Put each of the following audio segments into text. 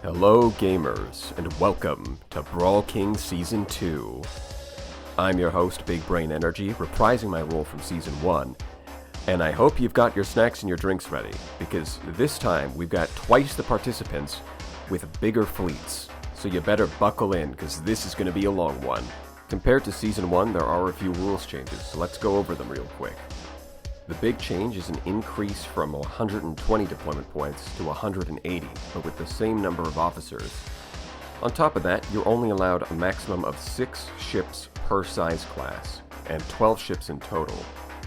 Hello gamers, and welcome to Brawl King Season 2. I'm your host, Big Brain Energy, reprising my role from Season 1, and I hope you've got your snacks and your drinks ready, because this time we've got twice the participants with bigger fleets, so you better buckle in, because this is going to be a long one. Compared to Season 1, there are a few rules changes, so let's go over them real quick. The big change is an increase from 120 deployment points to 180, but with the same number of officers. On top of that, you're only allowed a maximum of 6 ships per size class, and 12 ships in total.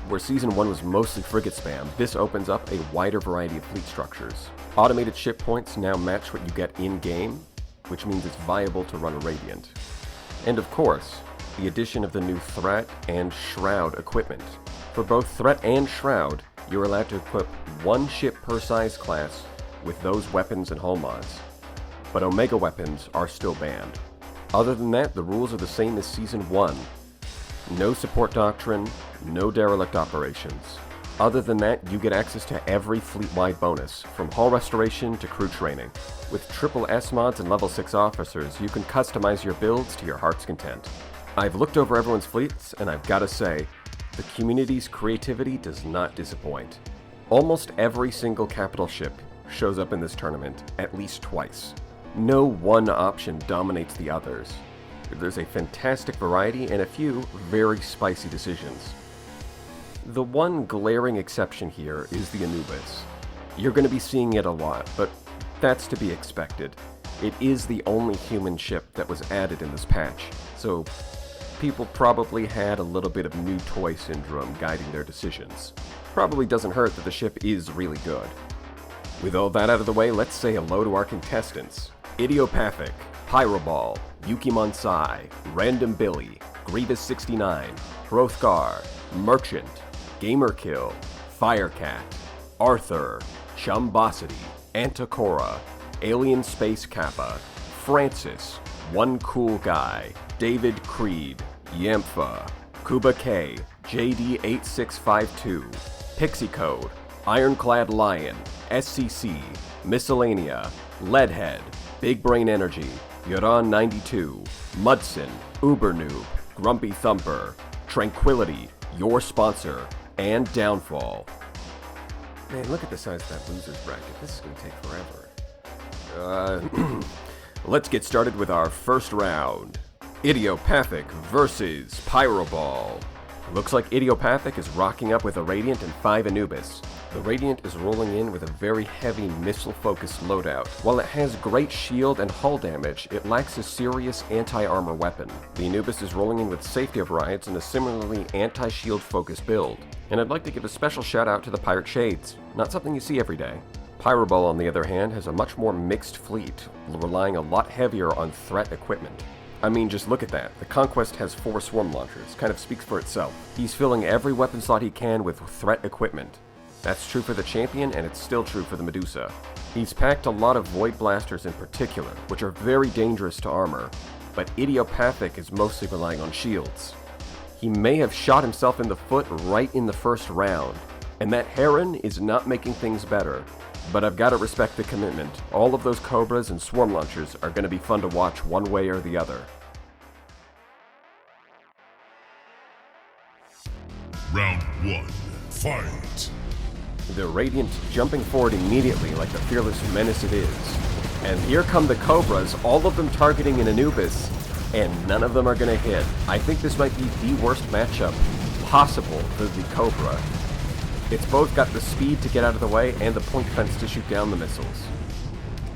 Where Season 1 was mostly frigate spam, this opens up a wider variety of fleet structures. Automated ship points now match what you get in-game, which means it's viable to run a Radiant. And of course, the addition of the new Threat and Shroud equipment. For both Threat and Shroud, you're allowed to equip 1 ship per size class with those weapons and hull mods, but Omega weapons are still banned. Other than that, the rules are the same as Season 1. No support doctrine, no derelict operations. Other than that, you get access to every fleet-wide bonus, from hull restoration to crew training. With triple S mods and level 6 officers, you can customize your builds to your heart's content. I've looked over everyone's fleets, and I've gotta say, the community's creativity does not disappoint. Almost every single capital ship shows up in this tournament at least twice. No one option dominates the others. There's a fantastic variety and a few very spicy decisions. The one glaring exception here is the Anubis. You're going to be seeing it a lot, but that's to be expected. It is the only human ship that was added in this patch, so people probably had a little bit of new toy syndrome guiding their decisions. Probably doesn't hurt that the ship is really good. With all that out of the way, let's say hello to our contestants. Idiopathic, Pyroball, YukiMonsai, Random Billy, Grievous69, Hrothgar, Merchant, GAMERKILL, Firecat, Arthr, Chumbosity, Antocora, Alienspacekappa, Francis, Onecoolguy, David Creed, Ymfah, Kuba K, JD8652, Pixicode, IronCladLion, SCC, Myscellanea, Leadhead, Big Brain Energy, Yuron92, Mudsson, Ubernoob, GrumpyThumper, Tranquility, your sponsor, and Downfall. Man, look at the size of that losers bracket. This is going to take forever. Let's get started with our first round. Idiopathic versus Pyroball. Looks like Idiopathic is rocking up with a Radiant and 5 Anubis. The Radiant is rolling in with a very heavy missile-focused loadout. While it has great shield and hull damage, it lacks a serious anti-armor weapon. The Anubis is rolling in with safety overrides and a similarly anti-shield focused build. And I'd like to give a special shout out to the Pirate Shades. Not something you see every day. Pyroball, on the other hand, has a much more mixed fleet, relying a lot heavier on threat equipment. I mean, just look at that. The Conquest has 4 swarm launchers, kind of speaks for itself. He's filling every weapon slot he can with threat equipment. That's true for the Champion, and it's still true for the Medusa. He's packed a lot of Void Blasters in particular, which are very dangerous to armor, but Idiopathic is mostly relying on shields. He may have shot himself in the foot right in the first round, and that Heron is not making things better. But I've got to respect the commitment. All of those Cobras and Swarm Launchers are going to be fun to watch one way or the other. Round 1, fight! The Radiant jumping forward immediately like the fearless menace it is. And here come the Cobras, all of them targeting an Anubis, and none of them are going to hit. I think this might be the worst matchup possible for the Cobra. It's both got the speed to get out of the way and the point defense to shoot down the missiles.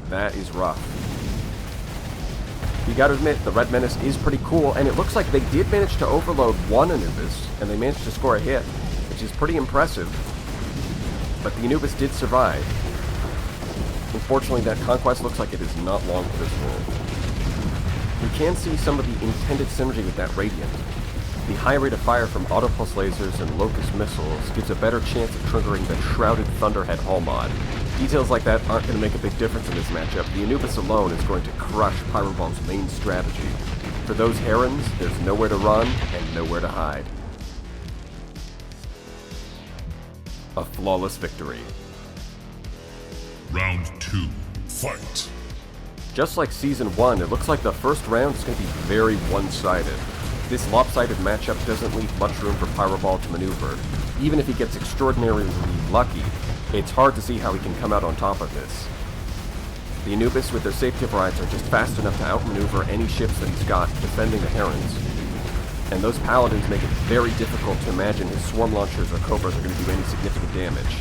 That is rough. You gotta admit, the Red Menace is pretty cool, and it looks like they did manage to overload one Anubis, and they managed to score a hit, which is pretty impressive. But the Anubis did survive. Unfortunately, that Conquest looks like it is not long for this world. You can see some of the intended synergy with that Radiant. The high rate of fire from autopulse lasers and locust missiles gives a better chance of triggering the Shrouded Thunderhead hull mod. Details like that aren't going to make a big difference in this matchup. The Anubis alone is going to crush Pyroball's main strategy. For those Herons, there's nowhere to run and nowhere to hide. A flawless victory. Round 2, fight! Just like Season 1, it looks like the first round is going to be very one-sided. This lopsided matchup doesn't leave much room for Pyroball to maneuver. Even if he gets extraordinarily lucky, it's hard to see how he can come out on top of this. The Anubis with their safety overrides are just fast enough to outmaneuver any ships that he's got defending the Herons. And those Paladins make it very difficult to imagine his Swarm Launchers or Cobras are going to do any significant damage.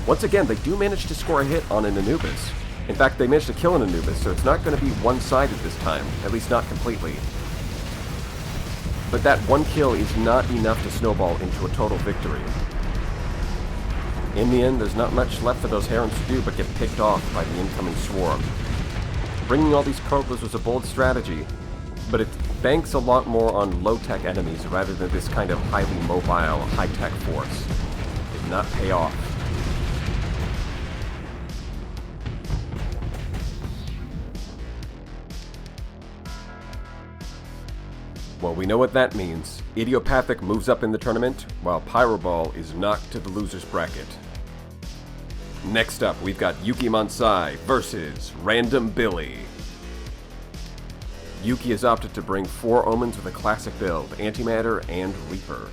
Once again, they do manage to score a hit on an Anubis. In fact, they managed to kill an Anubis, so it's not going to be one-sided this time, at least not completely. But that one kill is not enough to snowball into a total victory. In the end, there's not much left for those Herons to do but get picked off by the incoming swarm. Bringing all these Cobras was a bold strategy, but it banks a lot more on low-tech enemies rather than this kind of highly mobile, high-tech force. It did not pay off. Well, we know what that means. Idiopathic moves up in the tournament, while Pyroball is knocked to the loser's bracket. Next up, we've got YukiMonsai versus Random Billy. Yuki has opted to bring 4 Omens with a classic build, Antimatter and Reaper.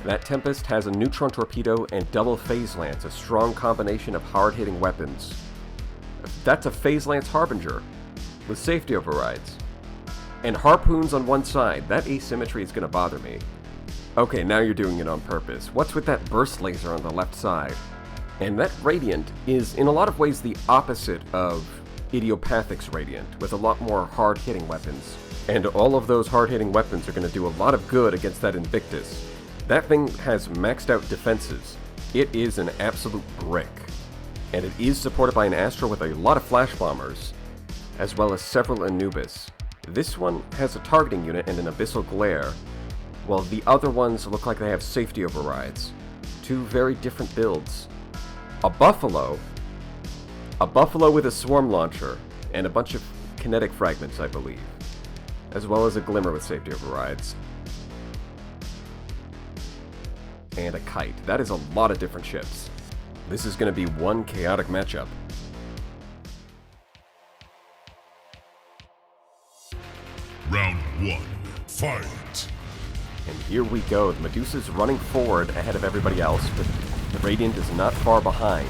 That Tempest has a Neutron Torpedo and double Phase Lance, a strong combination of hard-hitting weapons. That's a Phase Lance Harbinger, with safety overrides. And harpoons on one side. That asymmetry is going to bother me. Okay, now you're doing it on purpose. What's with that burst laser on the left side? And that Radiant is, in a lot of ways, the opposite of Idiopathic's Radiant, with a lot more hard-hitting weapons. And all of those hard-hitting weapons are going to do a lot of good against that Invictus. That thing has maxed out defenses. It is an absolute brick. And it is supported by an Astral with a lot of Flash Bombers, as well as several Anubis. This one has a targeting unit and an Abyssal Glare, while the other ones look like they have safety overrides. 2 very different builds. A Buffalo with a Swarm Launcher, and a bunch of kinetic fragments, I believe, as well as a Glimmer with safety overrides. And a Kite. That is a lot of different ships. This is going to be one chaotic matchup. Round 1, fight! And here we go. The Medusa's running forward ahead of everybody else, but the Radiant is not far behind.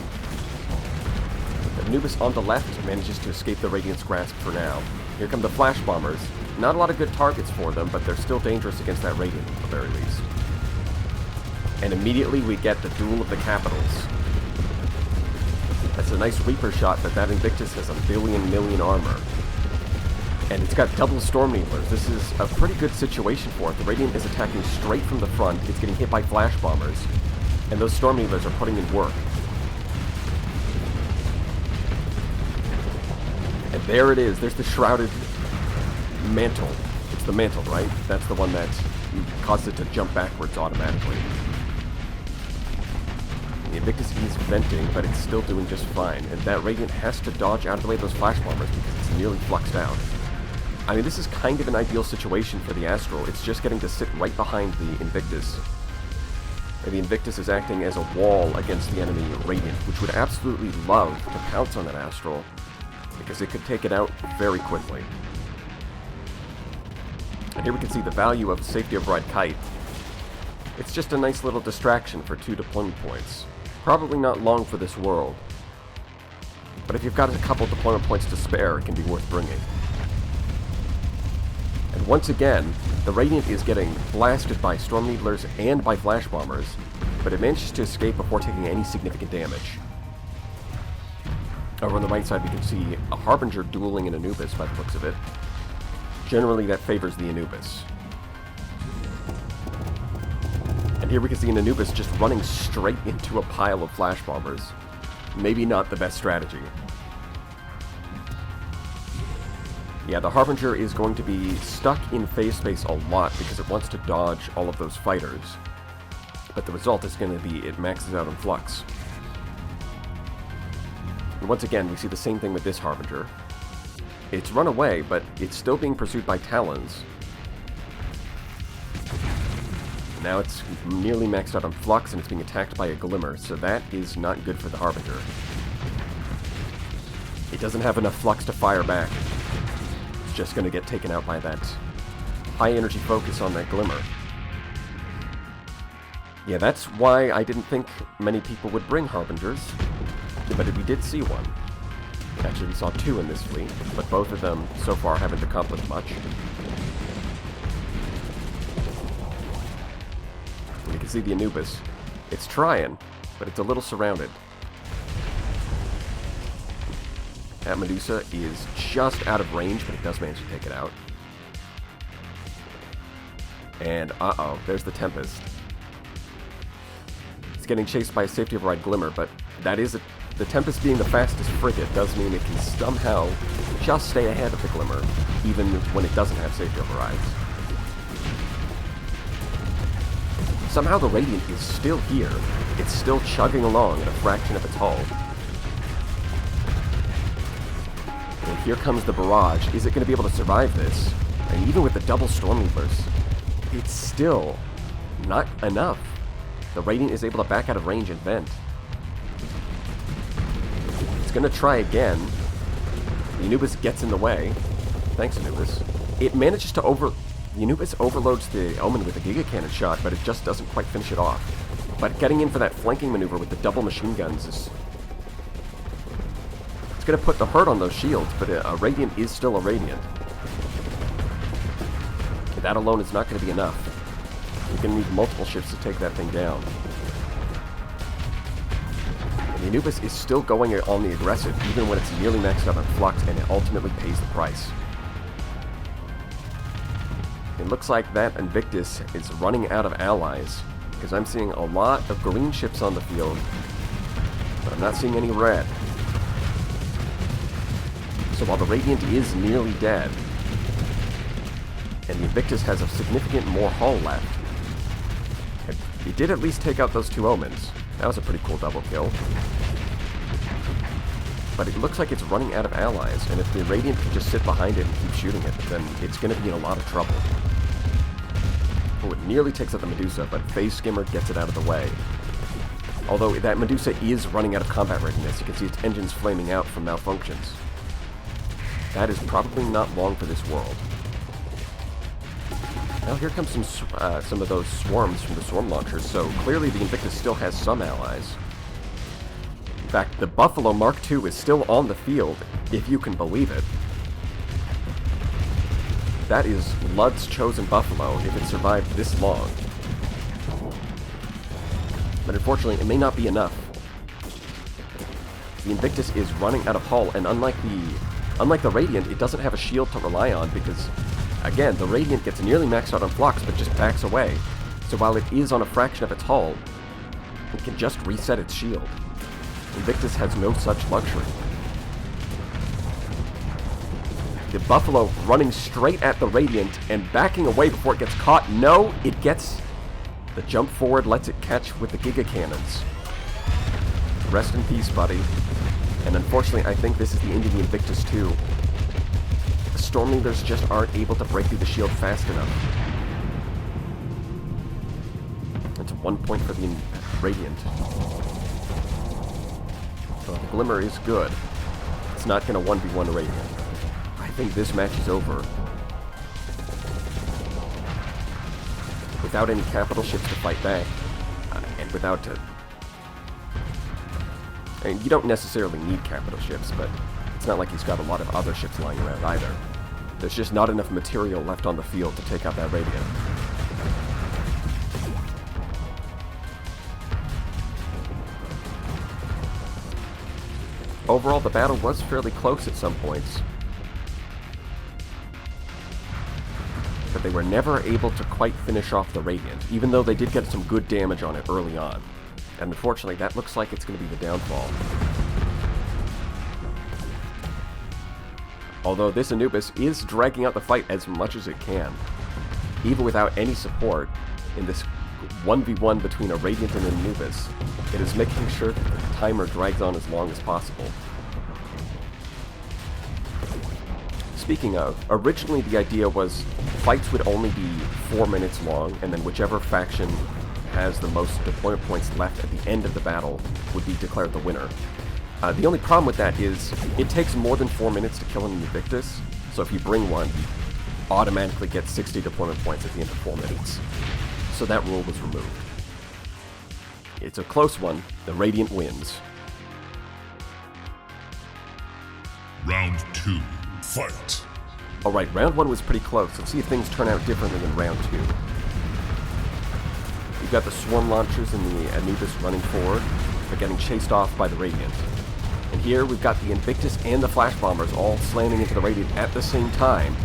The Anubis on the left manages to escape the Radiant's grasp for now. Here come the Flash Bombers. Not a lot of good targets for them, but they're still dangerous against that Radiant at the very least. And immediately we get the Duel of the Capitals. That's a nice Reaper shot, but that Invictus has a million armor. And it's got double Storm Needlers. This is a pretty good situation for it. The Radiant is attacking straight from the front. It's getting hit by Flash Bombers. And those Storm Needlers are putting in work. And there it is. There's the Shrouded Mantle. It's the Mantle, right? That's the one that causes it to jump backwards automatically. The Invictus is venting, but it's still doing just fine. And that Radiant has to dodge out of the way of those Flash Bombers because it's nearly fluxed out. I mean, this is kind of an ideal situation for the Astral. It's just getting to sit right behind the Invictus. And the Invictus is acting as a wall against the enemy Radiant, which would absolutely love to pounce on that Astral, because it could take it out very quickly. And here we can see the value of Safety Override Kite. It's just a nice little distraction for 2 deployment points. Probably not long for this world. But if you've got a couple deployment points to spare, it can be worth bringing. And once again, the Radiant is getting blasted by Storm Needlers and by Flash Bombers, but it manages to escape before taking any significant damage. Over on the right side we can see a Harbinger dueling an Anubis by the looks of it. Generally that favors the Anubis. And here we can see an Anubis just running straight into a pile of Flash Bombers. Maybe not the best strategy. Yeah, the Harbinger is going to be stuck in phase space a lot because it wants to dodge all of those fighters. But the result is going to be it maxes out on Flux. And once again, we see the same thing with this Harbinger. It's run away, but it's still being pursued by Talons. Now it's nearly maxed out on Flux and it's being attacked by a Glimmer, so that is not good for the Harbinger. It doesn't have enough flux to fire back. It's just going to get taken out by that high energy focus on that Glimmer. Yeah, that's why I didn't think many people would bring Harbingers, but we did see one. Actually, we saw two in this fleet, but both of them so far haven't accomplished much. And you can see the Anubis. It's trying, but it's a little surrounded. That Medusa is just out of range, but it does manage to take it out. And uh-oh, there's the Tempest. It's getting chased by a safety override Glimmer, but that is the Tempest being the fastest frigate does mean it can somehow just stay ahead of the Glimmer, even when it doesn't have safety overrides. Somehow the Radiant is still here. It's still chugging along at a fraction of its hull. And here comes the barrage. Is it going to be able to survive this? And even with the double Stormleapers, it's still not enough. The Radiant is able to back out of range and vent. It's going to try again. The Anubis gets in the way. Thanks, Anubis. It manages to The Anubis overloads the Omen with a Giga Cannon shot, but it just doesn't quite finish it off. But getting in for that flanking maneuver with the double machine guns is... It's going to put the hurt on those shields, but a Radiant is still a Radiant. That alone is not going to be enough. You're going to need multiple ships to take that thing down. And the Anubis is still going on the aggressive, even when it's nearly maxed out on flux, and it ultimately pays the price. It looks like that Invictus is running out of allies, because I'm seeing a lot of green ships on the field, but I'm not seeing any red. So while the Radiant is nearly dead, and the Invictus has a significant more hull left, he did at least take out those two Omens. That was a pretty cool double kill. But it looks like it's running out of allies, and if the Radiant can just sit behind it and keep shooting it, then it's going to be in a lot of trouble. Oh, it nearly takes out the Medusa, but Phase Skimmer gets it out of the way. Although that Medusa is running out of combat readiness. You can see its engines flaming out from malfunctions. That is probably not long for this world. Now here comes some of those swarms from the swarm launchers, so clearly the Invictus still has some allies. In fact, the Buffalo Mark II is still on the field, if you can believe it. That is Lud's chosen Buffalo, if it survived this long. But unfortunately, it may not be enough. The Invictus is running out of hull, and unlike the Radiant, it doesn't have a shield to rely on, because, again, the Radiant gets nearly maxed out on flux, but just backs away. So while it is on a fraction of its hull, it can just reset its shield. Invictus has no such luxury. The Buffalo running straight at the Radiant and backing away before it gets caught. No, it gets the jump forward, lets it catch with the Giga Cannons. Rest in peace, buddy. And unfortunately, I think this is the end of the Invictus too. The Stormleaders just aren't able to break through the shield fast enough. That's 1 point for the Radiant. So the Glimmer is good. It's not going to 1v1 a Radiant. I think this match is over. Without any capital ships to fight back, and without... and you don't necessarily need capital ships, but it's not like he's got a lot of other ships lying around either. There's just not enough material left on the field to take out that Radiant. Overall, the battle was fairly close at some points, but they were never able to quite finish off the Radiant, even though they did get some good damage on it early on. And unfortunately, that looks like it's going to be the downfall. Although this Anubis is dragging out the fight as much as it can, even without any support in this 1v1 between a Radiant and an Anubis. It is making sure that the timer drags on as long as possible. Speaking of, originally the idea was fights would only be 4 minutes long, and then whichever faction has the most deployment points left at the end of the battle would be declared the winner. The only problem with that is it takes more than 4 minutes to kill an Invictus, so if you bring one, you automatically get 60 deployment points at the end of 4 minutes. So that rule was removed. It's a close one. The Radiant wins. Round 2, fight! Alright, round 1 was pretty close. Let's see if things turn out differently than round 2. You've got the Swarm Launchers and the Anubis running forward. They're getting chased off by the Radiant. And here we've got the Invictus and the Flash Bombers all slamming into the Radiant at the same time.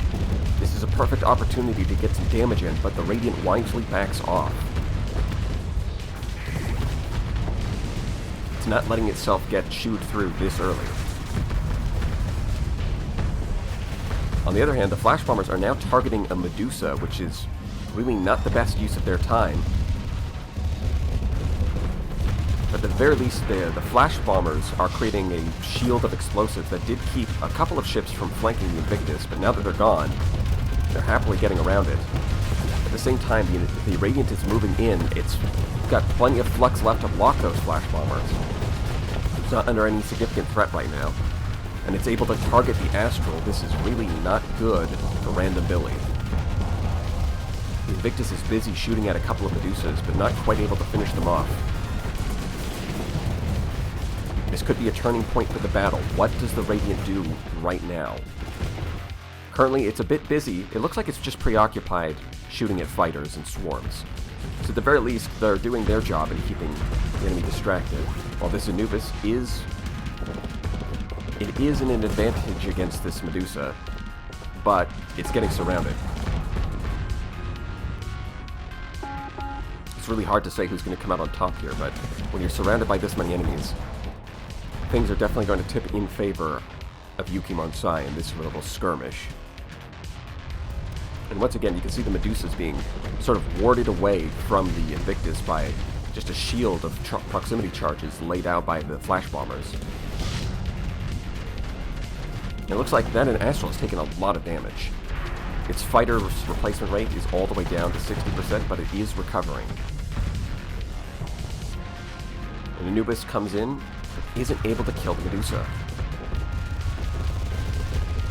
This is a perfect opportunity to get some damage in, but the Radiant wisely backs off. It's not letting itself get chewed through this early. On the other hand, the Flash Bombers are now targeting a Medusa, which is really not the best use of their time. But at the very least, the Flash Bombers are creating a shield of explosives that did keep a couple of ships from flanking the Invictus, but now that they're gone, they're happily getting around it. At the same time, the Radiant is moving in. It's got plenty of flux left to block those Flash Bombers. It's not under any significant threat right now. And it's able to target the Astral. This is really not good for Random Billy. The Invictus is busy shooting at a couple of Medusas, but not quite able to finish them off. This could be a turning point for the battle. What does the Radiant do right now? Currently, it's a bit busy. It looks like it's just preoccupied shooting at fighters and swarms. So at the very least, they're doing their job in keeping the enemy distracted. While this Anubis is... It is an advantage against this Medusa, but it's getting surrounded. It's really hard to say who's going to come out on top here, but when you're surrounded by this many enemies, things are definitely going to tip in favor of YukiMonsai in this little skirmish. And once again, you can see the Medusas being sort of warded away from the Invictus by just a shield of proximity charges laid out by the Flash Bombers. It looks like that an Astral has taken a lot of damage. Its fighter replacement rate is all the way down to 60%, but it is recovering. And Anubis comes in, but isn't able to kill the Medusa.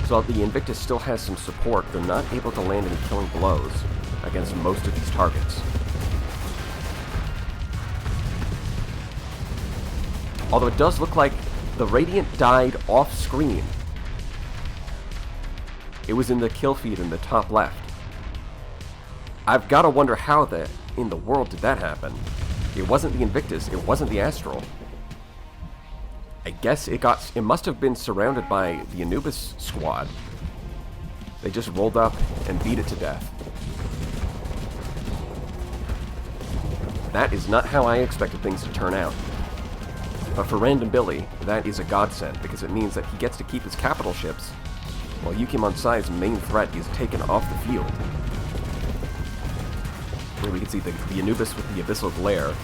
So the Invictus still has some support. They're not able to land any killing blows against most of these targets. Although it does look like the Radiant died off-screen. It was in the kill feed in the top left. I've got to wonder how in the world did that happen? It wasn't the Invictus, it wasn't the Astral. I guess it must have been surrounded by the Anubis squad. They just rolled up and beat it to death. That is not how I expected things to turn out. But for Random Billy, that is a godsend, because it means that he gets to keep his capital ships, while YukiMonsai's main threat is taken off the field. Here we can see the Anubis with the Abyssal Glare.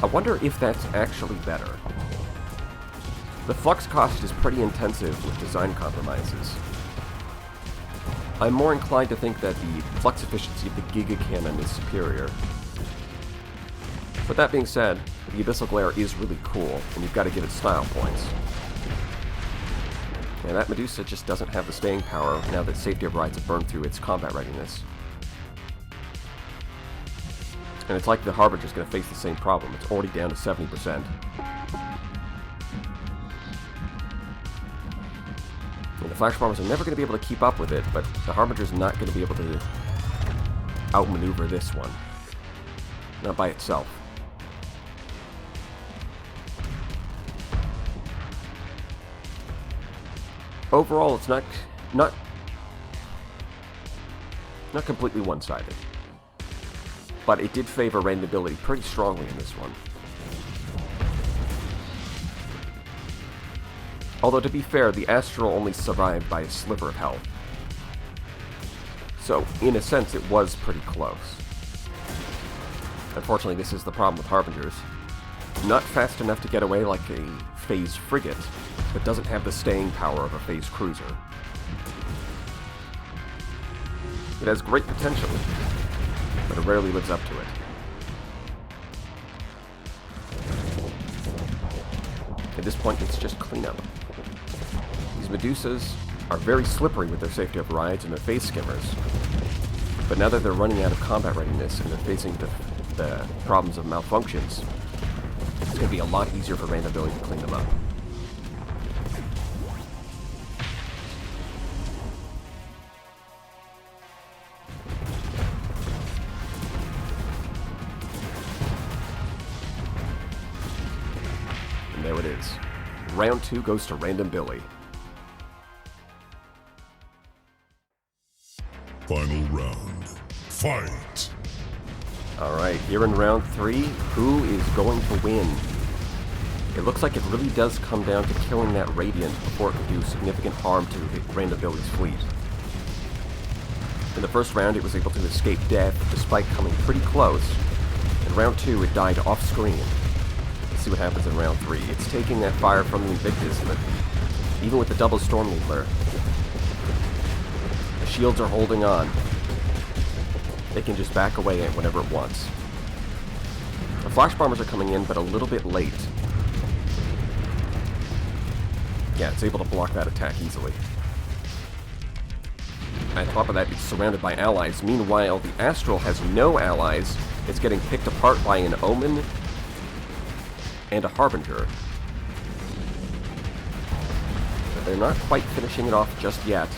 I wonder if that's actually better. The flux cost is pretty intensive with design compromises. I'm more inclined to think that the flux efficiency of the Giga Cannon is superior. But that being said, the Abyssal Glare is really cool, and you've got to give it style points. And that Medusa just doesn't have the staying power now that Safety Overrides have burned through its combat readiness. And it's like the Harbinger's going to face the same problem. It's already down to 70%. And the Flash Bombers are never going to be able to keep up with it, but the Harbinger's not going to be able to outmaneuver this one. Not by itself. Overall, it's not completely one-sided. But it did favor Randability pretty strongly in this one. Although, to be fair, the Astral only survived by a sliver of health. So, in a sense, it was pretty close. Unfortunately, this is the problem with Harbingers. Not fast enough to get away like a phase frigate, but doesn't have the staying power of a phase cruiser. It has great potential, but it rarely lives up to it. At this point, it's just cleanup. These Medusas are very slippery with their safety overrides and their phase skimmers. But now that they're running out of combat readiness and they're facing the problems of malfunctions, it's going to be a lot easier for Randombilly to clean them up. And there it is. Round 2 goes to Randombilly. Final round. Fight! Alright, here in round 3, who is going to win? It looks like it really does come down to killing that Radiant before it can do significant harm to Randombilly's fleet. In the first round, it was able to escape death despite coming pretty close. In round 2, it died off-screen. Let's see what happens in round 3. It's taking that fire from the Invictus, but even with the double Storm Needler, the shields are holding on. It can just back away whenever it wants. The Flash Bombers are coming in, but a little bit late. Yeah, it's able to block that attack easily. On top of that, it's surrounded by allies. Meanwhile, the Astral has no allies. It's getting picked apart by an Omen and a Harbinger. But they're not quite finishing it off just yet.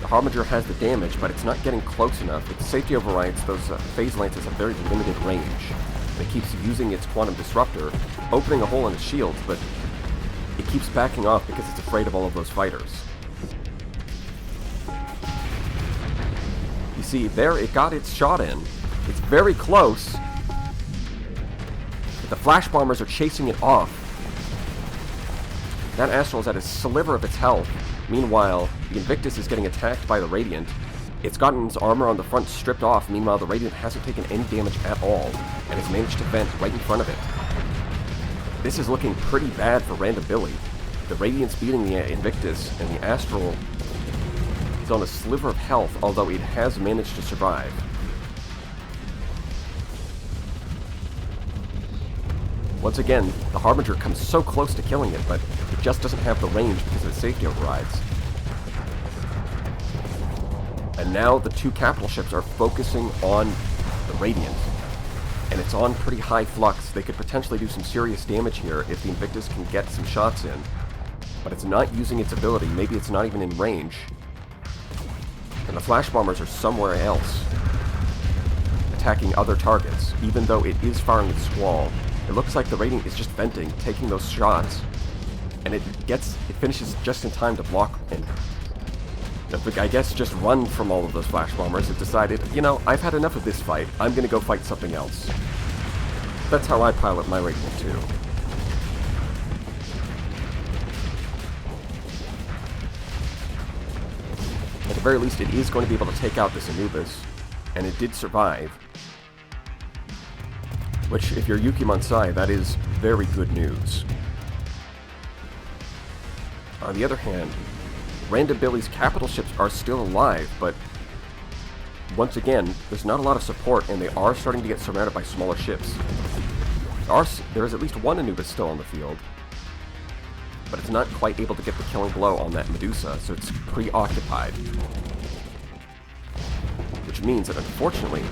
The Harbinger has the damage, but it's not getting close enough. With safety overrides, those phase lances have very limited range. It keeps using its Quantum Disruptor, opening a hole in its shields, but it keeps backing off because it's afraid of all of those fighters. You see, there it got its shot in. It's very close. But the Flash Bombers are chasing it off. That Astral is at a sliver of its health. Meanwhile, the Invictus is getting attacked by the Radiant. It's gotten its armor on the front stripped off. Meanwhile, the Radiant hasn't taken any damage at all, and has managed to vent right in front of it. This is looking pretty bad for Randombilly. The Radiant's beating the Invictus, and the Astral is on a sliver of health, although it has managed to survive. Once again, the Harbinger comes so close to killing it, but it just doesn't have the range because of the safety overrides. And now the two capital ships are focusing on the Radiant. And it's on pretty high flux. They could potentially do some serious damage here if the Invictus can get some shots in. But it's not using its ability. Maybe it's not even in range. And the Flash Bombers are somewhere else, attacking other targets, even though it is firing its Squall. It looks like the Radiant is just venting, taking those shots, and it finishes just in time to block and, I guess, just run from all of those Flash Bombers. It decided, you know, I've had enough of this fight. I'm going to go fight something else. That's how I pilot my Radiant too. At the very least, it is going to be able to take out this Anubis, and it did survive. Which, if you're YukiMonsai, that is very good news. On the other hand, Randombilly's capital ships are still alive, but once again, there's not a lot of support, and they are starting to get surrounded by smaller ships. There is at least one Anubis still on the field, but it's not quite able to get the killing blow on that Medusa, so it's preoccupied. Which means that, unfortunately,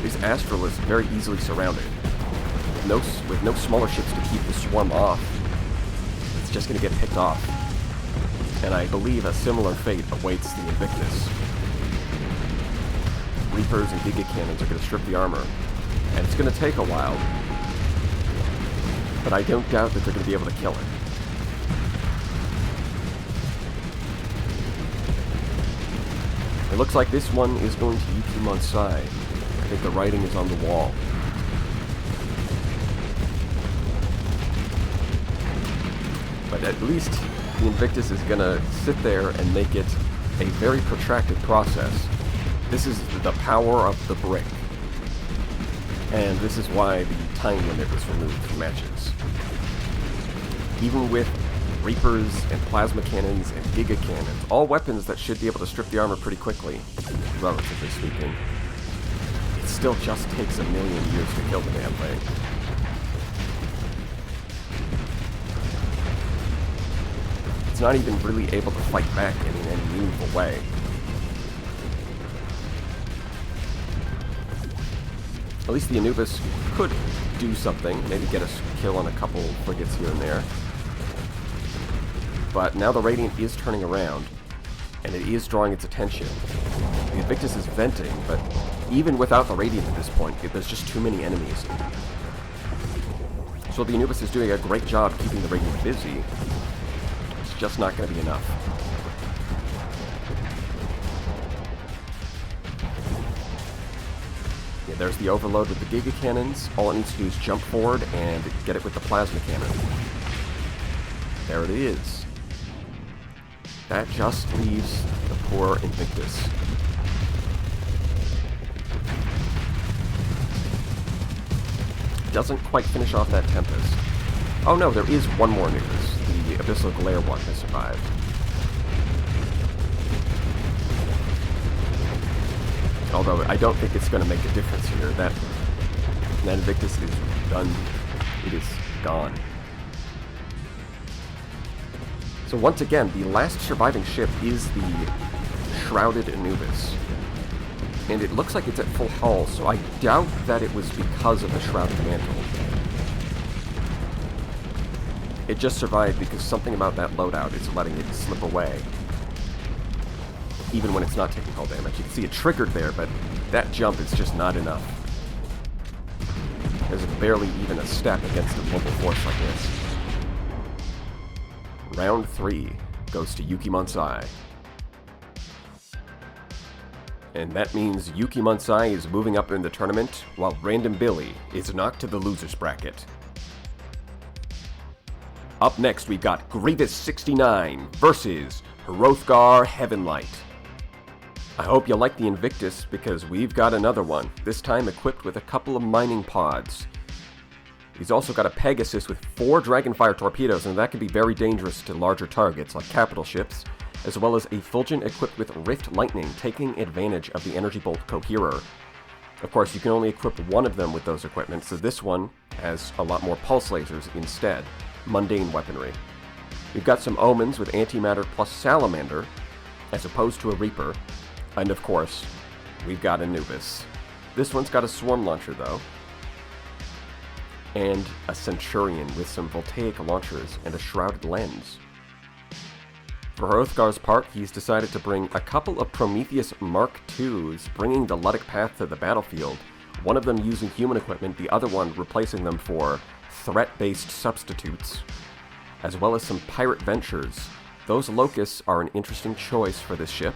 this Astral is very easily surrounded. With no smaller ships to keep the swarm off, it's just going to get picked off. And I believe a similar fate awaits the Invictus. Reapers and Giga Cannons are going to strip the armor, and it's going to take a while, but I don't doubt that they're going to be able to kill it. It looks like this one is going to YukiMonsai. I think the writing is on the wall. But at least the Invictus is going to sit there and make it a very protracted process. This is the power of the brick. And this is why the time limit was removed from matches. Even with Reapers and Plasma Cannons and Giga Cannons, all weapons that should be able to strip the armor pretty quickly, relatively speaking, it still just takes a million years to kill the damn thing. not even really able to fight back in any meaningful way. At least the Anubis could do something, maybe get a kill on a couple frigates here and there. But now the Radiant is turning around, and it is drawing its attention. The Invictus is venting, but even without the Radiant at this point, there's just too many enemies. So the Anubis is doing a great job keeping the Radiant busy. It's just not going to be enough. Yeah, there's the Overload with the Giga Cannons. All it needs to do is jump forward and get it with the Plasma Cannon. There it is. That just leaves the poor Invictus. Doesn't quite finish off that Tempest. Oh no, there is one more Anubis. The Abyssal Glare one has survived. Although I don't think it's going to make a difference here. That Invictus is done. It is gone. So once again, the last surviving ship is the Shrouded Anubis. And it looks like it's at full hull, so I doubt that it was because of the Shrouded Mantle. It just survived because something about that loadout is letting it slip away. Even when it's not taking hull damage. You can see it triggered there, but that jump is just not enough. There's barely even a step against a mobile force like this. Round 3 goes to YukiMonsai. And that means YukiMonsai is moving up in the tournament, while Random Billy is knocked to the loser's bracket. Up next, we've got Grievous69 versus Hrothgar Heavenlight. I hope you like the Invictus, because we've got another one, this time equipped with a couple of mining pods. He's also got a Pegasus with 4 Dragonfire torpedoes, and that can be very dangerous to larger targets like capital ships, as well as a Fulgent equipped with Rift Lightning, taking advantage of the Energy Bolt Coherer. Of course, you can only equip one of them with those equipment, so this one has a lot more pulse lasers instead, mundane weaponry. We've got some Omens with Antimatter plus Salamander, as opposed to a Reaper, and of course, we've got Anubis. This one's got a Swarm Launcher though, and a Centurion with some Voltaic launchers and a Shrouded Lens. For Hrothgar's part, he's decided to bring a couple of Prometheus Mark IIs, bringing the Ludic Path to the battlefield, one of them using human equipment, the other one replacing them for threat-based substitutes, as well as some Pirate Ventures. Those Locusts are an interesting choice for this ship.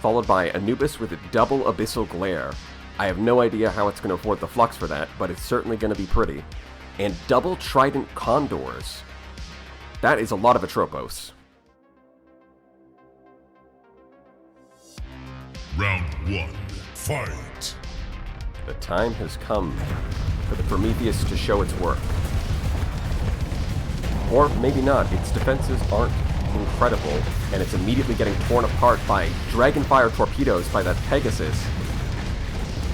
Followed by Anubis with a double Abyssal Glare. I have no idea how it's going to afford the flux for that, but it's certainly going to be pretty. And double Trident Condors. That is a lot of Atropos. Round 1. Fight! The time has come for the Prometheus to show its work. Or maybe not. Its defenses aren't incredible, and it's immediately getting torn apart by Dragonfire torpedoes by that Pegasus.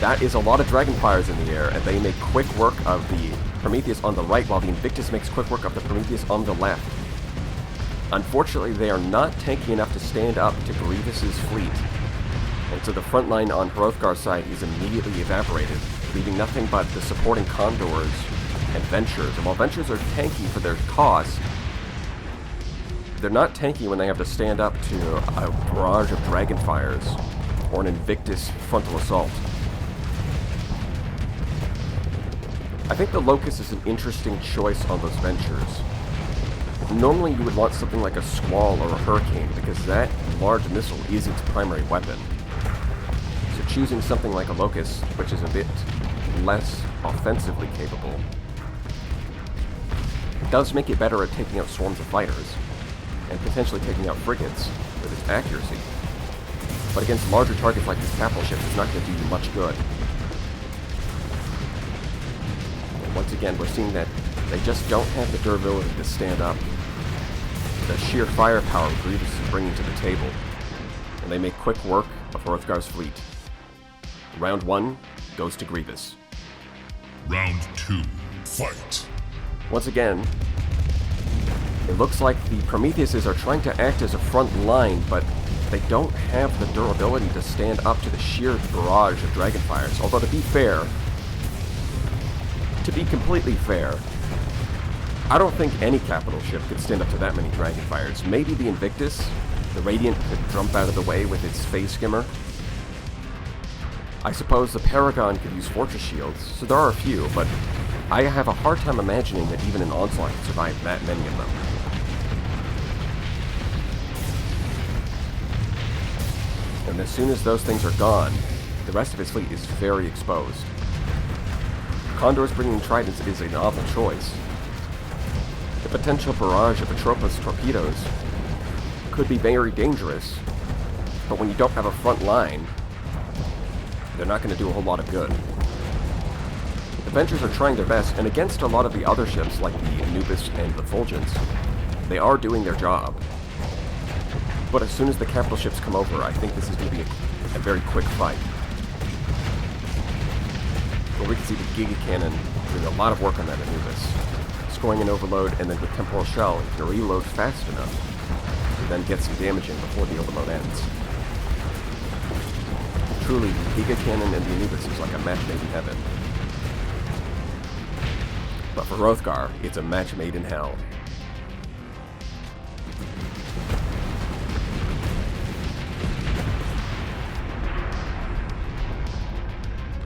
That is a lot of Dragonfires in the air, and they make quick work of the Prometheus on the right, while the Invictus makes quick work of the Prometheus on the left. Unfortunately, they are not tanky enough to stand up to Grievous's fleet, and so the front line on Hrothgar's side is immediately evaporated, leaving nothing but the supporting Condors and Ventures. And while Ventures are tanky for their cost, they're not tanky when they have to stand up to a barrage of Dragonfires or an Invictus frontal assault. I think the Locust is an interesting choice on those Ventures. Normally you would want something like a Squall or a Hurricane, because that large missile is its primary weapon. So choosing something like a Locust, which is a bit less offensively capable, does make it better at taking out swarms of fighters, and potentially taking out frigates with its accuracy. But against larger targets like this capital ship, it's not going to do you much good. And once again, we're seeing that they just don't have the durability to stand up the sheer firepower Grievous is bringing to the table, and they make quick work of Hrothgar's fleet. Round 1 goes to Grievous. Round 2. Fight! Once again, It looks like the Prometheuses are trying to act as a front line, but they don't have the durability to stand up to the sheer barrage of Dragonfires. Although, to be fair, to be completely fair, I don't think any capital ship could stand up to that many Dragonfires. Maybe the Invictus, the Radiant, could jump out of the way with its phase skimmer. I suppose the Paragon could use Fortress Shields, so there are a few, but I have a hard time imagining that even an Onslaught could survive that many of them. And as soon as those things are gone, the rest of his fleet is very exposed. Condors bringing Tridents is a novel choice. The potential barrage of Atropos torpedoes could be very dangerous, but when you don't have a front line, they're not going to do a whole lot of good. The Ventures are trying their best, and against a lot of the other ships like the Anubis and the Fulgence, they are doing their job. But as soon as the capital ships come over, I think this is going to be a very quick fight. But we can see the Giga Cannon doing a lot of work on that Anubis. Scoring an overload, and then with Temporal Shell, you can reload fast enough to then get some damage in before the overload ends. Truly, the Giga Cannon and the Anubis is like a match made in heaven. But for Hrothgar, it's a match made in hell.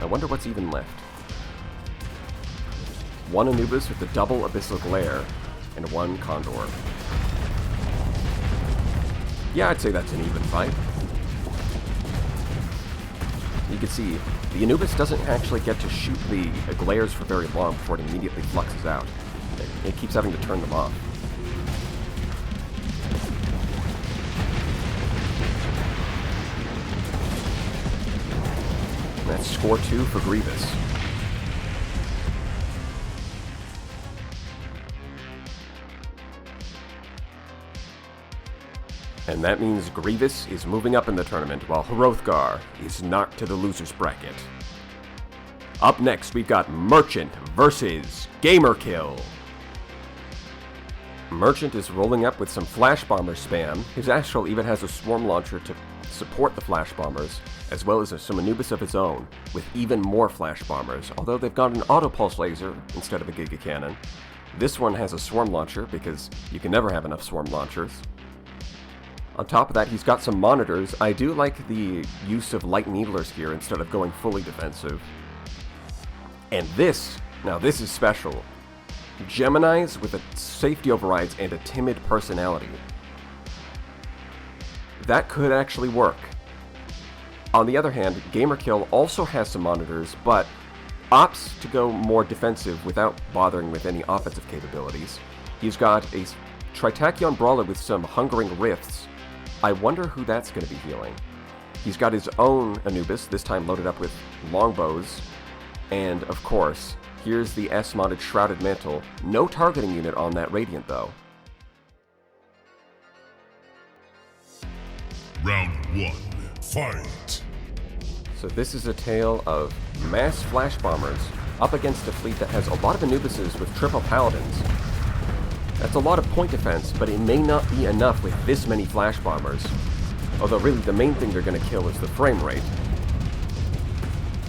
I wonder what's even left. One Anubis with the double Abyssal Glare, and one Condor. Yeah, I'd say that's an even fight. You can see, the Anubis doesn't actually get to shoot the glares for very long before it immediately fluxes out. It keeps having to turn them off. And that's score 2 for Grievous. And that means Grievous is moving up in the tournament, while Hrothgar is knocked to the loser's bracket. Up next, we've got Merchant versus GAMERKILL. Merchant is rolling up with some Flash Bomber spam. His Astral even has a Swarm Launcher to support the Flash Bombers, as well as some Anubis of his own, with even more Flash Bombers, although they've got an Auto Pulse Laser instead of a Giga Cannon. This one has a Swarm Launcher, because you can never have enough Swarm Launchers. On top of that, he's got some monitors. I do like the use of Light Needlers here instead of going fully defensive. And this is special. Geminis with a safety overrides and a timid personality. That could actually work. On the other hand, GAMERKILL also has some monitors, but opts to go more defensive without bothering with any offensive capabilities. He's got a Tritachyon Brawler with some Hungering Rifts. I wonder who that's going to be healing. He's got his own Anubis, this time loaded up with longbows. And, of course, here's the S-modded Shrouded Mantle. No targeting unit on that Radiant, though. Round 1, fight! So this is a tale of mass Flash Bombers up against a fleet that has a lot of Anubises with triple Paladins. That's a lot of point defense, but it may not be enough with this many Flash Bombers. Although really the main thing they're going to kill is the frame rate.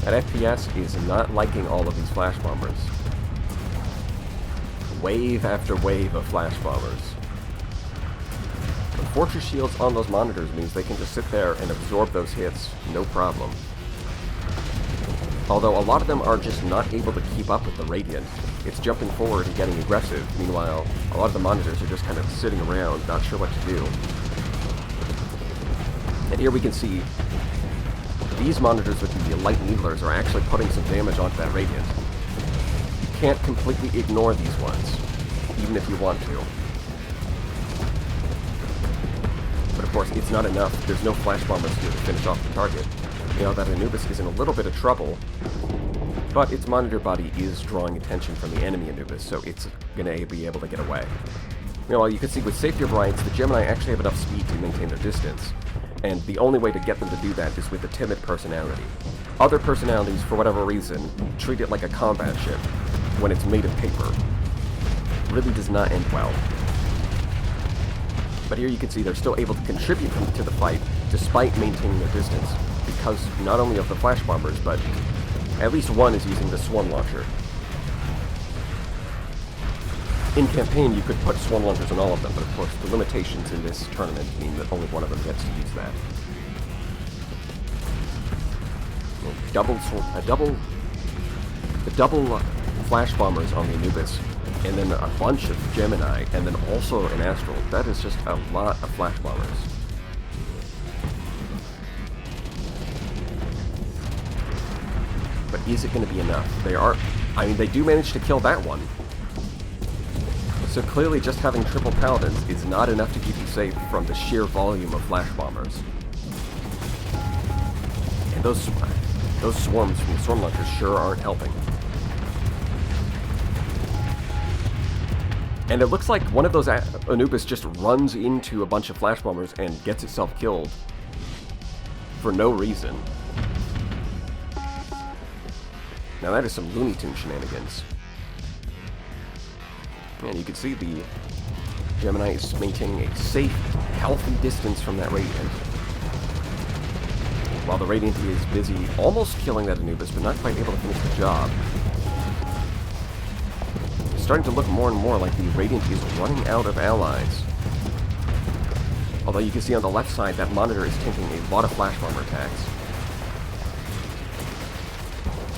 That FPS is not liking all of these Flash Bombers. Wave after wave of Flash Bombers. The Fortress Shields on those monitors means they can just sit there and absorb those hits, no problem. Although a lot of them are just not able to keep up with the Radiant. It's jumping forward and getting aggressive. Meanwhile, a lot of the monitors are just kind of sitting around, not sure what to do. And here we can see these monitors with the Light Needlers are actually putting some damage onto that Radiant. You can't completely ignore these ones, even if you want to. But of course, it's not enough. There's no Flash Bombers here to finish off the target. You know, that Anubis is in a little bit of trouble, but its monitor body is drawing attention from the enemy Anubis, so it's going to be able to get away. Meanwhile, you can see with safety overrides, the Gemini actually have enough speed to maintain their distance, and the only way to get them to do that is with a timid personality. Other personalities, for whatever reason, treat it like a combat ship when it's made of paper. It really does not end well. But here you can see they're still able to contribute to the fight despite maintaining their distance, because not only of the flash bombers, but at least one is using the swarm launcher. In campaign, you could put swarm launchers on all of them, but of course the limitations in this tournament mean that only one of them gets to use that. The double flash bombers on the Anubis, and then a bunch of Gemini, and then also an Astral. That is just a lot of flash bombers. But is it going to be enough? They do manage to kill that one. So clearly just having triple Paladins is not enough to keep you safe from the sheer volume of flash bombers. And those swarms from the swarm launchers sure aren't helping. And it looks like one of those Anubis just runs into a bunch of flash bombers and gets itself killed for no reason. Now that is some Looney Tunes shenanigans. And you can see the Gemini is maintaining a safe, healthy distance from that Radiant. While the Radiant is busy almost killing that Anubis, but not quite able to finish the job. It's starting to look more and more like the Radiant is running out of allies. Although you can see on the left side that Monitor is taking a lot of Flash Bomber attacks.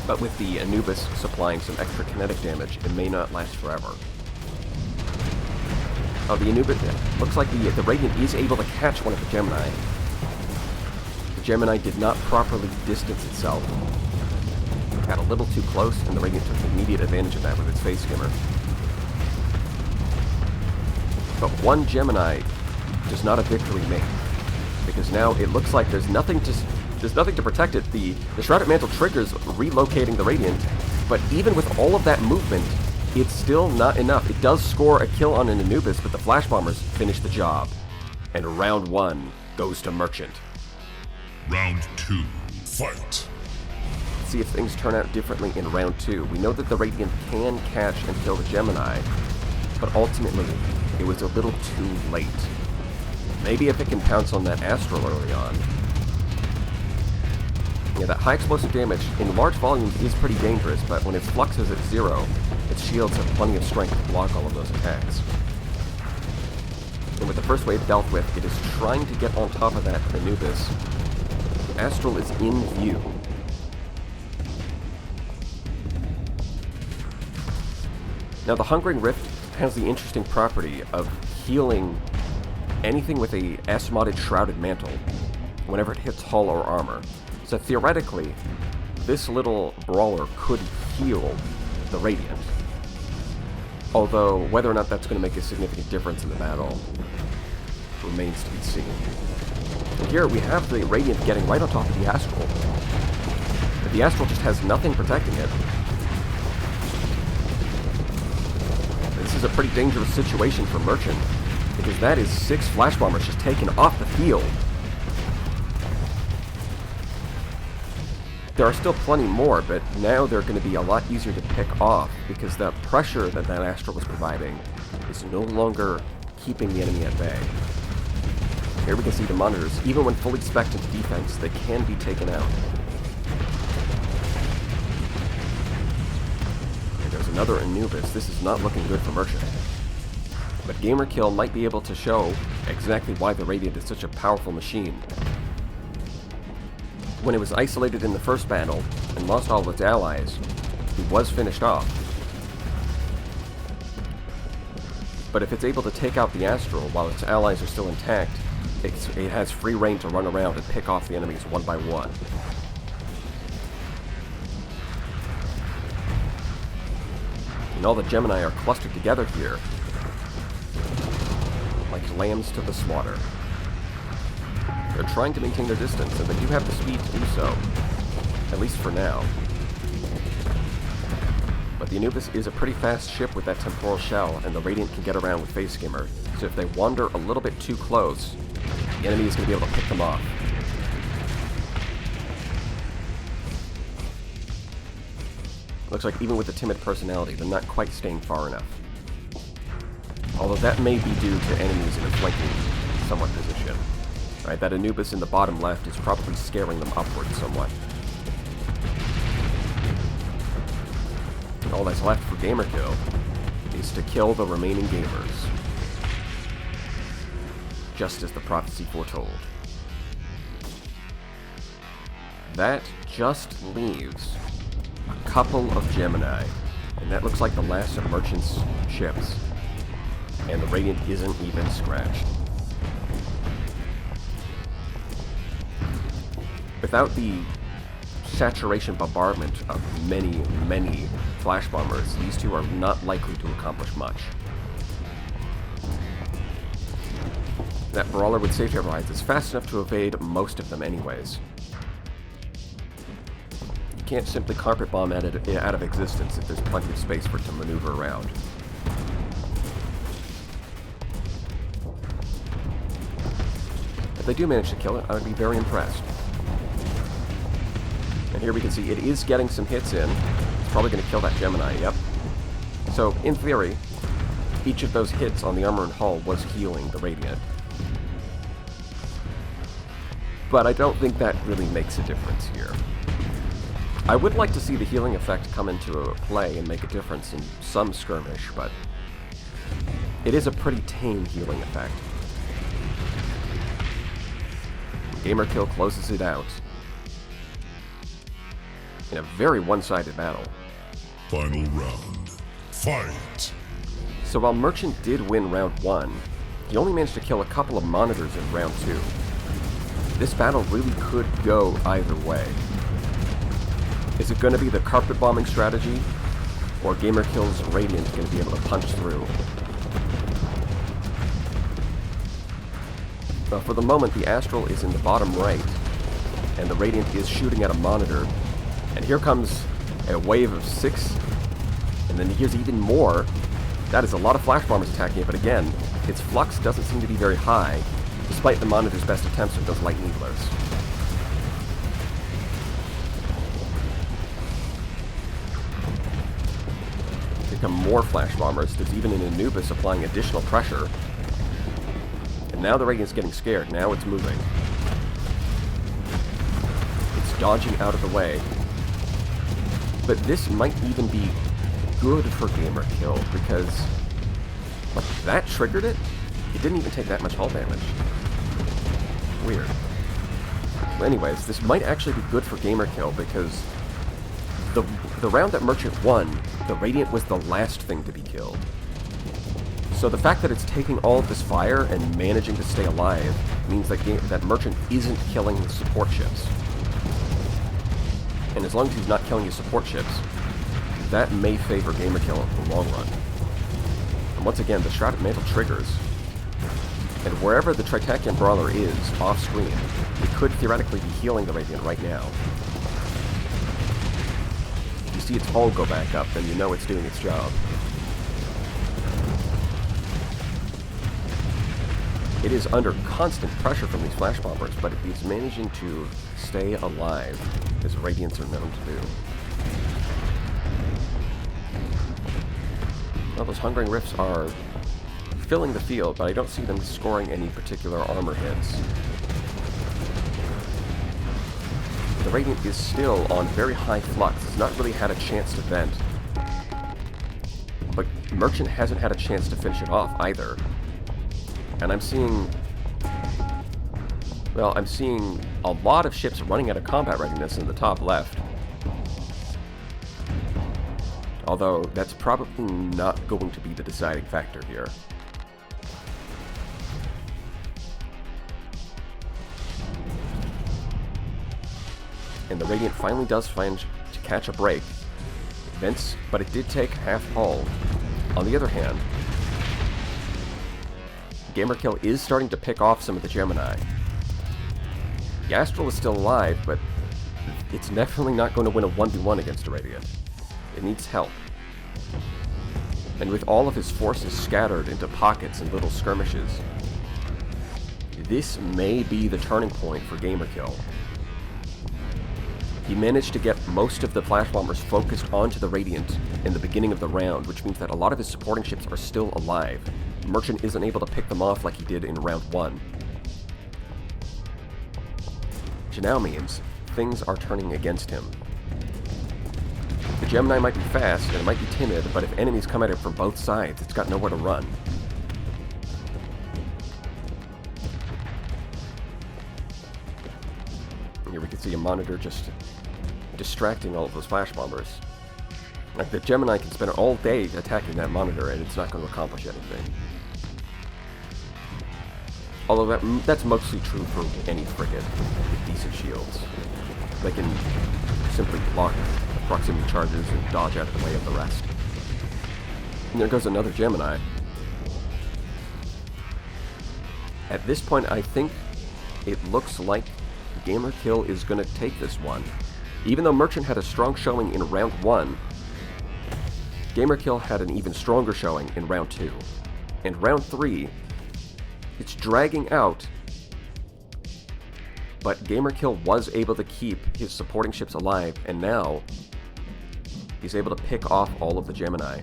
But with the Anubis supplying some extra kinetic damage, it may not last forever. Oh, the Anubis, looks like the Radiant is able to catch one of the Gemini. The Gemini did not properly distance itself. Got a little too close, and the Radiant took immediate advantage of that with its Face Skimmer. But one Gemini does not a victory make, because now it looks like there's nothing to protect it. The Shrouded Mantle triggers relocating the Radiant, but even with all of that movement, it's still not enough. It does score a kill on an Anubis, but the Flash Bombers finish the job. And round 1 goes to Merchant. Round 2, fight. Let's see if things turn out differently in round 2. We know that the Radiant can catch and kill the Gemini, but ultimately, it was a little too late. Maybe if it can pounce on that Astral early on. Yeah, that high explosive damage in large volumes is pretty dangerous, but when its flux is at 0, its shields have plenty of strength to block all of those attacks. And with the first wave dealt with, it is trying to get on top of that Anubis. Astral is in view. Now the Hungering Rift has the interesting property of healing anything with a S-modded Shrouded Mantle whenever it hits hull or armor. So theoretically, this little brawler could heal the Radiant. Although, whether or not that's going to make a significant difference in the battle remains to be seen. And here we have the Radiant getting right on top of the Astral. But the Astral just has nothing protecting it. This is a pretty dangerous situation for Merchant, because that is 6 Flash Bombers just taken off the field. There are still plenty more, but now they're going to be a lot easier to pick off, because the pressure that Astral was providing is no longer keeping the enemy at bay. Here we can see the Monitors, even when fully spec'd into defense, they can be taken out. And there's another Anubis. This is not looking good for Merchant. But GamerKill might be able to show exactly why the Radiant is such a powerful machine. When it was isolated in the first battle and lost all of its allies, it was finished off. But if it's able to take out the Astral while its allies are still intact, it has free reign to run around and pick off the enemies one by one. And all the Gemini are clustered together here, like lambs to the slaughter. They're trying to maintain their distance, and they do have the speed to do so, at least for now. But the Anubis is a pretty fast ship with that temporal shell, and the Radiant can get around with Face Skimmer, so if they wander a little bit too close, the enemy is going to be able to pick them off. Looks like even with the timid personality, they're not quite staying far enough. Although that may be due to enemies in a flanking somewhat position. Right, that Anubis in the bottom left is probably scaring them upward somewhat. And all that's left for GAMERKILL is to kill the remaining gamers. Just as the prophecy foretold. That just leaves a couple of Gemini. And that looks like the last of Merchant's ships. And the Radiant isn't even scratched. Without the saturation bombardment of many, many flash bombers, these two are not likely to accomplish much. That Brawler with safety overrides is fast enough to evade most of them anyways. You can't simply carpet bomb out of existence if there's plenty of space for it to maneuver around. If they do manage to kill it, I would be very impressed. And here we can see it is getting some hits in. It's probably going to kill that Gemini, yep. So, in theory, each of those hits on the armor and hull was healing the Radiant. But I don't think that really makes a difference here. I would like to see the healing effect come into play and make a difference in some skirmish, but it is a pretty tame healing effect. GAMERKILL closes it out in a very one-sided battle. Final round. Fight! So while Merchant did win round 1, he only managed to kill a couple of monitors in round 2. This battle really could go either way. Is it going to be the carpet bombing strategy, or GAMERKILL's Radiant going to be able to punch through? Well, for the moment, the Astral is in the bottom right, and the Radiant is shooting at a monitor. And here comes a wave of 6, and then here's even more. That is a lot of flash bombers attacking it, but again, its flux doesn't seem to be very high, despite the monitor's best attempts with those light needlers. Here come more flash bombers. There's even an Anubis applying additional pressure. And now the Radiant's getting scared. Now it's moving. It's dodging out of the way. But this might even be good for GAMERKILL, because look, that triggered it? It didn't even take that much hull damage. Weird. Well, anyways, this might actually be good for GAMERKILL, because the round that Merchant won, the Radiant was the last thing to be killed. So the fact that it's taking all of this fire and managing to stay alive means that Merchant isn't killing the support ships. And as long as he's not killing his support ships, that may favor GAMERKILL in the long run. And once again, the Shrouded Mantle triggers. And wherever the Tritakian Brawler is, off-screen, it could theoretically be healing the Radiant right now. If you see its hull go back up, then you know it's doing its job. It is under constant pressure from these flash bombers, but it is managing to stay alive, as Radiants are known to do. Well, those Hungering Rifts are filling the field, but I don't see them scoring any particular armor hits. The Radiant is still on very high flux. It's not really had a chance to vent. But Merchant hasn't had a chance to finish it off either. And I'm seeing a lot of ships running out of combat readiness in the top left. Although, that's probably not going to be the deciding factor here. And the Radiant finally does find to catch a break. But it did take half hull. On the other hand, GAMERKILL is starting to pick off some of the Gemini. The Astral is still alive, but it's definitely not going to win a 1v1 against a Radiant. It needs help. And with all of his forces scattered into pockets and little skirmishes, this may be the turning point for GAMERKILL. He managed to get most of the flash bombers focused onto the Radiant in the beginning of the round, which means that a lot of his supporting ships are still alive. Merchant isn't able to pick them off like he did in round 1. Which now means things are turning against him. The Gemini might be fast, and it might be timid, but if enemies come at it from both sides, it's got nowhere to run. Here we can see a monitor just distracting all of those flash bombers. Like, the Gemini can spend all day attacking that monitor, and it's not going to accomplish anything. Although that's mostly true for any frigate with decent shields. They can simply block proximity charges and dodge out of the way of the rest. And there goes another Gemini. At this point, I think it looks like GamerKill is going to take this one. Even though Merchant had a strong showing in round 1, GamerKill had an even stronger showing in round 2. And round 3, it's dragging out, but GamerKill was able to keep his supporting ships alive, and now he's able to pick off all of the Gemini.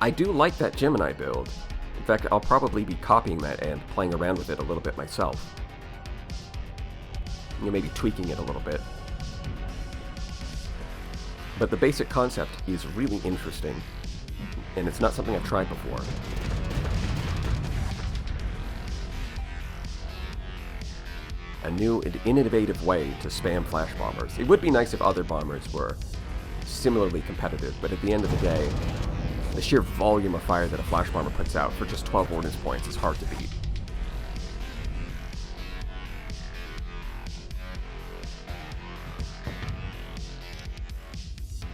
I do like that Gemini build. In fact, I'll probably be copying that and playing around with it a little bit myself. Maybe tweaking it a little bit. But the basic concept is really interesting, and it's not something I've tried before. A new and innovative way to spam flash bombers. It would be nice if other bombers were similarly competitive, but at the end of the day, the sheer volume of fire that a flash bomber puts out for just 12 ordnance points is hard to beat.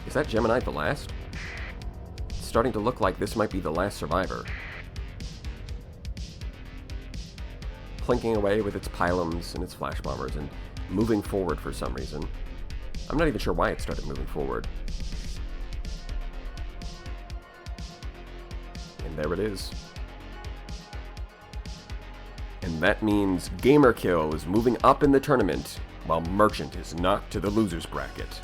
Is that Gemini the last? It's starting to look like this might be the last survivor. Plinking away with its pylons and its flash bombers and moving forward for some reason. I'm not even sure why it started moving forward. And there it is. And that means GamerKill is moving up in the tournament, while Merchant is knocked to the loser's bracket.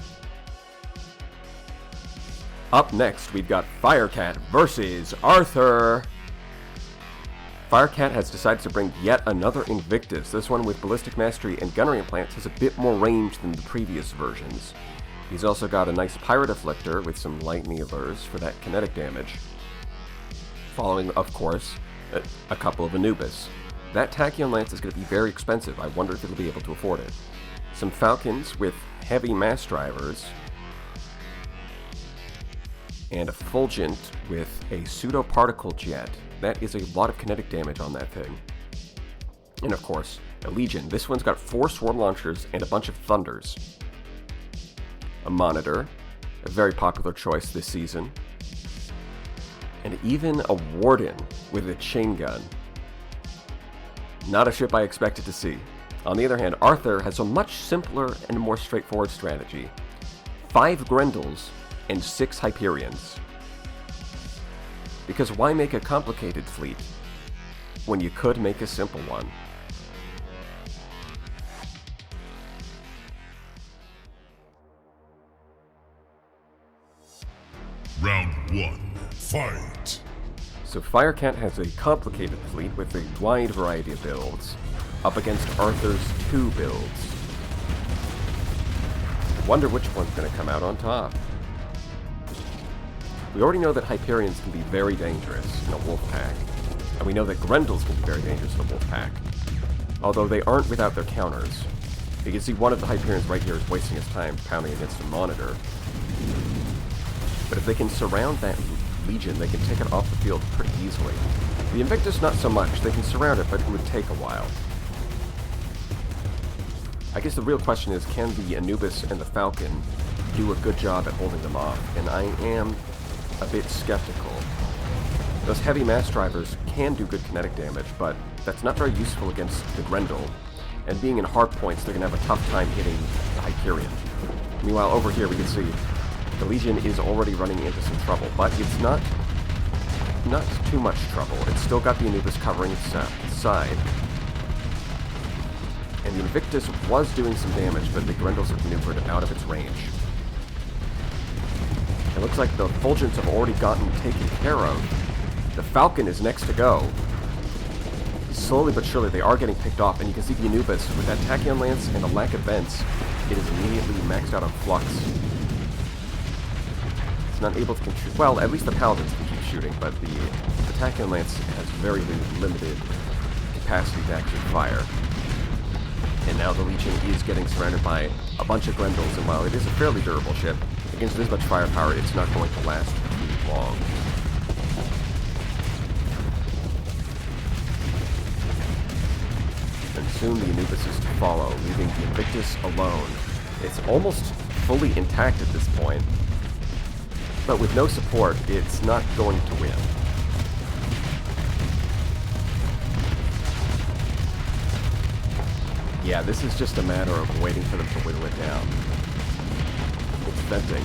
Up next, we've got Firecat versus Arthr. Firecat has decided to bring yet another Invictus. This one with Ballistic Mastery and Gunnery Implants has a bit more range than the previous versions. He's also got a nice Pirate Afflictor with some light needlers for that kinetic damage. Following, of course, a couple of Anubis. That Tachyon Lance is going to be very expensive. I wonder if it'll be able to afford it. Some Falcons with heavy mass drivers. And a Fulgent with a Pseudo-Particle Jet. That is a lot of kinetic damage on that thing. And of course, a Legion. This one's got 4 Swarm Launchers and a bunch of Thunders. A Monitor, a very popular choice this season. And even a Warden with a Chain Gun. Not a ship I expected to see. On the other hand, Arthr has a much simpler and more straightforward strategy. 5 Grendels and 6 Hyperions. Because why make a complicated fleet when you could make a simple one? Round 1, fight! So Firecat has a complicated fleet with a wide variety of builds, up against Arthr's 2 builds. Wonder which one's going to come out on top. We already know that Hyperions can be very dangerous in a wolf pack, and we know that Grendels can be very dangerous in a wolf pack, although they aren't without their counters. You can see one of the Hyperions right here is wasting his time pounding against a Monitor. But if they can surround that Legion, they can take it off the field pretty easily. The Invictus, not so much. They can surround it, but it would take a while. I guess the real question is, can the Anubis and the Falcon do a good job at holding them off? And I am a bit skeptical. Those heavy mass drivers can do good kinetic damage, but that's not very useful against the Grendel. And being in hard points, they're going to have a tough time hitting the Hyperion. Meanwhile, over here we can see the Legion is already running into some trouble, but it's not too much trouble. It's still got the Anubis covering its side. And the Invictus was doing some damage, but the Grendels have maneuvered out of its range. looks like the Fulgents have already gotten taken care of. The Falcon is next to go. Slowly but surely, they are getting picked off, and you can see the Anubis, with that Tachyon Lance and the lack of vents, it is immediately maxed out on Flux. It's not able to control... Well, at least the Paladins can keep shooting, but the Tachyon Lance has very limited capacity to actually fire. And now the Legion is getting surrounded by a bunch of Grendels, and while it is a fairly durable ship, against this much firepower, it's not going to last too long. And soon the Anubis is to follow, leaving the Invictus alone. It's almost fully intact at this point, but with no support, it's not going to win. Yeah, this is just a matter of waiting for them to whittle it down. It's venting.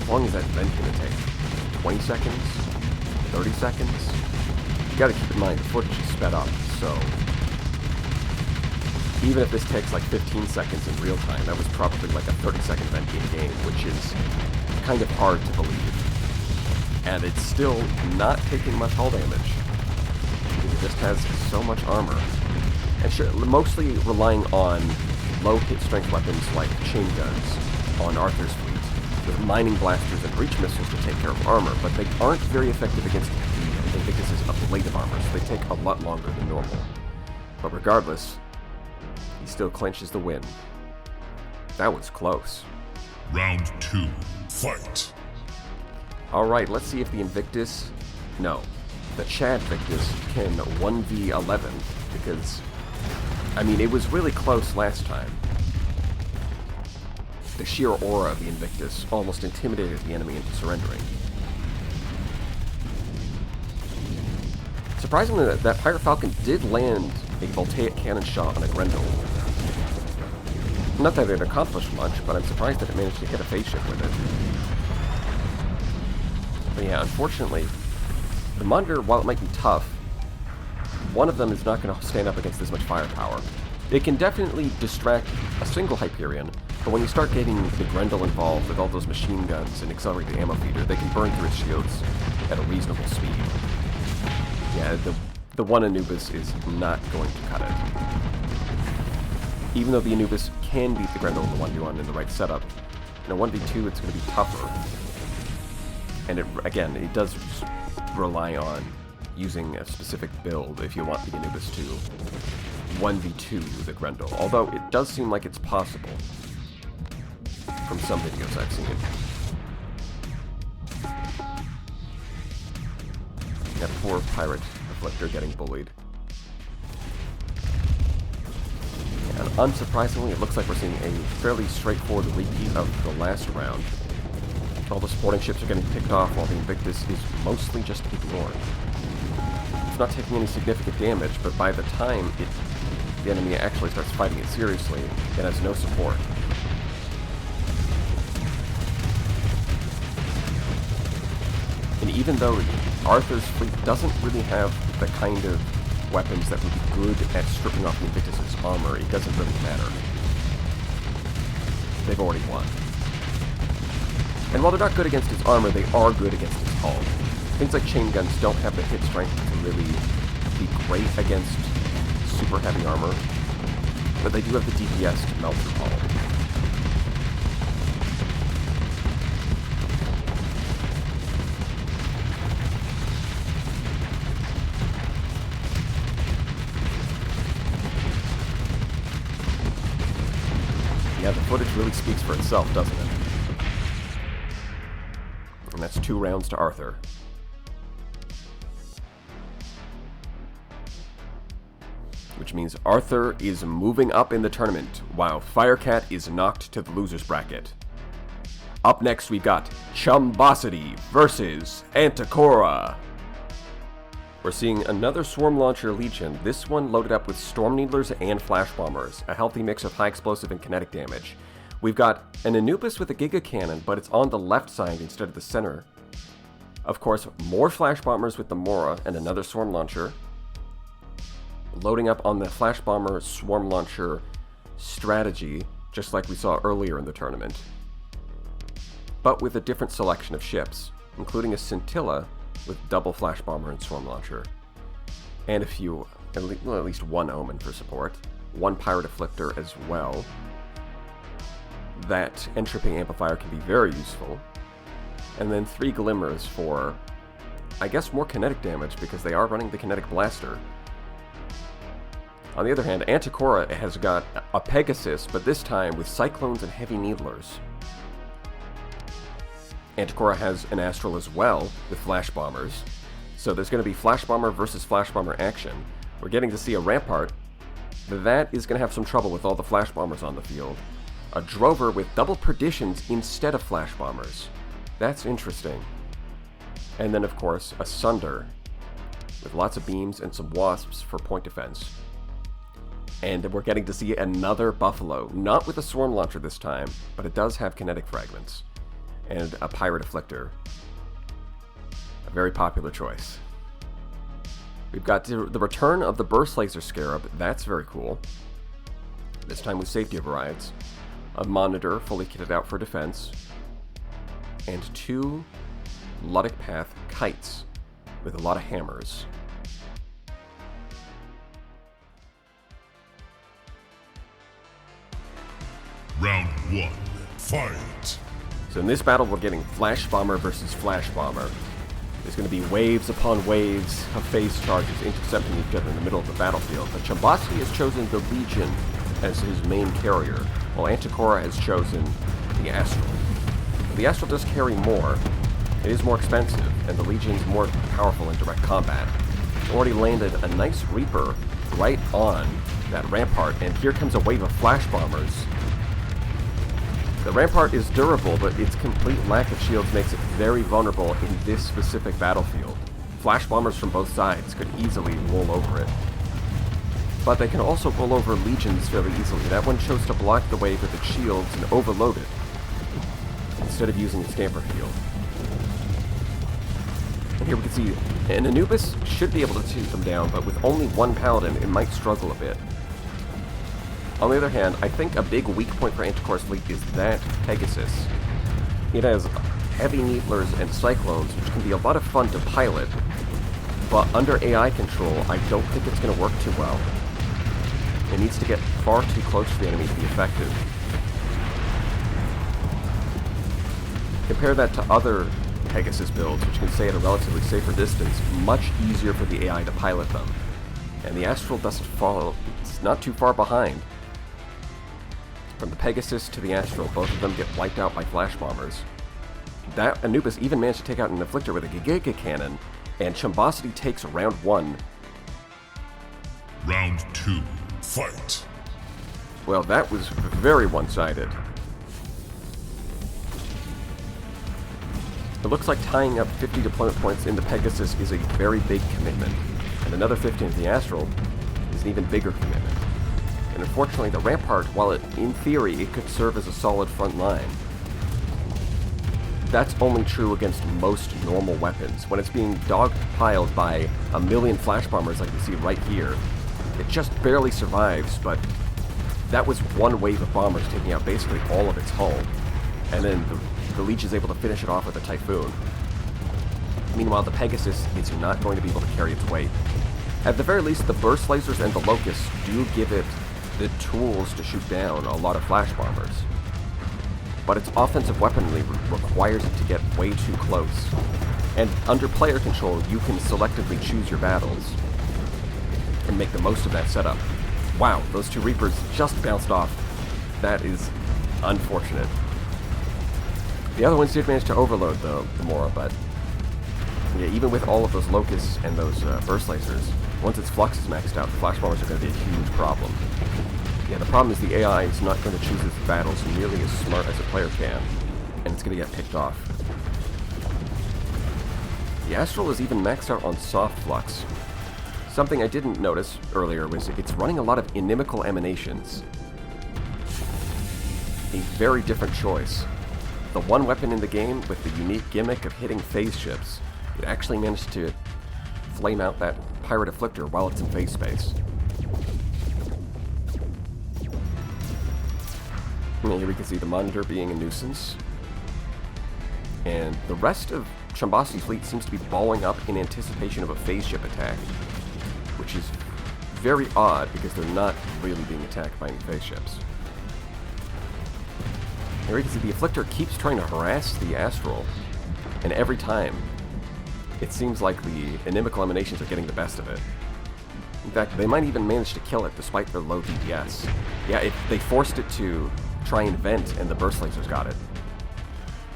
How long is that vent going to take? 20 seconds? 30 seconds? You gotta keep in mind, the footage is sped up, so... even if this takes like 15 seconds in real time, that was probably like a 30-second vent in game, which is kind of hard to believe. And it's still not taking much hull damage, because it just has so much armor. And sure, mostly relying on low hit strength weapons like chain guns on Arthr's fleet, with mining blasters and breach missiles to take care of armor, but they aren't very effective against the Invictus' ablative armor, so they take a lot longer than normal. But regardless, he still clinches the win. That was close. Round 2, fight! Alright, let's see if the Invictus... No, the Chad Victus can 1v11, because... I mean, it was really close last time. The sheer aura of the Invictus almost intimidated the enemy into surrendering. Surprisingly, that Pirate Falcon did land a Voltaic cannon shot on a Grendel. Not that it accomplished much, but I'm surprised that it managed to hit a phase shift with it. But yeah, unfortunately, the Monitor, while it might be tough, one of them is not going to stand up against this much firepower. It can definitely distract a single Hyperion, but when you start getting the Grendel involved with all those machine guns and accelerated ammo feeder, they can burn through its shields at a reasonable speed. Yeah, the one Anubis is not going to cut it. Even though the Anubis can beat the Grendel in the 1v1 in the right setup, in a 1v2 it's going to be tougher. And it does rely on using a specific build if you want the Anubis to 1v2 the Grendel, although it does seem like it's possible from some videos I've seen. That poor pirate Afflictor getting bullied. And unsurprisingly, it looks like we're seeing a fairly straightforward repeat of the last round. All the supporting ships are getting picked off while the Invictus is mostly just ignored. It's not taking any significant damage, but by the time the enemy actually starts fighting it seriously, it has no support. And even though Arthr's fleet doesn't really have the kind of weapons that would be good at stripping off the Invictus' armor, it doesn't really matter. They've already won. And while they're not good against his armor, they are good against his hull. Things like chain guns don't have the hit strength to really be great against super heavy armor, but they do have the DPS to melt through hull. Yeah, the footage really speaks for itself, doesn't it? And that's 2 rounds to Arthr. Which means Arthr is moving up in the tournament, while Firecat is knocked to the loser's bracket. Up next, we've got Chumbosity versus Antocora. We're seeing another Swarm Launcher Legion, this one loaded up with Storm Needlers and Flash Bombers, a healthy mix of high explosive and kinetic damage. We've got an Anubis with a Giga Cannon, but it's on the left side instead of the center. Of course, more Flash Bombers with the Mora and another Swarm Launcher. Loading up on the Flash Bomber Swarm Launcher strategy, just like we saw earlier in the tournament. but with a different selection of ships, including a Scintilla with double Flash Bomber and Storm Launcher, and a few, at least one Omen for support, one Pirate Afflictor as well. That Entropy Amplifier can be very useful, and then 3 Glimmers for, I guess, more kinetic damage because they are running the Kinetic Blaster. On the other hand, Antocora has got a Pegasus, but this time with Cyclones and Heavy Needlers. Antocora has an Astral as well, with Flash Bombers. So there's going to be Flash Bomber versus Flash Bomber action. We're getting to see a Rampart. That is going to have some trouble with all the Flash Bombers on the field. A Drover with double Perditions instead of Flash Bombers. That's interesting. And then, of course, a Sunder, with lots of beams and some Wasps for point defense. And we're getting to see another Buffalo, not with a Swarm Launcher this time, but it does have Kinetic Fragments. And a Pirate Afflictor. A very popular choice. We've got the return of the Burst Laser Scarab. That's very cool. This time with safety overrides. A Monitor fully kitted out for defense. And 2 Luddic Path Kites with a lot of hammers. Round 1. Fight! So in this battle, we're getting Flash Bomber versus Flash Bomber. There's going to be waves upon waves of phase charges intercepting each other in the middle of the battlefield. But Chumbosity has chosen the Legion as his main carrier, while Antocora has chosen the Astral. The Astral does carry more. It is more expensive, and the Legion's more powerful in direct combat. Already landed a nice Reaper right on that Rampart, and here comes a wave of Flash Bombers. The Rampart is durable, but its complete lack of shields makes it very vulnerable in this specific battlefield. Flash Bombers from both sides could easily roll over it. But they can also roll over Legions fairly easily. That one chose to block the wave with its shields and overload it, instead of using its Scamper Field. And here we can see an Anubis should be able to take them down, but with only one Paladin, it might struggle a bit. On the other hand, I think a big weak point for Antocora's fleet is that Pegasus. It has Heavy Needlers and Cyclones, which can be a lot of fun to pilot, but under AI control, I don't think it's going to work too well. It needs to get far too close to the enemy to be effective. Compare that to other Pegasus builds, which can stay at a relatively safer distance, much easier for the AI to pilot them. And the Astral doesn't follow, it's not too far behind. From the Pegasus to the Astral, both of them get wiped out by Flash Bombers. That Anubis even managed to take out an Afflictor with a Giga Cannon, and Chumbosity takes round 1. Round 2. Fight! Well, that was very one-sided. It looks like tying up 50 deployment points in the Pegasus is a very big commitment, and another 50 into the Astral is an even bigger commitment. And unfortunately, the Rampart, while in theory it could serve as a solid front line, that's only true against most normal weapons. When it's being dogpiled by a million Flash Bombers like you see right here, it just barely survives, but that was one wave of bombers taking out basically all of its hull. And then the Leech is able to finish it off with a Typhoon. Meanwhile, the Pegasus is not going to be able to carry its weight. At the very least, the Burst Lasers and the Locusts do give it the tools to shoot down a lot of Flash Bombers. But its offensive weaponry requires it to get way too close. And under player control, you can selectively choose your battles and make the most of that setup. Wow, those 2 Reapers just bounced off. That is unfortunate. The other ones did manage to overload the Mora, but yeah, even with all of those Locusts and those Burst Lasers, once its Flux is maxed out, the Flash Bombers are going to be a huge problem. Yeah, the problem is the AI is not going to choose its battles nearly as smart as a player can, and it's going to get picked off. The Astral is even maxed out on Soft Flux. Something I didn't notice earlier was it's running a lot of Inimical Emanations. A very different choice. The one weapon in the game with the unique gimmick of hitting phase ships, it actually managed to flame out that Pirate Afflictor while it's in phase space. And here we can see the Monitor being a nuisance. and the rest of Chumbosity's fleet seems to be balling up in anticipation of a phase ship attack, which is very odd because they're not really being attacked by any phase ships. Here you can see the Afflictor keeps trying to harass the Astral, and every time it seems like the Inimical Emanations are getting the best of it. In fact, they might even manage to kill it despite their low DPS. Yeah, they forced it to try and vent, and the Burst Lasers got it.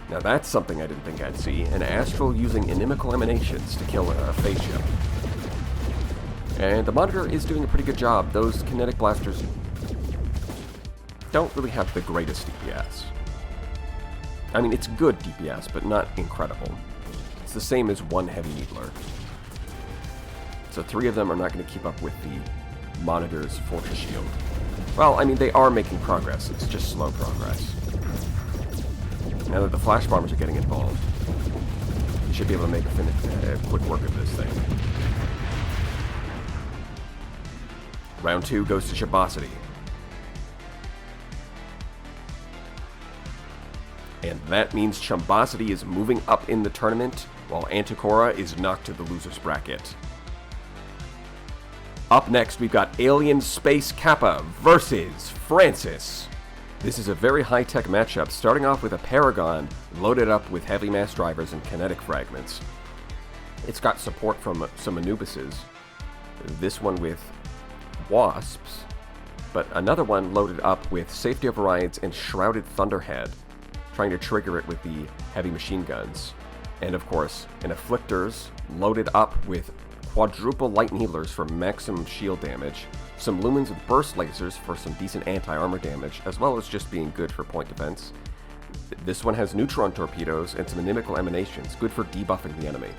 Now that's something I didn't think I'd see, an Astral using Inimical Emanations to kill a phase ship. And the Monitor is doing a pretty good job. Those Kinetic Blasters don't really have the greatest DPS. I mean, it's good DPS, but not incredible. It's the same as one Heavy Needler. So 3 of them are not going to keep up with the Monitor's Fortress Shield. Well, I mean, they are making progress. It's just slow progress. Now that the Flash Bombers are getting involved, you should be able to make quick work of this thing. Round 2 goes to Chumbosity. And that means Chumbosity is moving up in the tournament, while Antocora is knocked to the loser's bracket. Up next, we've got Alienspacekappa versus Francis. This is a very high-tech matchup, starting off with a Paragon loaded up with heavy mass drivers and kinetic fragments. It's got support from some Anubises, this one with Wasps, but another one loaded up with Safety Overrides and Shrouded Thunderhead, trying to trigger it with the heavy machine guns. And of course, an Afflictors loaded up with quadruple Light Needlers for maximum shield damage, some Lumens with Burst Lasers for some decent anti-armor damage, as well as just being good for point defense. This one has Neutron Torpedoes and some Inimical Emanations, good for debuffing the enemy.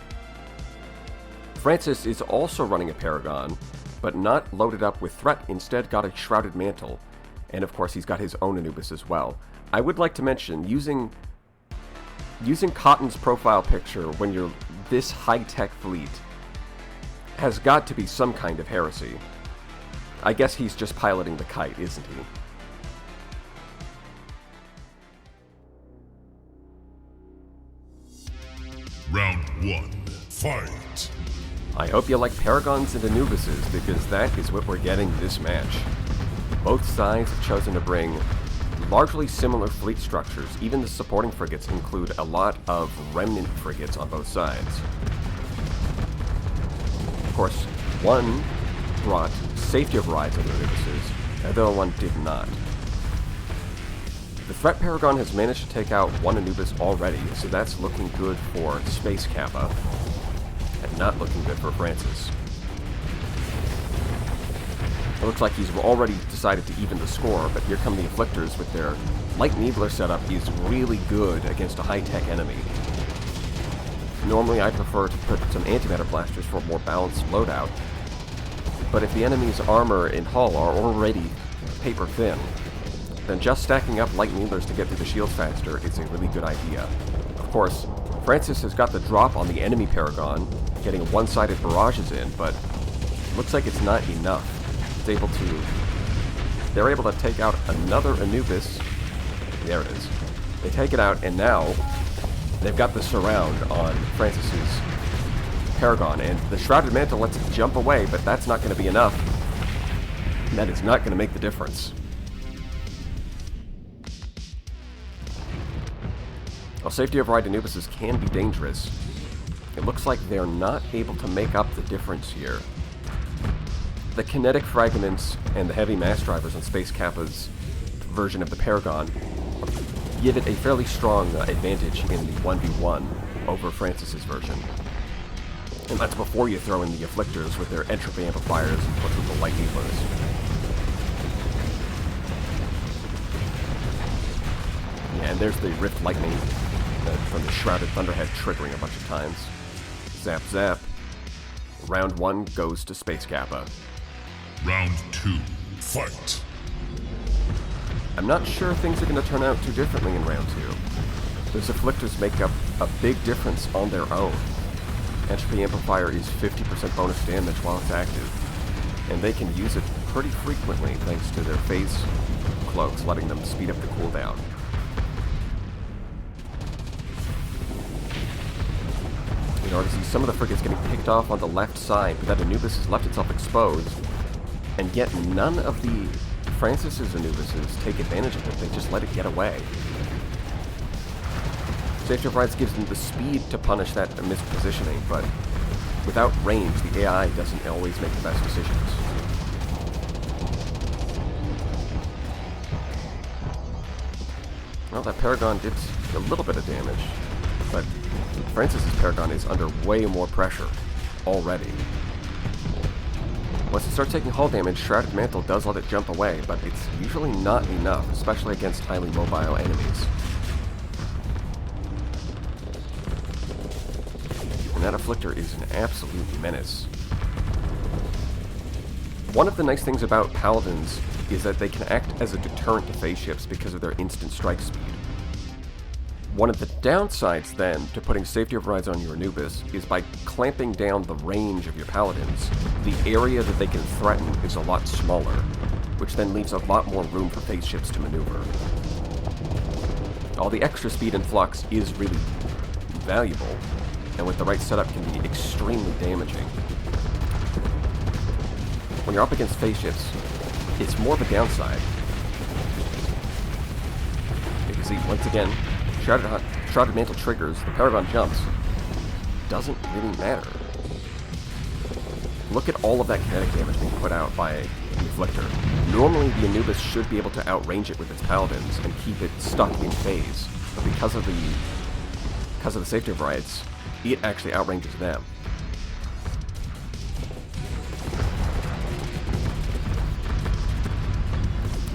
Francis is also running a Paragon, but not loaded up with Threat, instead got a Shrouded Mantle, and of course he's got his own Anubis as well. I would like to mention, using Cotton's profile picture when you're this high-tech fleet has got to be some kind of heresy. I guess he's just piloting the kite, isn't he? Round 1, fight! I hope you like Paragons and Anubises, because that is what we're getting this match. Both sides have chosen to bring largely similar fleet structures. Even the supporting frigates include a lot of remnant frigates on both sides. Of course, one brought Safety Overrides on the Anubises, the other one did not. The Threat Paragon has managed to take out one Anubis already, so that's looking good for Spacekappa, and not looking good for Francis. It looks like he's already decided to even the score, but here come the Afflictors with their Light Needler setup is really good against a high-tech enemy. Normally I prefer to put some antimatter blasters for a more balanced loadout, but if the enemy's armor and hull are already paper thin, then just stacking up Light Needlers to get through the shields faster is a really good idea. Of course, Francis has got the drop on the enemy Paragon, getting one-sided barrages in, but it looks like it's not enough. They're able to take out another Anubis. There it is. They take it out, and now they've got the surround on Francis's Paragon, and the Shrouded Mantle lets it jump away, but that's not going to be enough. That is not going to make the difference. While Safety Override Anubises can be dangerous, it looks like they're not able to make up the difference here. The kinetic fragments and the heavy mass drivers on Spacekappa's version of the Paragon give it a fairly strong advantage in the 1v1 over Francis's version. And that's before you throw in the Afflictors with their entropy amplifiers and quadruple Light Needlers. Yeah, and there's the Rift Lightning from the Shrouded Thunderhead triggering a bunch of times. Zap zap. Round 1 goes to Spacekappa. Round 2, fight! I'm not sure things are going to turn out too differently in round 2. Those Afflictors make up a big difference on their own. Entropy Amplifier is 50% bonus damage while it's active, and they can use it pretty frequently thanks to their phase cloaks letting them speed up the cooldown. You know, to see some of the frigates getting picked off on the left side, but that Anubis has left itself exposed, and yet none of the Francis's Anubises take advantage of it. They just let it get away. Safety Overrides gives them the speed to punish that mispositioning, but without range, the AI doesn't always make the best decisions. Well, that Paragon did a little bit of damage, but Francis's Paragon is under way more pressure already. Once it starts taking hull damage, Shrouded Mantle does let it jump away, but it's usually not enough, especially against highly mobile enemies. And that Afflictor is an absolute menace. One of the nice things about Paladins is that they can act as a deterrent to phase shifts because of their instant strike speed. One of the downsides, then, to putting safety overrides on your Anubis is by clamping down the range of your Paladins, the area that they can threaten is a lot smaller, which then leaves a lot more room for phase shifts to maneuver. All the extra speed and flux is really valuable, and with the right setup can be extremely damaging. When you're up against phase shifts, it's more of a downside. You can see, once again, Shrouded Mantle triggers, the Paragon jumps. Doesn't really matter. Look at all of that kinetic damage being put out by the Afflictor. Normally, the Anubis should be able to outrange it with its Paladins and keep it stuck in phase, but because of the safety overrides, it actually outranges them.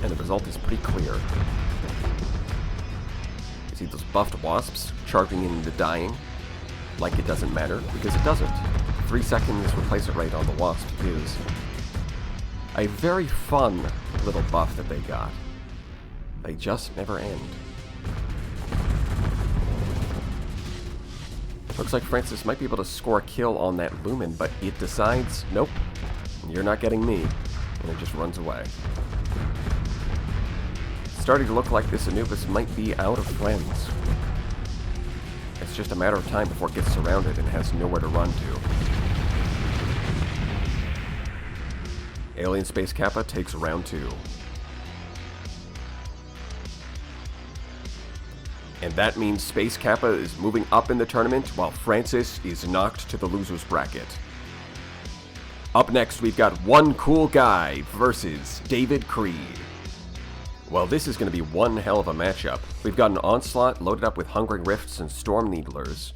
And the result is pretty clear. You see those buffed wasps charging into dying like it doesn't matter, because it doesn't. 3 seconds replace rate on the wasp is a very fun little buff that they got. They just never end. Looks like Francis might be able to score a kill on that Lumen, but it decides, nope, you're not getting me, and it just runs away. Starting to look like this Anubis might be out of friends. It's just a matter of time before it gets surrounded and has nowhere to run to. Alienspacekappa takes round 2. And that means Space Kappa is moving up in the tournament while Francis is knocked to the loser's bracket. Up next, we've got Onecoolguy versus David Creed. Well, this is going to be one hell of a matchup. We've got an Onslaught loaded up with Hungering Rifts and Storm Needlers.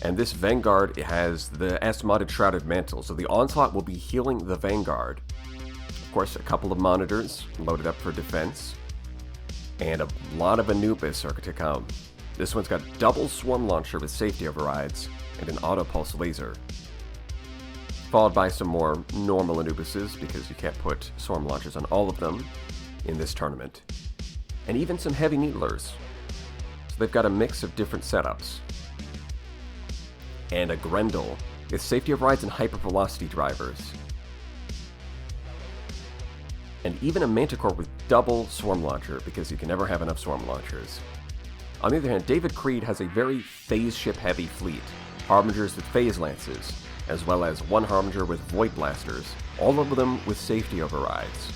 And this Vanguard has the S-modded Shrouded Mantle, so the Onslaught will be healing the Vanguard. Of course, a couple of monitors loaded up for defense. And a lot of Anubis are to come. This one's got double Swarm Launcher with safety overrides and an Auto Pulse Laser. Followed by some more normal Anubises, because you can't put Swarm Launchers on all of them in this tournament. And even some Heavy Needlers. So they've got a mix of different setups. And a Grendel with safety overrides and hypervelocity drivers. And even a Manticore with double Swarm Launcher, because you can never have enough Swarm Launchers. On the other hand, David Creed has a very phase ship heavy fleet. Harbingers with Phase Lances, as well as one Harbinger with Void Blasters, all of them with safety overrides.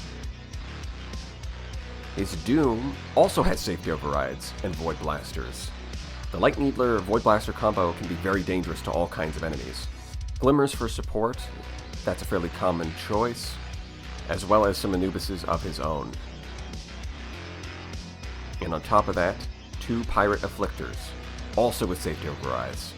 His Doom also has safety overrides and Void Blasters. The Light Needler Void Blaster combo can be very dangerous to all kinds of enemies. Glimmers for support, that's a fairly common choice, as well as some Anubises of his own. And on top of that, 2 Pirate Afflictors, also with safety overrides.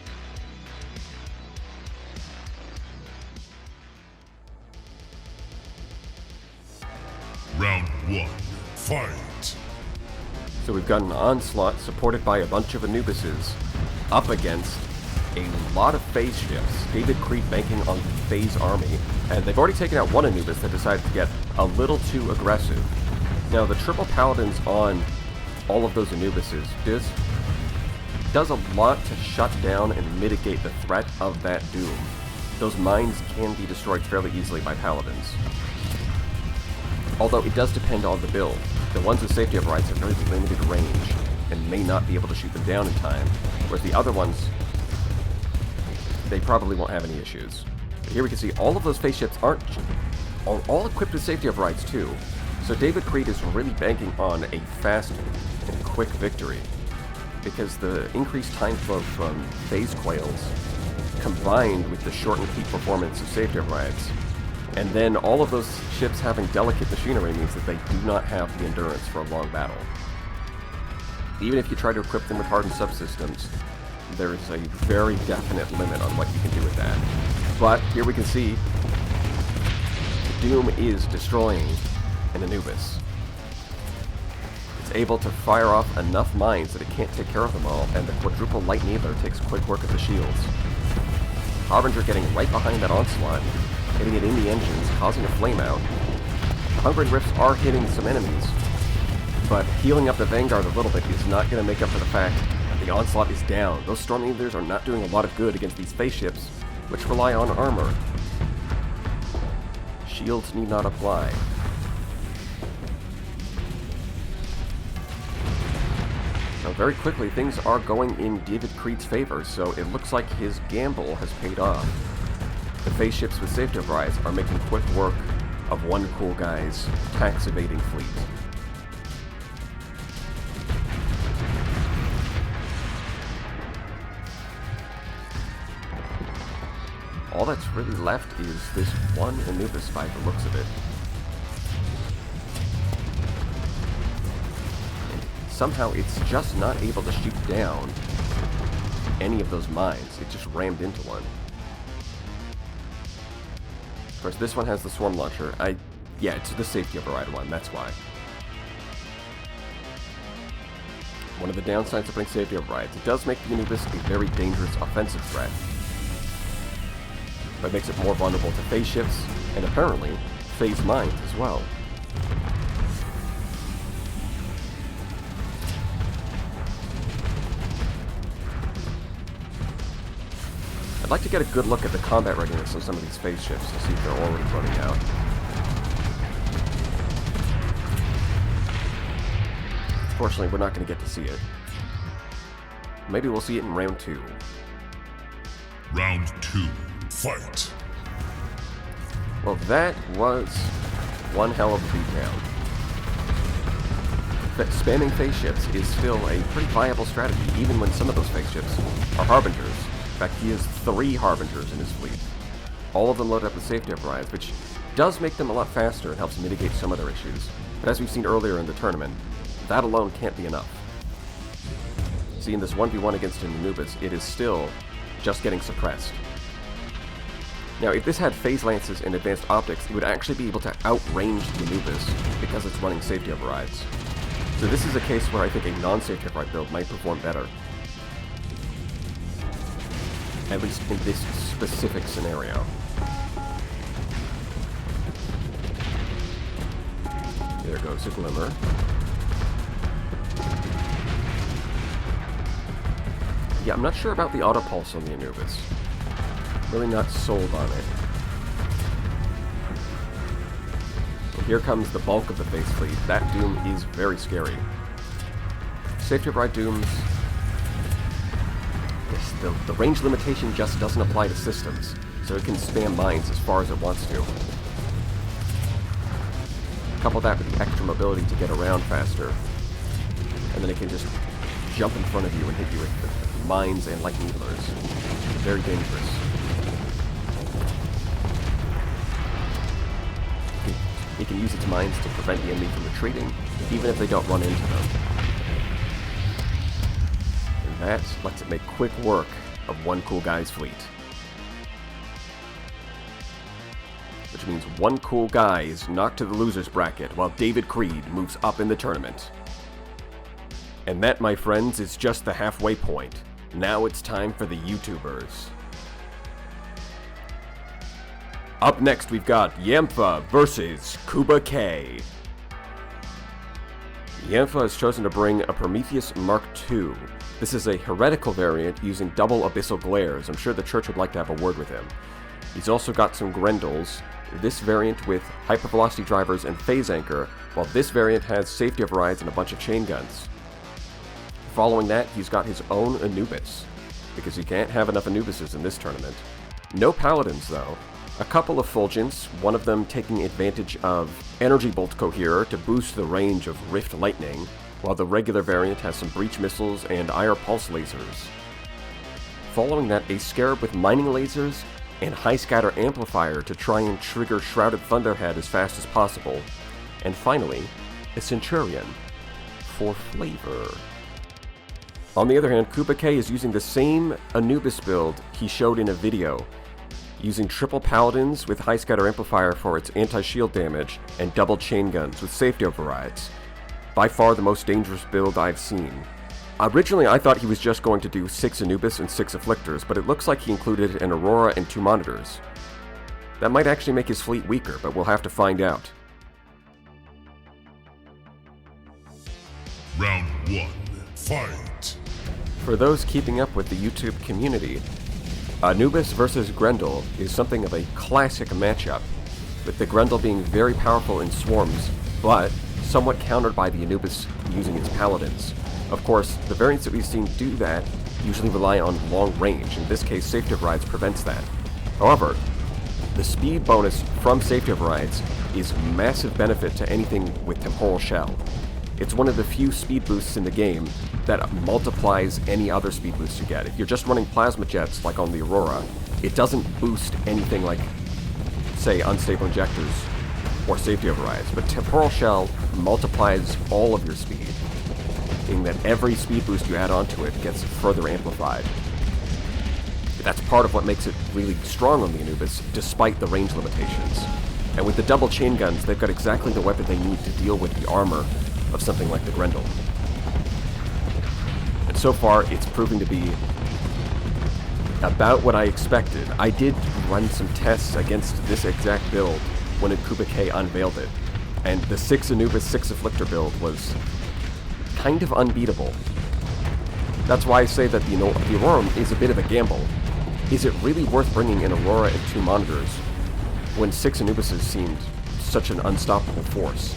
Round 1. Fight! So we've got an Onslaught supported by a bunch of Anubises up against a lot of phase shifts. David Creed banking on the phase army, and they've already taken out one Anubis that decided to get a little too aggressive. Now the triple Paladins on all of those Anubises does a lot to shut down and mitigate the threat of that Doom. Those mines can be destroyed fairly easily by Paladins. Although it does depend on the build. The ones with safety overrides have very limited range and may not be able to shoot them down in time, whereas the other ones they probably won't have any issues. But here we can see all of those face ships are all equipped with safety overrides too. So David Creed is really banking on a fast and quick victory, because the increased time flow from phase coils combined with the shortened peak performance of safety overrides, and then all of those ships having delicate machinery means that they do not have the endurance for a long battle. Even if you try to equip them with hardened subsystems, there is a very definite limit on what you can do with that. But here we can see Doom is destroying an Anubis. It's able to fire off enough mines that it can't take care of them all, and the quadruple light needler takes quick work of the shields. Harbinger getting right behind that onslaught, hitting it in the engines, causing a flame out. The Hungering Rifts are hitting some enemies, but healing up the Vanguard a little bit is not going to make up for the fact that the onslaught is down. Those Storm Needlers are not doing a lot of good against these face ships, which rely on armor. Shields need not apply. Now, very quickly, things are going in David Creed's favor, so it looks like his gamble has paid off. The face ships with safety overrides are making quick work of Onecoolguy's tax-evading fleet. All that's really left is this one Anubis by the looks of it. And somehow it's just not able to shoot down any of those mines. It just rammed into one. Of course, this one has the swarm launcher. Yeah, it's the safety override one, that's why. One of the downsides of putting safety overrides, it does make the Anubis a very dangerous offensive threat. But it makes it more vulnerable to phase shifts, and apparently, phase mines as well. I'd like to get a good look at the combat readiness of some of these phase ships to see if they're already running out. Unfortunately, we're not going to get to see it. Maybe we'll see it in round 2. Round 2. Fight! Well, that was one hell of a beatdown. But spamming phase ships is still a pretty viable strategy, even when some of those phase ships are Harbingers. In fact, he has 3 Harbingers in his fleet. All of them loaded up with safety overrides, which does make them a lot faster and helps mitigate some of their issues. But as we've seen earlier in the tournament, that alone can't be enough. See, in this 1v1 against an Anubis, it is still just getting suppressed. Now, if this had phase lances and advanced optics, it would actually be able to outrange the Anubis because it's running safety overrides. So this is a case where I think a non-safety override build might perform better. At least in this specific scenario. There goes a Glimmer. Yeah, I'm not sure about the auto pulse on the Anubis. Really not sold on it. Well, here comes the bulk of the base fleet. That Doom is very scary. Safety override Dooms. Yes, the range limitation just doesn't apply to systems, so it can spam mines as far as it wants to. Couple that with the extra mobility to get around faster, and then it can just jump in front of you and hit you with mines and light needlers. Very dangerous. It can use its mines to prevent the enemy from retreating, even if they don't run into them. And that lets it make quick work of Onecoolguy's fleet. Which means Onecoolguy is knocked to the loser's bracket, while David Creed moves up in the tournament. And that, my friends, is just the halfway point. Now it's time for the YouTubers. Up next, we've got Ymfah versus Kuba K. Ymfah has chosen to bring a Prometheus Mark II. This is a heretical variant using double abyssal glares. I'm sure the church would like to have a word with him. He's also got some Grendels, this variant with hypervelocity drivers and phase anchor, while this variant has safety overrides and a bunch of chain guns. Following that, he's got his own Anubis. because you can't have enough Anubises in this tournament. No Paladins, though. A couple of Fulgents, one of them taking advantage of Energy Bolt Coherer to boost the range of Rift Lightning, while the regular variant has some Breach Missiles and Ire Pulse Lasers. Following that, a Scarab with Mining Lasers and High Scatter Amplifier to try and trigger Shrouded Thunderhead as fast as possible. And finally, a Centurion for flavor. On the other hand, Kuba K is using the same Anubis build he showed in a video, using triple Paladins with High Scatter Amplifier for its anti-shield damage and double Chain Guns with safety overrides. By far the most dangerous build I've seen. Originally I thought he was just going to do 6 Anubis and 6 Afflictors, but it looks like he included an Aurora and 2 Monitors. That might actually make his fleet weaker, but we'll have to find out. Round 1, fight! For those keeping up with the YouTube community, Anubis versus Grendel is something of a classic matchup, with the Grendel being very powerful in swarms, but somewhat countered by the Anubis using its Paladins. Of course, the variants that we've seen do that usually rely on long range. In this case, Safety Overrides prevents that. However, the speed bonus from Safety Overrides is massive benefit to anything with Temporal Shell. It's one of the few speed boosts in the game that multiplies any other speed boosts you get. If you're just running Plasma Jets like on the Aurora, it doesn't boost anything like, say, Unstable Injectors or Safety Overrides, but Temporal Shell multiplies all of your speed, meaning that every speed boost you add onto it gets further amplified. That's part of what makes it really strong on the Anubis, despite the range limitations. And with the double chain guns, they've got exactly the weapon they need to deal with the armor of something like the Grendel. And so far, it's proving to be about what I expected. I did run some tests against this exact build when Kuba K unveiled it, and the 6 Anubis, 6 Afflictor build was kind of unbeatable. That's why I say that the Aurora is a bit of a gamble. Is it really worth bringing an Aurora and 2 Monitors when 6 Anubises seemed such an unstoppable force?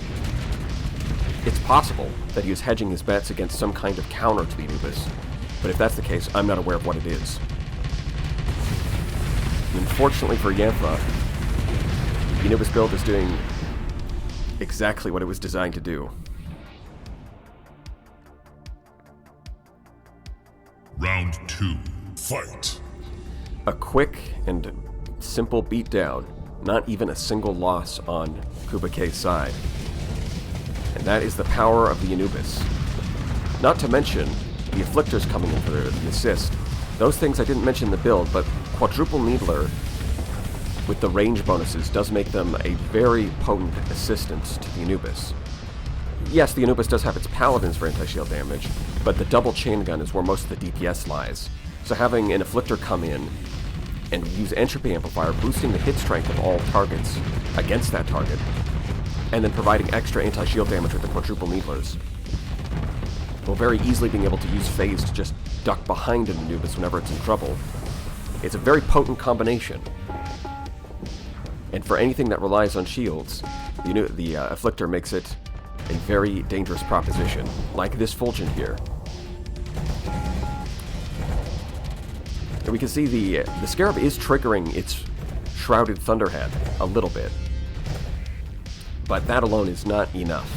It's possible that he was hedging his bets against some kind of counter to the Anubis, but if that's the case, I'm not aware of what it is. Unfortunately for Ymfah, the Anubis build is doing exactly what it was designed to do. Round 2, fight! A quick and simple beatdown, not even a single loss on Kuba K's side. And that is the power of the Anubis. Not to mention the Afflictors coming in for the assist. Those things I didn't mention in the build, but Quadruple Needler with the range bonuses does make them a very potent assistance to the Anubis. Yes, the Anubis does have its Paladins for anti-shield damage, but the double chain gun is where most of the DPS lies. So having an Afflictor come in and use Entropy Amplifier, boosting the hit strength of all targets against that target, and then providing extra anti-shield damage with the Quadruple Needlers, while very easily being able to use Phase to just duck behind an Anubis whenever it's in trouble. It's a very potent combination. And for anything that relies on shields, the Afflictor makes it a very dangerous proposition, like this Fulgent here. And we can see the Scarab is triggering its Shrouded Thunderhead a little bit, but that alone is not enough.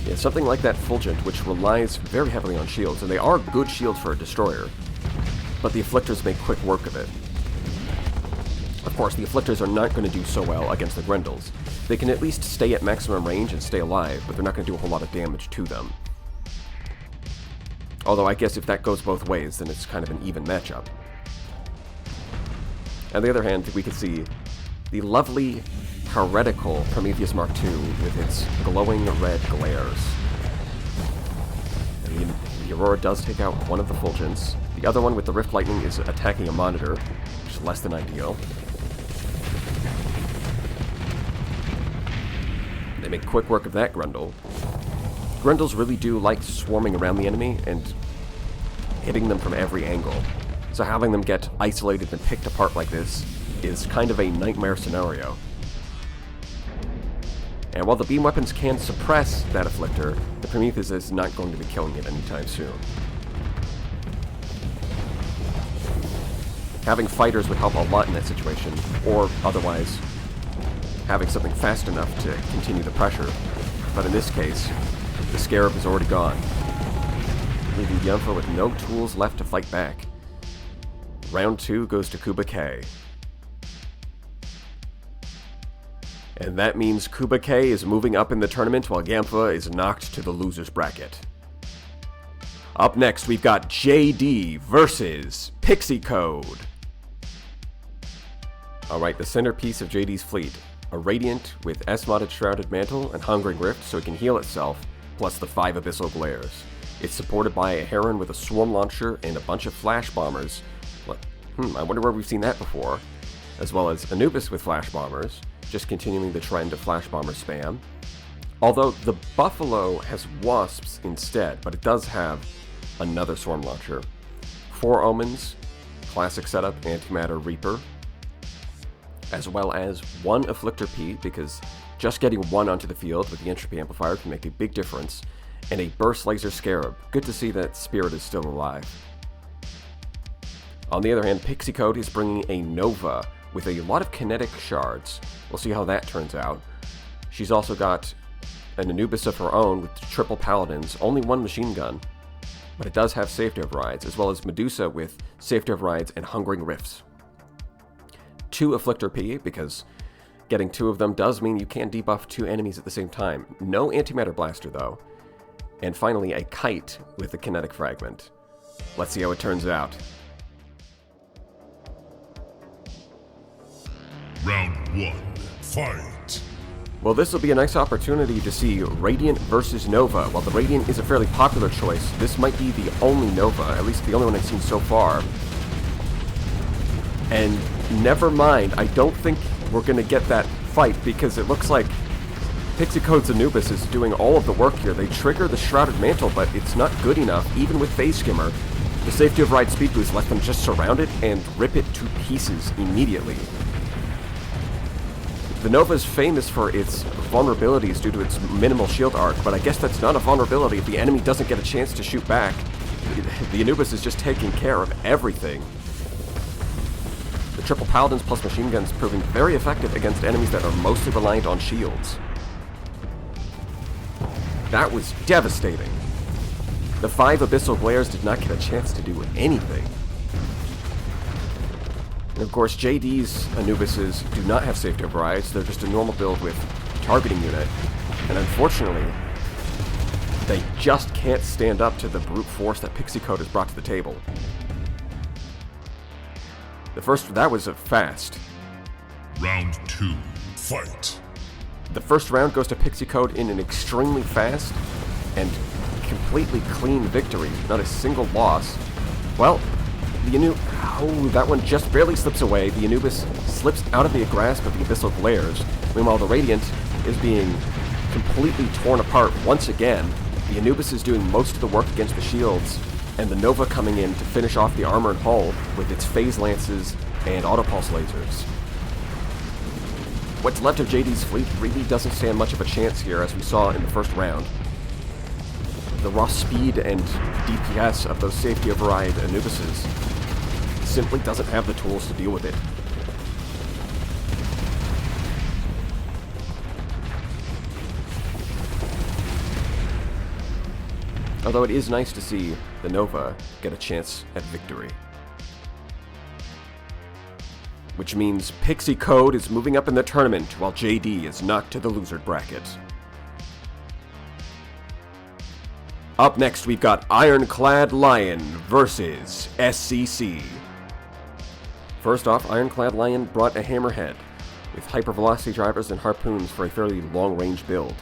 Yeah, something like that Fulgent, which relies very heavily on shields, and they are good shields for a Destroyer, but the Afflictors make quick work of it. Of course, the Afflictors are not going to do so well against the Grendels. They can at least stay at maximum range and stay alive, but they're not going to do a whole lot of damage to them. Although I guess if that goes both ways, then it's kind of an even matchup. On the other hand, we can see the lovely, heretical Prometheus Mark II with its glowing red glares. And the Aurora does take out one of the Fulgents. The other one with the Rift Lightning is attacking a Monitor, which is less than ideal. They make quick work of that Grendel. Grendels really do like swarming around the enemy and hitting them from every angle. So having them get isolated and picked apart like this is kind of a nightmare scenario. And while the beam weapons can suppress that Afflictor, the Prometheus is not going to be killing it anytime soon. Having fighters would help a lot in that situation, or otherwise having something fast enough to continue the pressure. But in this case, the Scarab is already gone, leaving Ymfah with no tools left to fight back. Round 2 goes to Kuba K. And that means Kuba K is moving up in the tournament while Ymfah is knocked to the loser's bracket. Up next, we've got JD versus Pixicode. Alright, the centerpiece of JD's fleet. A Radiant with S-modded Shrouded Mantle and Hungering Rift so it can heal itself, plus the 5 Abyssal Glares. It's supported by a Heron with a Swarm Launcher and a bunch of Flash Bombers. I wonder where we've seen that before. As well as Anubis with Flash Bombers, just continuing the trend of Flash Bomber spam. Although the Buffalo has Wasps instead, but it does have another Swarm Launcher. 4 Omens, classic setup, Antimatter Reaper. As well as 1 Afflictor P, because just getting 1 onto the field with the Entropy Amplifier can make a big difference. And a Burst Laser Scarab. Good to see that Spirit is still alive. On the other hand, Pixicode is bringing a Nova with a lot of kinetic shards. We'll see how that turns out. She's also got an Anubis of her own with triple Paladins, only 1 machine gun, but it does have safety overrides, as well as Medusa with safety overrides and Hungering Rifts. 2 Afflictor P, because getting 2 of them does mean you can debuff 2 enemies at the same time. No Antimatter Blaster though. And finally, a Kite with a Kinetic Fragment. Let's see how it turns out. Round 1, fight! Well, this will be a nice opportunity to see Radiant versus Nova. While the Radiant is a fairly popular choice, this might be the only Nova, at least the only one I've seen so far. And never mind, I don't think we're going to get that fight, because it looks like Pixicode's Anubis is doing all of the work here. They trigger the Shrouded Mantle, but it's not good enough, even with Phase Skimmer. The Safety Override Speed Boost let them just surround it and rip it to pieces immediately. The Nova is famous for its vulnerabilities due to its minimal shield arc, but I guess that's not a vulnerability if the enemy doesn't get a chance to shoot back. The Anubis is just taking care of everything. The triple Paladins plus machine guns proving very effective against enemies that are mostly reliant on shields. That was devastating. The 5 Abyssal Glares did not get a chance to do anything. And of course, JD's Anubises do not have safety overrides. They're just a normal build with targeting unit. And unfortunately, they just can't stand up to the brute force that Pixicode has brought to the table. That was a fast. Round 2, fight! The first round goes to Pixicode in an extremely fast and completely clean victory. Not a single loss. Well, that one just barely slips away. The Anubis slips out of the grasp of the Abyssal Glares. Meanwhile, the Radiant is being completely torn apart once again. The Anubis is doing most of the work against the shields, and the Nova coming in to finish off the armored hull with its Phase Lances and Autopulse Lasers. What's left of JD's fleet really doesn't stand much of a chance here, as we saw in the first round. The raw speed and DPS of those safety override Anubises simply doesn't have the tools to deal with it. Although it is nice to see the Nova get a chance at victory. Which means Pixicode is moving up in the tournament while JD is knocked to the loser bracket. Up next, we've got IronCladLion versus SCC. First off, IronCladLion brought a Hammerhead with hypervelocity drivers and harpoons for a fairly long-range build.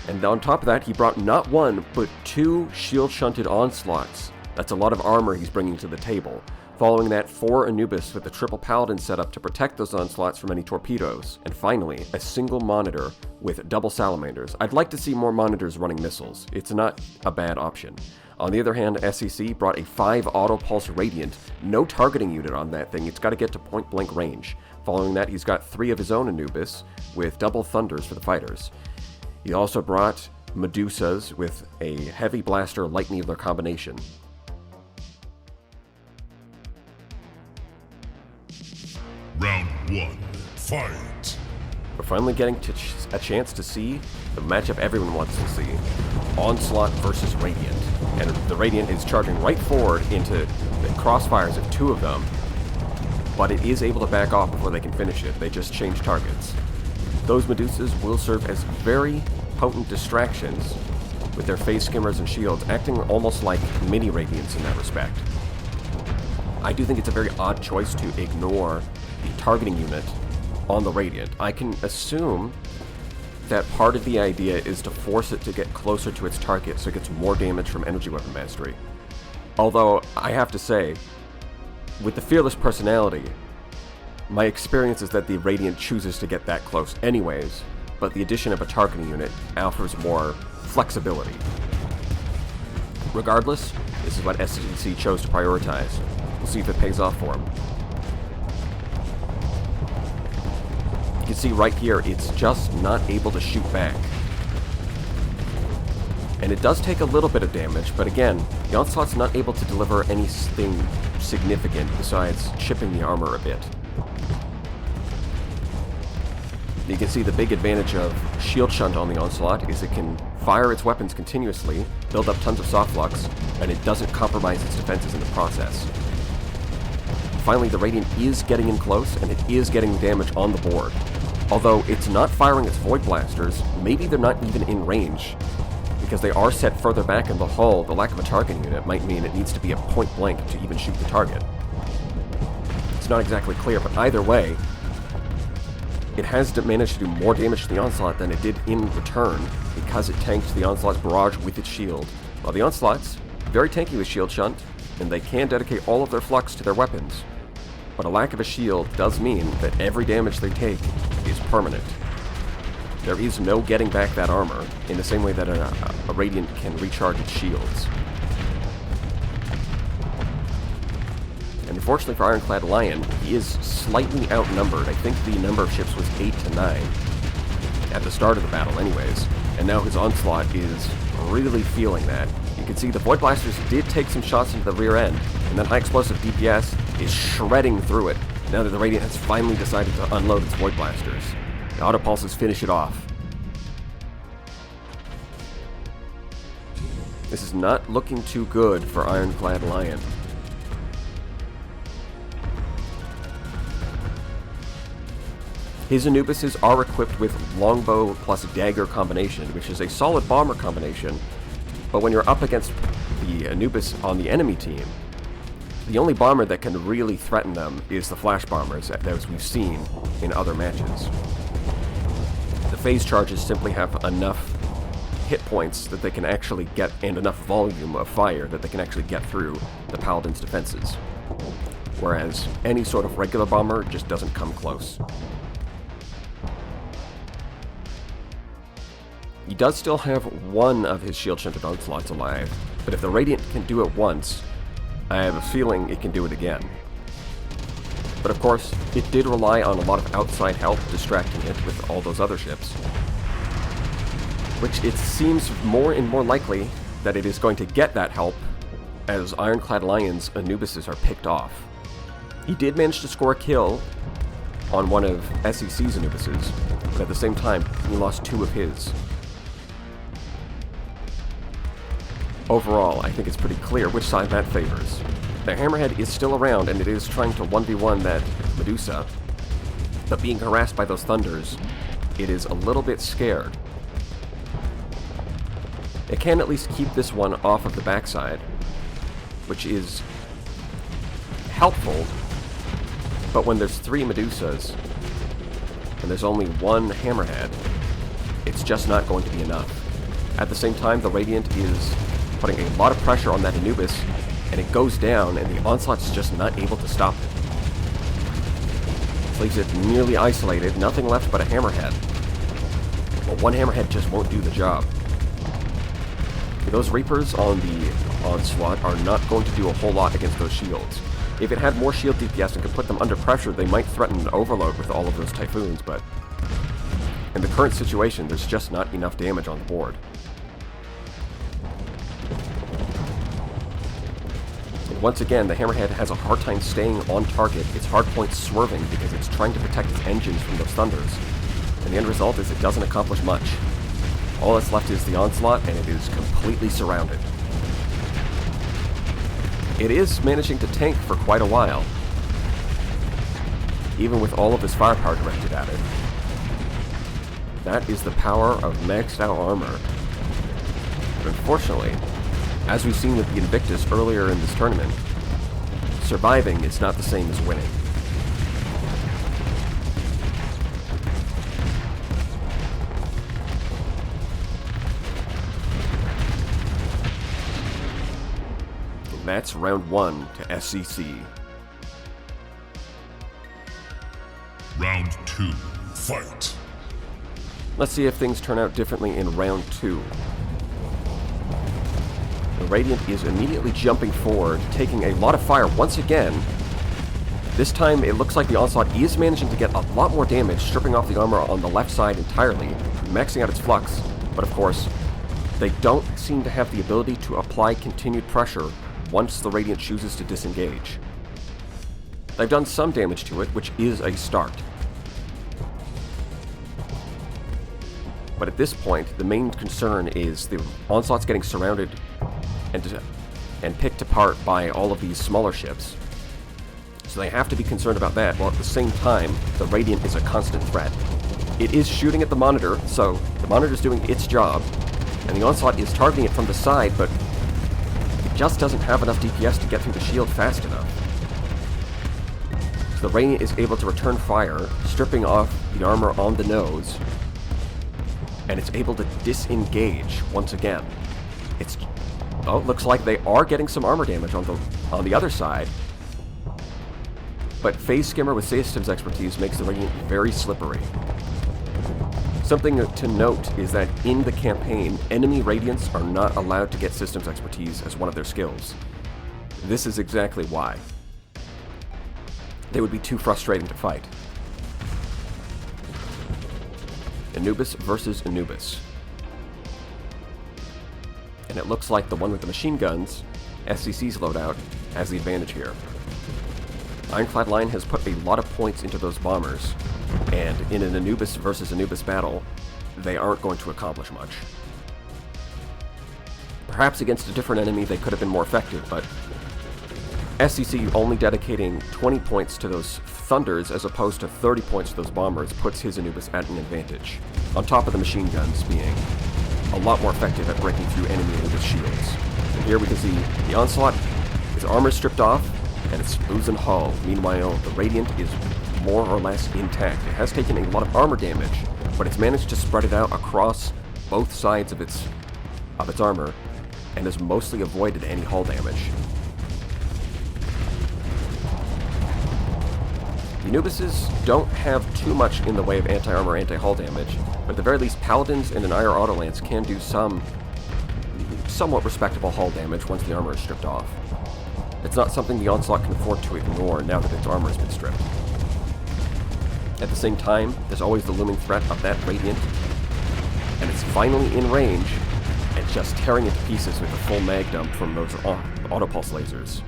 And on top of that, he brought not 1, but 2 shield-shunted onslaughts. That's a lot of armor he's bringing to the table. Following that, 4 Anubis with a triple Paladin setup to protect those onslaughts from any torpedoes. And finally, a single monitor with double Salamanders. I'd like to see more monitors running missiles. It's not a bad option. On the other hand, SCC brought a 5 Auto Pulse Radiant. No targeting unit on that thing. It's got to get to point-blank range. Following that, he's got 3 of his own Anubis with double Thunders for the fighters. He also brought Medusas with a Heavy Blaster Light Needler combination. 1, fight! We're finally getting to a chance to see the matchup everyone wants to see. Onslaught versus Radiant. And the Radiant is charging right forward into the crossfires of two of them, but it is able to back off before they can finish it. They just change targets. Those Medusas will serve as very potent distractions with their phase skimmers and shields, acting almost like mini Radiants in that respect. I do think it's a very odd choice to ignore the targeting unit on the Radiant. I can assume that part of the idea is to force it to get closer to its target so it gets more damage from energy weapon mastery. Although, I have to say, with the Fearless personality, my experience is that the Radiant chooses to get that close anyways, but the addition of a targeting unit offers more flexibility. Regardless, this is what SCC chose to prioritize. We'll see if it pays off for them. You can see right here, it's just not able to shoot back. And it does take a little bit of damage, but again, the Onslaught's not able to deliver anything significant besides chipping the armor a bit. You can see the big advantage of Shield Shunt on the Onslaught is it can fire its weapons continuously, build up tons of soft flux, and it doesn't compromise its defenses in the process. Finally, the Radiant is getting in close, and it is getting damage on the board. Although it's not firing its Void Blasters, maybe they're not even in range. Because they are set further back in the hull, the lack of a targeting unit might mean it needs to be a point blank to even shoot the target. It's not exactly clear, but either way, it has managed to do more damage to the Onslaught than it did in return, because it tanked the Onslaught's barrage with its shield. While the Onslaught's very tanky with Shield Shunt, and they can dedicate all of their flux to their weapons. But a lack of a shield does mean that every damage they take is permanent. There is no getting back that armor, in the same way that a Radiant can recharge its shields. And unfortunately for IronCladLion, he is slightly outnumbered. I think the number of ships was 8 to 9 at the start of the battle anyways, and now his Onslaught is really feeling that. You can see the Void Blasters did take some shots into the rear end, and that high explosive DPS is shredding through it now that the Radiant has finally decided to unload its Void Blasters. The Auto Pulses finish it off. This is not looking too good for IronCladLion. His Anubises are equipped with Longbow plus Dagger combination, which is a solid bomber combination, but when you're up against the Anubis on the enemy team, the only bomber that can really threaten them is the Flash Bombers, as we've seen in other matches. The phase charges simply have enough hit points that they can actually get, and enough volume of fire that they can actually get through the Paladin's defenses. Whereas any sort of regular bomber just doesn't come close. He does still have one of his shield-shunted Onslaughts alive, but if the Radiant can do it once, I have a feeling it can do it again. But of course, it did rely on a lot of outside help distracting it with all those other ships. Which it seems more and more likely that it is going to get that help as IronCladLion's Anubises are picked off. He did manage to score a kill on one of SEC's Anubises, but at the same time, he lost 2 of his. Overall, I think it's pretty clear which side that favors. The Hammerhead is still around, and it is trying to 1v1 that Medusa, but being harassed by those Thunders, it is a little bit scared. It can at least keep this one off of the backside, which is helpful, but when there's 3 Medusas, and there's only 1 Hammerhead, it's just not going to be enough. At the same time, the Radiant is putting a lot of pressure on that Anubis, and it goes down, and the Onslaught's just not able to stop it. This leaves it nearly isolated, nothing left but a Hammerhead. But 1 Hammerhead just won't do the job. Those Reapers on the Onslaught are not going to do a whole lot against those shields. If it had more shield DPS and could put them under pressure, they might threaten an overload with all of those Typhoons, but in the current situation, there's just not enough damage on the board. Once again, the Hammerhead has a hard time staying on target, its hardpoint swerving because it's trying to protect its engines from those thunders. And the end result is it doesn't accomplish much. All that's left is the onslaught, and it is completely surrounded. It is managing to tank for quite a while, even with all of his firepower directed at it. That is the power of maxed out armor. But unfortunately, as we've seen with the Invictus earlier in this tournament, surviving is not the same as winning. And that's round 1 to SCC. Round 2, fight. Let's see if things turn out differently in round 2. The Radiant is immediately jumping forward, taking a lot of fire once again. This time it looks like the Onslaught is managing to get a lot more damage, stripping off the armor on the left side entirely, maxing out its flux. But of course, they don't seem to have the ability to apply continued pressure once the Radiant chooses to disengage. They've done some damage to it, which is a start. But at this point, the main concern is the Onslaught's getting surrounded and picked apart by all of these smaller ships. So they have to be concerned about that, while at the same time, the Radiant is a constant threat. It is shooting at the monitor, so the monitor's doing its job, and the Onslaught is targeting it from the side, but it just doesn't have enough DPS to get through the shield fast enough. So the Radiant is able to return fire, stripping off the armor on the nose, and it's able to disengage once again. It looks like they are getting some armor damage on the other side, but Phase Skimmer with systems expertise makes the Radiant very slippery. Something to note is that in the campaign, enemy Radiants are not allowed to get systems expertise as one of their skills. This is exactly why. They would be too frustrating to fight. Anubis versus Anubis. And it looks like the one with the machine guns, SCC's loadout, has the advantage here. IronCladLion has put a lot of points into those bombers, and in an Anubis versus Anubis battle, they aren't going to accomplish much. Perhaps against a different enemy they could have been more effective, but SCC only dedicating 20 points to those Thunders as opposed to 30 points to those bombers puts his Anubis at an advantage, on top of the machine guns being a lot more effective at breaking through enemy Anubis shields. And here we can see the Onslaught, his armor stripped off, and it's losing hull. Meanwhile, the Radiant is more or less intact. It has taken a lot of armor damage, but it's managed to spread it out across both sides of its armor, and has mostly avoided any hull damage. The Anubises don't have too much in the way of anti-armor, anti-hull damage, but at the very least, Paladins and an Iron Autolance can do some somewhat respectable hull damage once the armor is stripped off. It's not something the Onslaught can afford to ignore now that its armor has been stripped. At the same time, there's always the looming threat of that Radiant, and it's finally in range, and just tearing it to pieces with a full mag dump from those autopulse lasers.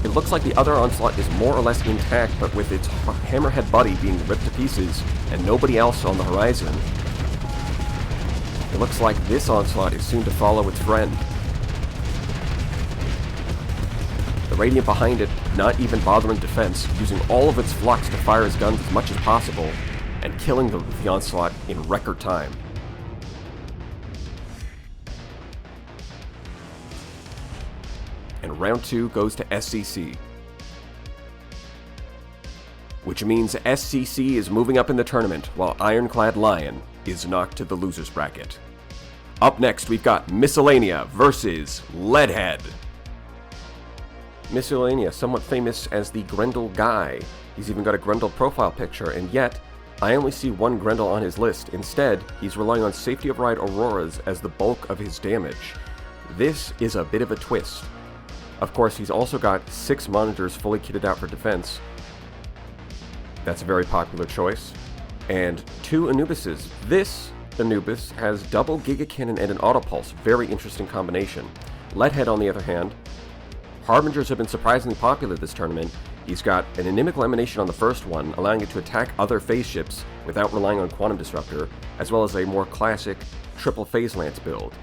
It looks like the other Onslaught is more or less intact, but with its hammerhead body being ripped to pieces and nobody else on the horizon, it looks like this Onslaught is soon to follow its friend. The Radiant behind it not even bothering defense, using all of its flux to fire his guns as much as possible, and killing the Onslaught in record time. And round 2 goes to SCC. Which means SCC is moving up in the tournament, while IronCladLion is knocked to the loser's bracket. Up next, we've got Myscellanea versus Leadhead. Myscellanea, somewhat famous as the Grendel guy. He's even got a Grendel profile picture, and yet, I only see one Grendel on his list. Instead, he's relying on Safety of Ride Auroras as the bulk of his damage. This is a bit of a twist. Of course, he's also got 6 monitors fully kitted out for defense. That's a very popular choice. And 2 Anubises. This Anubis has double Giga Cannon and an Autopulse. Very interesting combination. Leadhead, on the other hand, Harbingers have been surprisingly popular this tournament. He's got an inimical emanation on the first one, allowing it to attack other phase ships without relying on Quantum Disruptor, as well as a more classic triple Phase Lance build.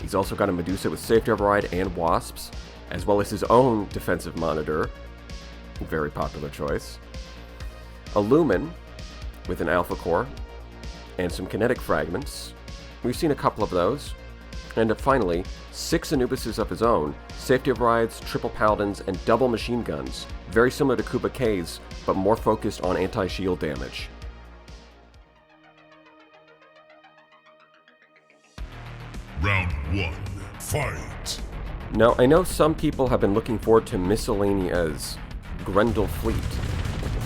He's also got a Medusa with Safety Override and Wasps, as well as his own defensive monitor. Very popular choice. A Lumen with an Alpha Core and some kinetic fragments. We've seen a couple of those. And finally, 6 Anubises of his own, Safety Overrides, Triple Paladins, and double machine guns. Very similar to Kuba K's, but more focused on anti-shield damage. Round 1, fight! Now, I know some people have been looking forward to Myscellenea's Grendel fleet,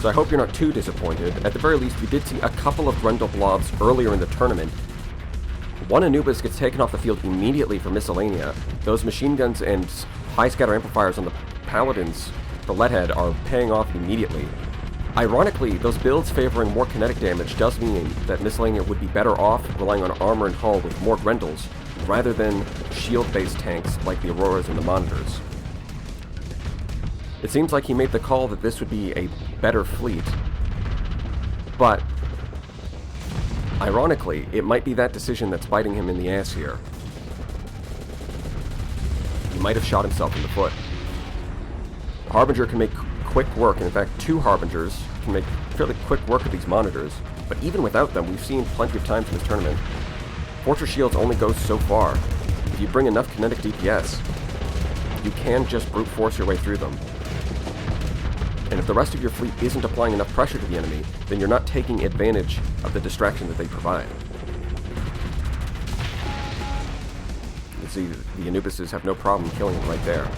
so I hope you're not too disappointed. At the very least, we did see a couple of Grendel blobs earlier in the tournament. One Anubis gets taken off the field immediately for Myscellanea. Those machine guns and high scatter amplifiers on the Paladins for Leadhead are paying off immediately. Ironically, those builds favoring more kinetic damage does mean that Myscellanea would be better off relying on armor and hull with more Grendels, rather than shield-based tanks like the Auroras and the Monitors. It seems like he made the call that this would be a better fleet, but ironically, it might be that decision that's biting him in the ass here. He might have shot himself in the foot. Harbinger can make quick work, and in fact, 2 Harbingers can make fairly quick work of these Monitors, but even without them, we've seen plenty of times in this tournament, Fortress Shields only goes so far. If you bring enough kinetic DPS, you can just brute force your way through them. And if the rest of your fleet isn't applying enough pressure to the enemy, then you're not taking advantage of the distraction that they provide. You can see the Anubises have no problem killing them right there.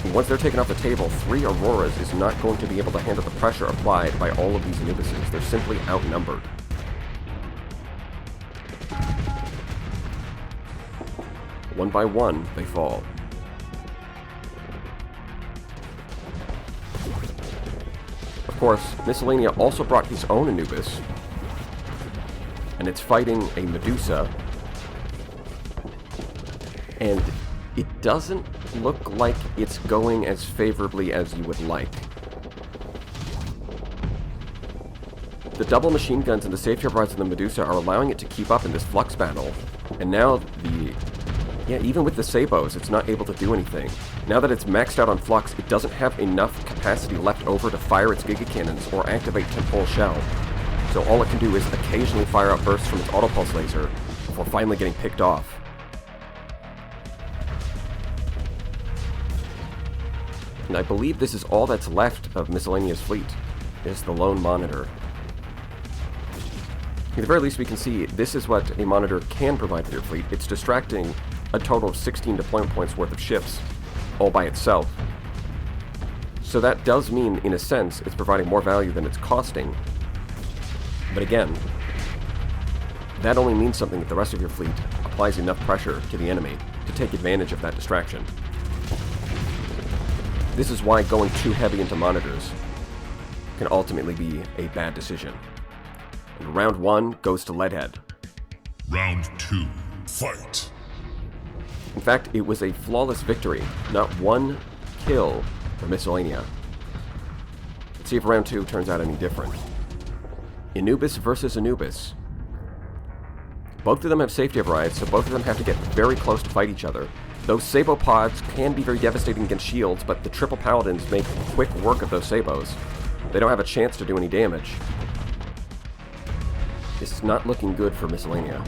And once they're taken off the table, 3 Auroras is not going to be able to handle the pressure applied by all of these Anubises. They're simply outnumbered. One by one, they fall. Of course, Myscellanea also brought his own Anubis, and it's fighting a Medusa, and it doesn't look like it's going as favorably as you would like. The double machine guns and the safety overrides of the Medusa are allowing it to keep up in this flux battle, and now even with the Sabos, it's not able to do anything. Now that it's maxed out on Flux, it doesn't have enough capacity left over to fire its Giga Cannons or activate Temporal Shell. So all it can do is occasionally fire out bursts from its Autopulse laser before finally getting picked off. And I believe this is all that's left of Myscellenea's fleet, is the lone Monitor. At the very least, we can see this is what a Monitor can provide for your fleet. It's distracting a total of 16 deployment points worth of ships, all by itself. So that does mean, in a sense, it's providing more value than it's costing. But again, that only means something if the rest of your fleet applies enough pressure to the enemy to take advantage of that distraction. This is why going too heavy into Monitors can ultimately be a bad decision. And round 1 goes to Leadhead. Round 2, fight! In fact, it was a flawless victory. Not one kill for Myscellanea. Let's see if round 2 turns out any different. Anubis versus Anubis. Both of them have safety overrides, so both of them have to get very close to fight each other. Those Sabo pods can be very devastating against shields, but the triple Paladins make quick work of those Sabos. They don't have a chance to do any damage. This is not looking good for Myscellanea.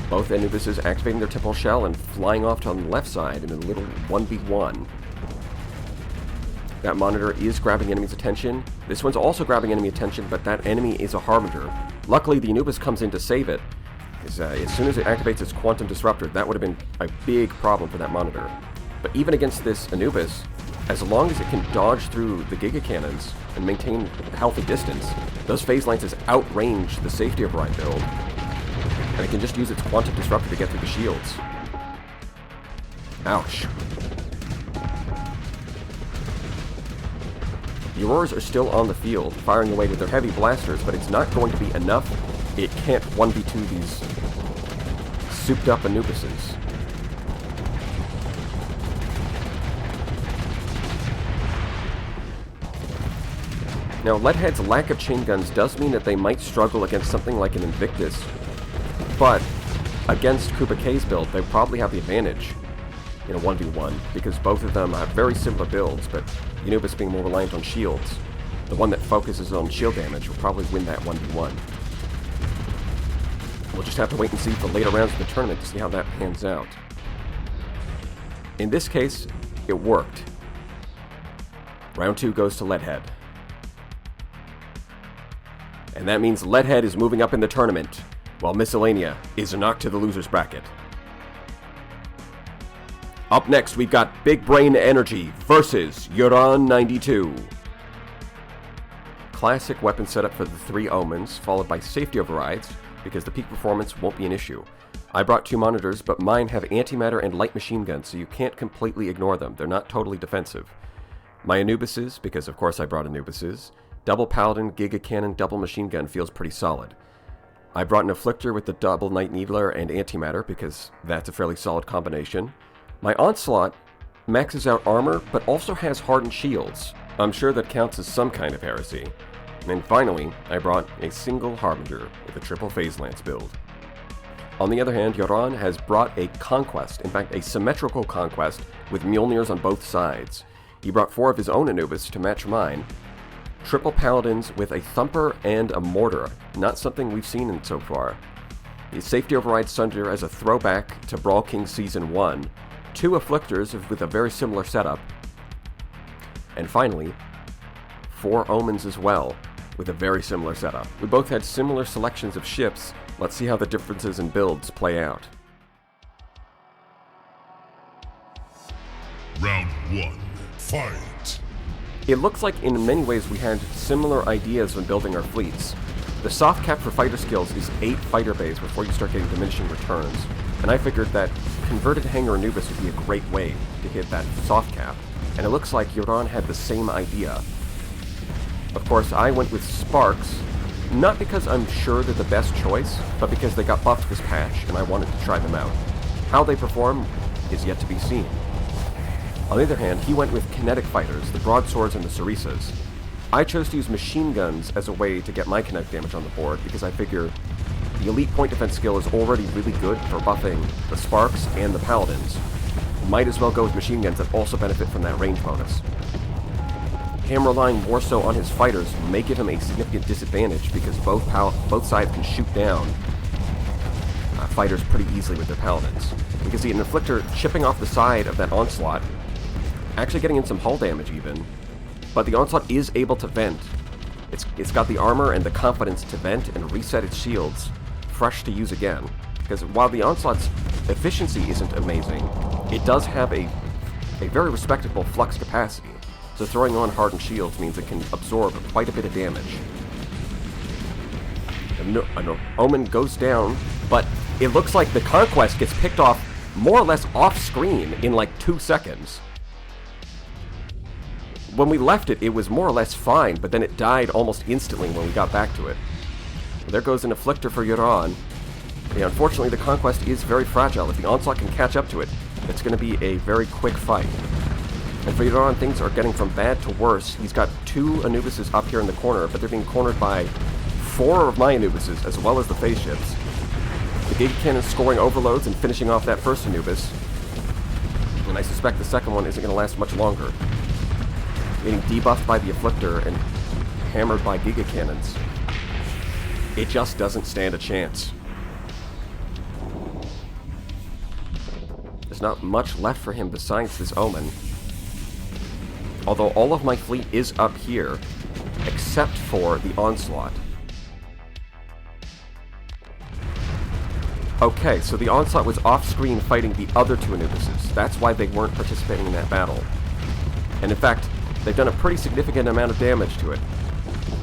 Both Anubises activating their Temporal Shell and flying off to on the left side in a little 1v1. That Monitor is grabbing enemy's attention. This one's also grabbing enemy attention, but that enemy is a Harbinger. Luckily, the Anubis comes in to save it, because as soon as it activates its Quantum Disruptor, that would have been a big problem for that Monitor. But even against this Anubis, as long as it can dodge through the Giga Cannons and maintain a healthy distance, those Phase Lances outrange the Safety Override build, and it can just use its Quantum Disruptor to get through the shields. Ouch. The Aurors are still on the field, firing away with their heavy blasters, but it's not going to be enough. It can't 1v2 these souped-up Anubises. Now, Leadhead's lack of chain guns does mean that they might struggle against something like an Invictus, but against Kuba K's build, they probably have the advantage in a 1v1, because both of them have very similar builds, but Anubis being more reliant on shields, the one that focuses on shield damage will probably win that 1v1. We'll just have to wait and see for later rounds of the tournament to see how that pans out. In this case, it worked. Round 2 goes to Leadhead. And that means Leadhead is moving up in the tournament, while Myscellanea is knocked to the loser's bracket. Up next, we've got Big Brain Energy versus Yuron92. Classic weapon setup for the 3 Omens, followed by safety overrides, because the peak performance won't be an issue. I brought 2 monitors, but mine have antimatter and light machine guns, so you can't completely ignore them. They're not totally defensive. My Anubises, because of course I brought Anubises, double Paladin, Giga Cannon, double machine gun feels pretty solid. I brought an Afflictor with the double Night Needler and antimatter, because that's a fairly solid combination. My Onslaught maxes out armor, but also has hardened shields. I'm sure that counts as some kind of heresy. And finally, I brought a single Harbinger with a triple Phase Lance build. On the other hand, Yuron has brought a conquest, in fact a symmetrical conquest, with Mjolnirs on both sides. He brought 4 of his own Anubis to match mine. Triple Paladins with a Thumper and a Mortar, not something we've seen in so far. His safety override Sunder as a throwback to Brawl King Season 1. 2 Afflictors with a very similar setup. And finally, 4 Omens as well, with a very similar setup. We both had similar selections of ships. Let's see how the differences in builds play out. Round 1. Fight! It looks like in many ways we had similar ideas when building our fleets. The soft cap for fighter skills is 8 fighter bays before you start getting diminishing returns, and I figured that converted Hangar Anubis would be a great way to hit that soft cap, and it looks like Yuron had the same idea. Of course, I went with Sparks, not because I'm sure they're the best choice, but because they got buffed this patch, and I wanted to try them out. How they perform is yet to be seen. On the other hand, he went with kinetic fighters, the broadswords and the Sarisas. I chose to use machine guns as a way to get my kinetic damage on the board, because I figure the elite point defense skill is already really good for buffing the Sparks and the Paladins. Might as well go with machine guns that also benefit from that range bonus. Him relying more so on his fighters may give him a significant disadvantage, because both sides can shoot down fighters pretty easily with their Paladins. We can see an Afflictor chipping off the side of that Onslaught, actually getting in some hull damage even, but the Onslaught is able to vent. It's got the armor and the confidence to vent and reset its shields, fresh to use again. Because while the Onslaught's efficiency isn't amazing, it does have a very respectable flux capacity, so throwing on hardened shields means it can absorb quite a bit of damage. An Omen goes down, but it looks like the Conquest gets picked off more or less off-screen in like 2 seconds. When we left it, it was more or less fine, but then it died almost instantly when we got back to it. There goes an Afflictor for Yuron. Yeah, unfortunately, the Conquest is very fragile. If the Onslaught can catch up to it, it's going to be a very quick fight. And for Yuron, things are getting from bad to worse. He's got 2 Anubises up here in the corner, but they're being cornered by 4 of my Anubises, as well as the phase ships. The Giga Cannon scoring overloads and finishing off that first Anubis. And I suspect the second one isn't going to last much longer. Getting debuffed by the Afflictor and hammered by Giga Cannons. It just doesn't stand a chance. There's not much left for him besides this Omen. Although all of my fleet is up here, except for the Onslaught. Okay, so the Onslaught was off-screen fighting the other 2 Anubises. That's why they weren't participating in that battle. And in fact, they've done a pretty significant amount of damage to it.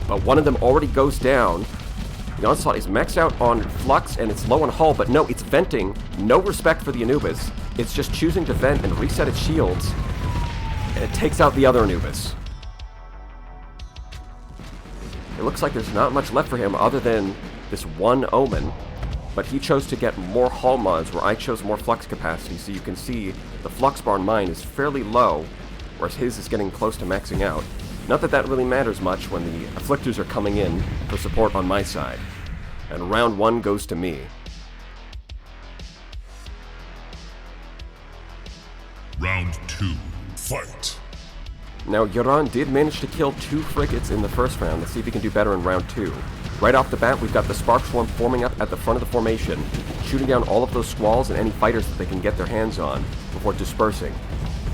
But one of them already goes down. The Onslaught is maxed out on Flux and it's low on hull, but no, it's venting. No respect for the Anubis. It's just choosing to vent and reset its shields. And it takes out the other Anubis. looks like there's not much left for him other than this one Omen, but he chose to get more hull mods where I chose more flux capacity, so you can see the flux bar on mine is fairly low, whereas his is getting close to maxing out. Not that that really matters much when the afflictors are coming in for support on my side. And round 1 goes to me. Round 2, fight. Now, Yoran did manage to kill 2 frigates in the first round. Let's see if he can do better in round 2. Right off the bat, we've got the Spark Swarm forming up at the front of the formation, shooting down all of those squalls and any fighters that they can get their hands on before dispersing.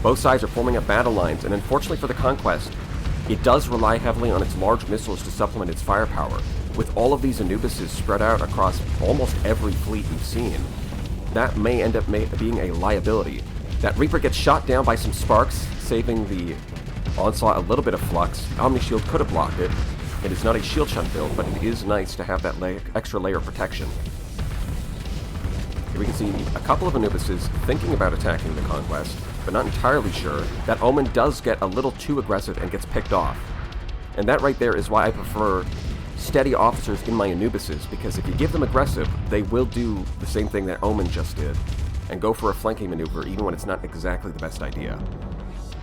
Both sides are forming up battle lines, and unfortunately for the Conquest, it does rely heavily on its large missiles to supplement its firepower. With all of these Anubises spread out across almost every fleet we've seen, that may end up being a liability. That Reaper gets shot down by some sparks, saving the Onslaught a little bit of flux. Omni Shield could have blocked it. It is not a shield shunt build, but it is nice to have that extra layer of protection. Here we can see a couple of Anubises thinking about attacking the Conquest, but not entirely sure. That Omen does get a little too aggressive and gets picked off. And that right there is why I prefer steady officers in my Anubises, because if you give them aggressive, they will do the same thing that Omen just did, and go for a flanking maneuver even when it's not exactly the best idea.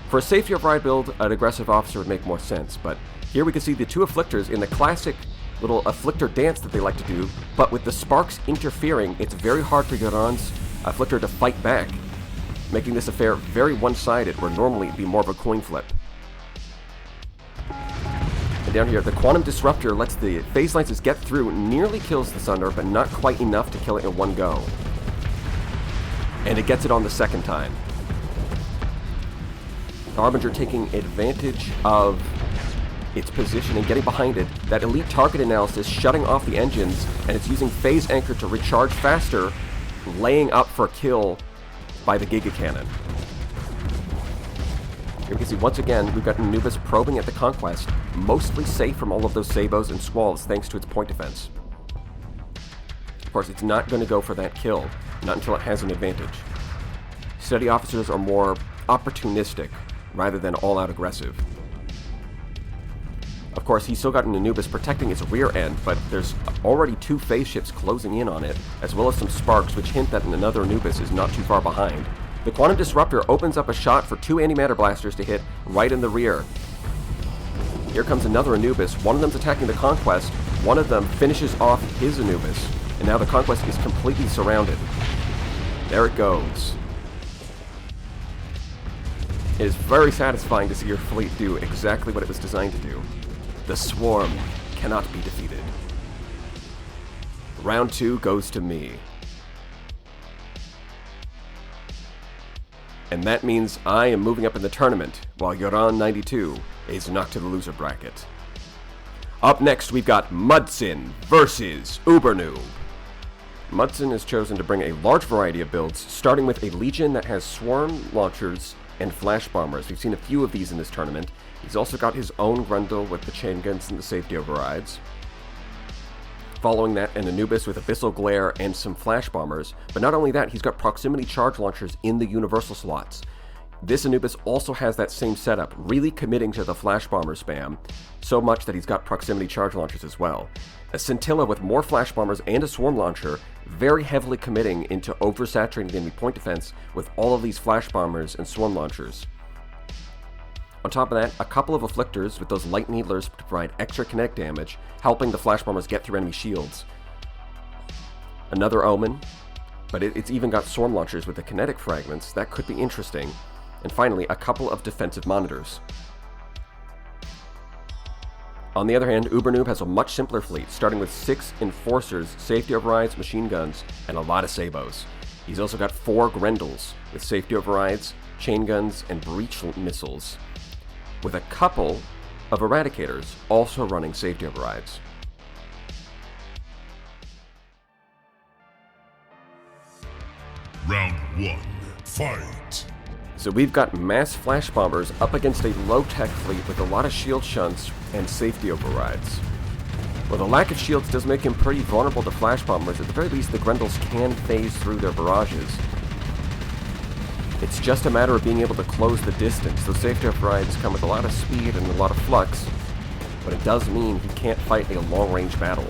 For a safety override build, an aggressive officer would make more sense, but here we can see the 2 Afflictors in the classic little Afflictor dance that they like to do, but with the sparks interfering, it's very hard for Yoran's Afflictor to fight back, making this affair very one-sided, where normally it'd be more of a coin flip. And down here, the Quantum Disruptor lets the phase lances get through, nearly kills the Sunder, but not quite enough to kill it in one go. And it gets it on the second time. The Harbinger taking advantage of its position and getting behind it. That elite target analysis shutting off the engines, and it's using phase anchor to recharge faster, laying up for a kill by the Giga Cannon. Here we can see once again we've got Anubis probing at the Conquest, mostly safe from all of those Sabos and Squalls thanks to its point defense. Of course, it's not going to go for that kill, not until it has an advantage. Steady officers are more opportunistic rather than all-out aggressive. Of course, he's still got an Anubis protecting its rear end, but there's already 2 phase ships closing in on it, as well as some sparks which hint that another Anubis is not too far behind. The Quantum Disruptor opens up a shot for 2 antimatter blasters to hit right in the rear. Here comes another Anubis. One of them's attacking the Conquest, one of them finishes off his Anubis, and now the Conquest is completely surrounded. There it goes. It is very satisfying to see your fleet do exactly what it was designed to do. The Swarm cannot be defeated. Round 2 goes to me. And that means I am moving up in the tournament, while Yoran 92 is knocked to the loser bracket. Up next, we've got Mudsson versus Ubernoob. Mudsson has chosen to bring a large variety of builds, starting with a Legion that has swarm launchers and flash bombers. We've seen a few of these in this tournament. He's also got his own Grundle with the chain guns and the safety overrides. Following that, an Anubis with Abyssal Glare and some flash bombers. But not only that, he's got proximity charge launchers in the universal slots. This Anubis also has that same setup, really committing to the flash bomber spam, so much that he's got proximity charge launchers as well. A Scintilla with more flash bombers and a swarm launcher, very heavily committing into oversaturating the enemy point defense with all of these flash bombers and swarm launchers. On top of that, a couple of Afflictors with those light needlers to provide extra kinetic damage, helping the flash bombers get through enemy shields. Another Omen, but it's even got swarm launchers with the kinetic fragments. That could be interesting. And finally, a couple of defensive monitors. On the other hand, Ubernoob has a much simpler fleet, starting with 6 Enforcers, safety overrides, machine guns, and a lot of Sabos. He's also got 4 Grendels, with safety overrides, chain guns, and breach missiles, with a couple of Eradicators also running safety overrides. Round 1, fight! So we've got mass flash bombers up against a low-tech fleet with a lot of shield shunts and safety overrides. Well, the lack of shields does make him pretty vulnerable to flash bombers. At the very least, the Grendels can phase through their barrages. It's just a matter of being able to close the distance. Those safety overrides come with a lot of speed and a lot of flux, but it does mean he can't fight a long-range battle.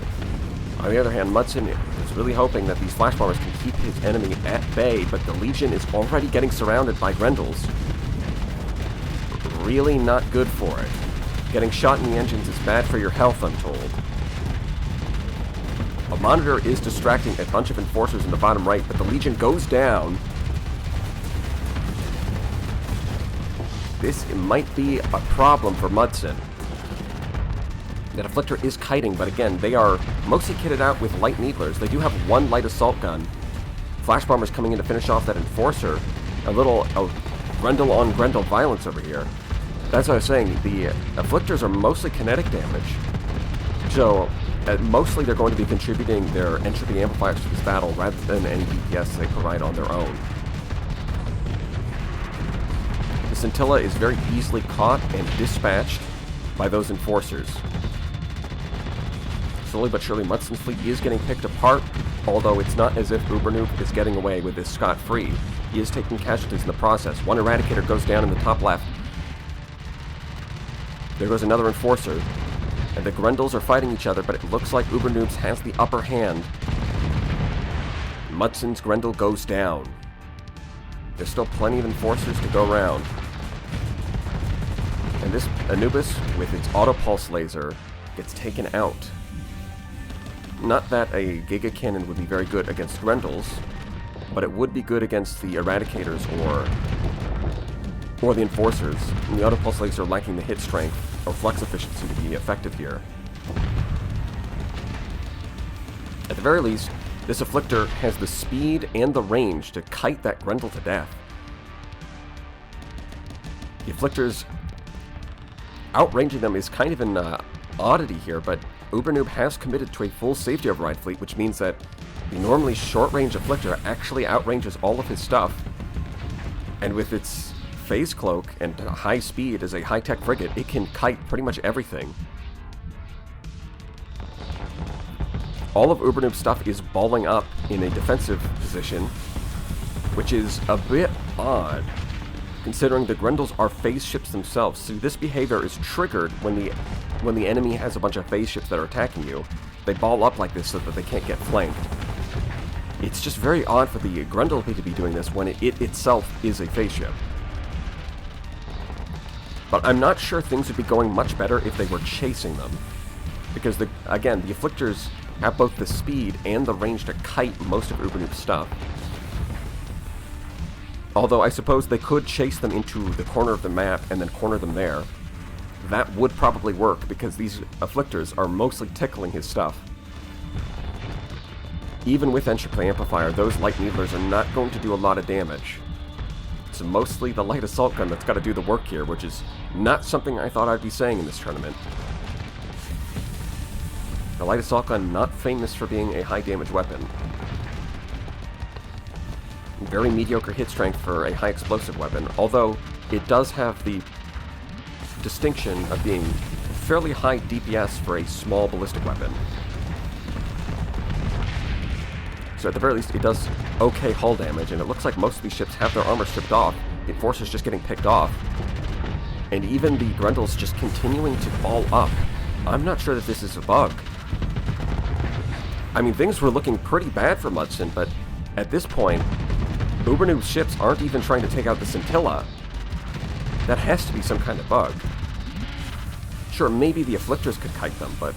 On the other hand, Mudsson is really hoping that these flash bombers can keep his enemy at bay, but the Legion is already getting surrounded by Grendels. Really not good for it. Getting shot in the engines is bad for your health, I'm told. A monitor is distracting a bunch of enforcers in the bottom right, but the Legion goes down. This might be a problem for Mudsson. That Afflictor is kiting, but again, they are mostly kitted out with light needlers. They do have one light assault gun. Flash bombers coming in to finish off that enforcer. A little Grendel on Grendel violence over here. That's what I was saying. The Afflictors are mostly kinetic damage. So, mostly they're going to be contributing their entropy amplifiers to this battle rather than any DPS they provide on their own. The Scintilla is very easily caught and dispatched by those enforcers. Slowly but surely, Mudsson's fleet is getting picked apart, although it's not as if Ubernoob is getting away with this scot-free. He is taking casualties in the process. One Eradicator goes down in the top left. There goes another Enforcer. And the Grendels are fighting each other, but it looks like Ubernoob's has the upper hand. Mudsson's Grendel goes down. There's still plenty of Enforcers to go around. And this Anubis, with its auto-pulse laser, gets taken out. Not that a Giga Cannon would be very good against Grendels, but it would be good against the Eradicators or the Enforcers. And the auto-pulse laser lacking the hit strength or flex efficiency to be effective here. At the very least, this Afflictor has the speed and the range to kite that Grendel to death. The Afflictors outranging them is kind of an oddity here, but Ubernoob has committed to a full safety override fleet, which means that the normally short-range Afflictor actually outranges all of his stuff. And with its phase cloak and high speed as a high-tech frigate, it can kite pretty much everything. All of Ubernoob's stuff is balling up in a defensive position, which is a bit odd, considering the Grendels are phase ships themselves. So this behavior is triggered when the enemy has a bunch of phase ships that are attacking you. They ball up like this so that they can't get flanked. It's just very odd for the Grendel to be doing this when it itself is a phase ship. But I'm not sure things would be going much better if they were chasing them. Because, again, the Afflictors have both the speed and the range to kite most of Ubernoob's stuff. Although I suppose they could chase them into the corner of the map and then corner them there. That would probably work because these Afflictors are mostly tickling his stuff. Even with Entropy Amplifier, those light needlers are not going to do a lot of damage. It's mostly the light assault gun that's got to do the work here, which is not something I thought I'd be saying in this tournament. The light assault gun, not famous for being a high damage weapon. Very mediocre hit strength for a high explosive weapon, although it does have the distinction of being fairly high DPS for a small ballistic weapon. So at the very least, it does okay hull damage, and it looks like most of these ships have their armor stripped off. The Enforcer's just getting picked off. And even the Grendel's just continuing to ball up. I'm not sure that this is a bug. I mean, things were looking pretty bad for Mudsson, but at this point, Ubernoob's ships aren't even trying to take out the Scintilla. That has to be some kind of bug. Sure, maybe the Afflictors could kite them, but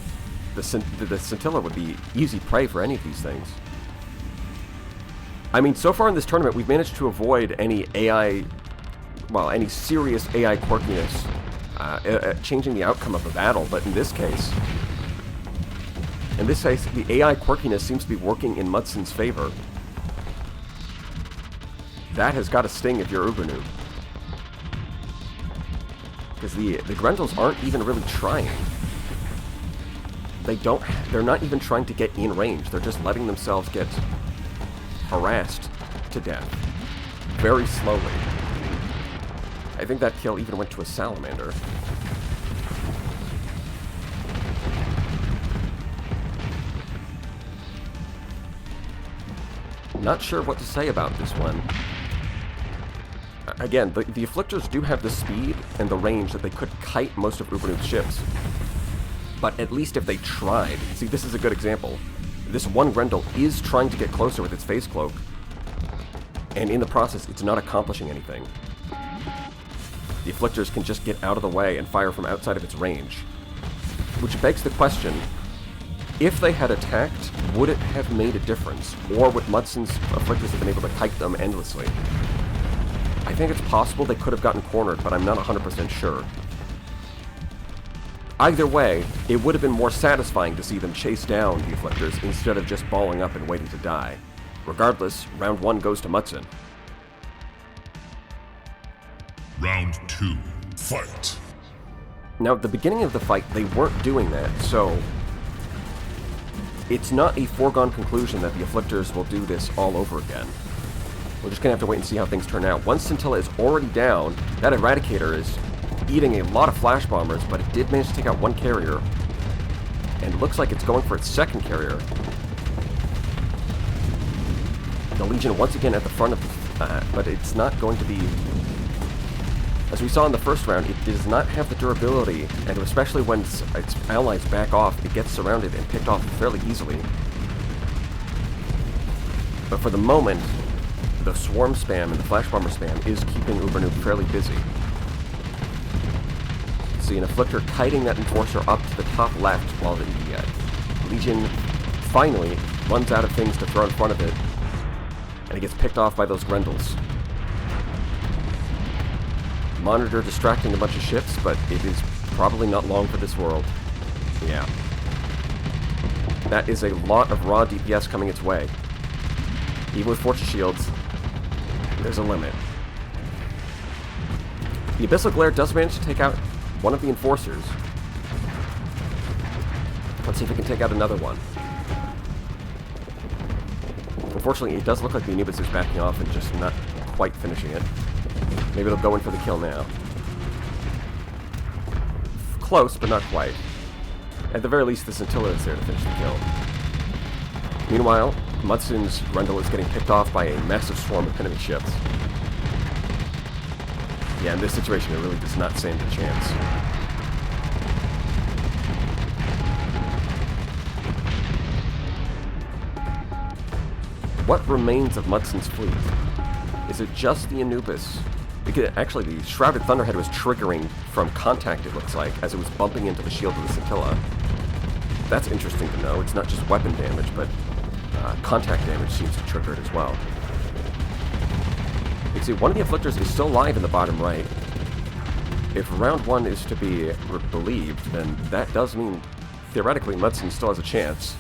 the Scintilla would be easy prey for any of these things. I mean, so far in this tournament, we've managed to avoid any any serious AI quirkiness changing the outcome of a battle, but in this case, the AI quirkiness seems to be working in Mudsson's favor. That has got to sting if you're Ubernoob. Because the Grendels aren't even really trying. They're not even trying to get in range. They're just letting themselves get harassed to death. Very slowly. I think that kill even went to a salamander. Not sure what to say about this one. Again, the Afflictors do have the speed and the range that they could kite most of Ubernoob's ships. But at least if they tried... See, this is a good example. This one Grendel is trying to get closer with its Phase Cloak, and in the process, it's not accomplishing anything. The Afflictors can just get out of the way and fire from outside of its range. Which begs the question, if they had attacked, would it have made a difference? Or would Mudson's Afflictors have been able to kite them endlessly? I think it's possible they could have gotten cornered, but I'm not 100% sure. Either way, it would have been more satisfying to see them chase down the Afflictors instead of just balling up and waiting to die. Regardless, round 1 goes to Mudsson. Round 2, fight. Now, at the beginning of the fight, they weren't doing that, so it's not a foregone conclusion that the Afflictors will do this all over again. We're just going to have to wait and see how things turn out. Once Scintilla is already down, that Eradicator is eating a lot of Flash Bombers, but it did manage to take out one carrier, and it looks like it's going for its second carrier. The Legion once again at the front of the... but it's not going to be... As we saw in the first round, it does not have the durability, and especially when its allies back off, it gets surrounded and picked off fairly easily. But for the moment, the Swarm spam and the Flash Bomber spam is keeping Ubernoob fairly busy. See an Afflictor kiting that Enforcer up to the top left while the Legion finally runs out of things to throw in front of it, and it gets picked off by those Grendels. Monitor distracting a bunch of ships, but it is probably not long for this world. Yeah. That is a lot of raw DPS coming its way. Even with Fortress Shields, there's a limit. The Abyssal Glare does manage to take out one of the Enforcers. Let's see if we can take out another one. Unfortunately, it does look like the Anubis is backing off and just not quite finishing it. Maybe it'll go in for the kill now. Close, but not quite. At the very least, the Scintilla is there to finish the kill. Meanwhile, Mudsson's Grendel is getting picked off by a massive swarm of enemy ships. Yeah, in this situation, it really does not stand a chance. What remains of Mudsson's fleet? Is it just the Anubis? Because actually, the Shrouded Thunderhead was triggering from contact, it looks like, as it was bumping into the shield of the Scintilla. That's interesting to know. It's not just weapon damage, but contact damage seems to trigger it as well. You can see one of the Afflictors is still alive in the bottom right. If round 1 is to be believed, then that does mean, theoretically, Mudsson still has a chance.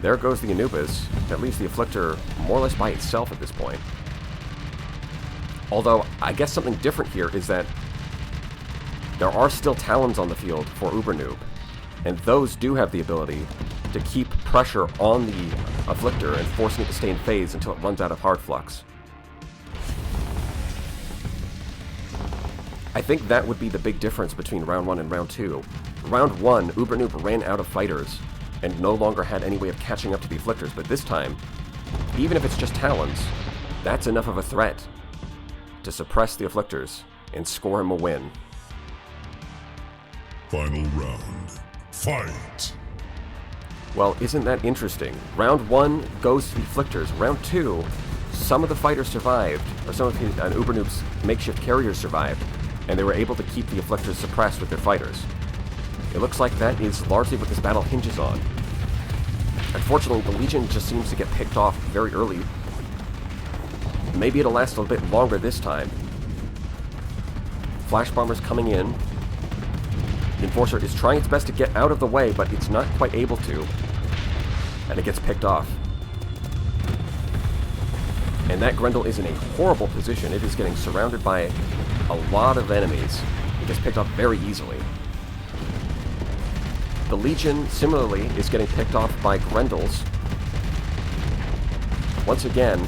There goes the Anubis. That leaves the Afflictor more or less by itself at this point. Although, I guess something different here is that there are still Talons on the field for Ubernoob, and those do have the ability to keep pressure on the Afflictor and forcing it to stay in phase until it runs out of hard flux. I think that would be the big difference between round 1 and round 2. Round 1, Ubernoob ran out of fighters and no longer had any way of catching up to the Afflictors, but this time, even if it's just Talons, that's enough of a threat to suppress the Afflictors and score him a win. Final round, fight! Well, isn't that interesting? Round 1 goes to the Afflictors. Round 2, some of the fighters survived, or some of Ubernoob's makeshift carriers survived, and they were able to keep the Afflictors suppressed with their fighters. It looks like that is largely what this battle hinges on. Unfortunately, the Legion just seems to get picked off very early. Maybe it'll last a little bit longer this time. Flash Bombers coming in. The Enforcer is trying its best to get out of the way, but it's not quite able to. And it gets picked off. And that Grendel is in a horrible position. It is getting surrounded by a lot of enemies. It gets picked off very easily. The Legion, similarly, is getting picked off by Grendels. Once again,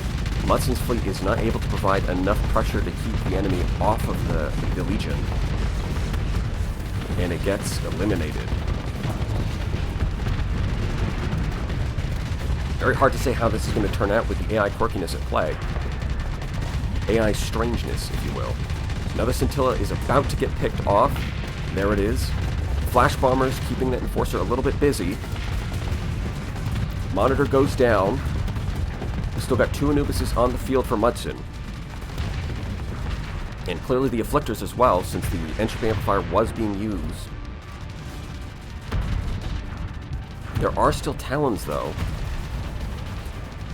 Mudsson's fleet is not able to provide enough pressure to keep the enemy off of the Legion. And it gets eliminated. Very hard to say how this is going to turn out with the AI quirkiness at play. AI strangeness, if you will. Another Scintilla is about to get picked off. There it is. Flash Bombers keeping that Enforcer a little bit busy. Monitor goes down. We've still got 2 Anubises on the field for Mudsson. And clearly the Afflictors as well, since the Entropy Amplifier was being used. There are still Talons, though.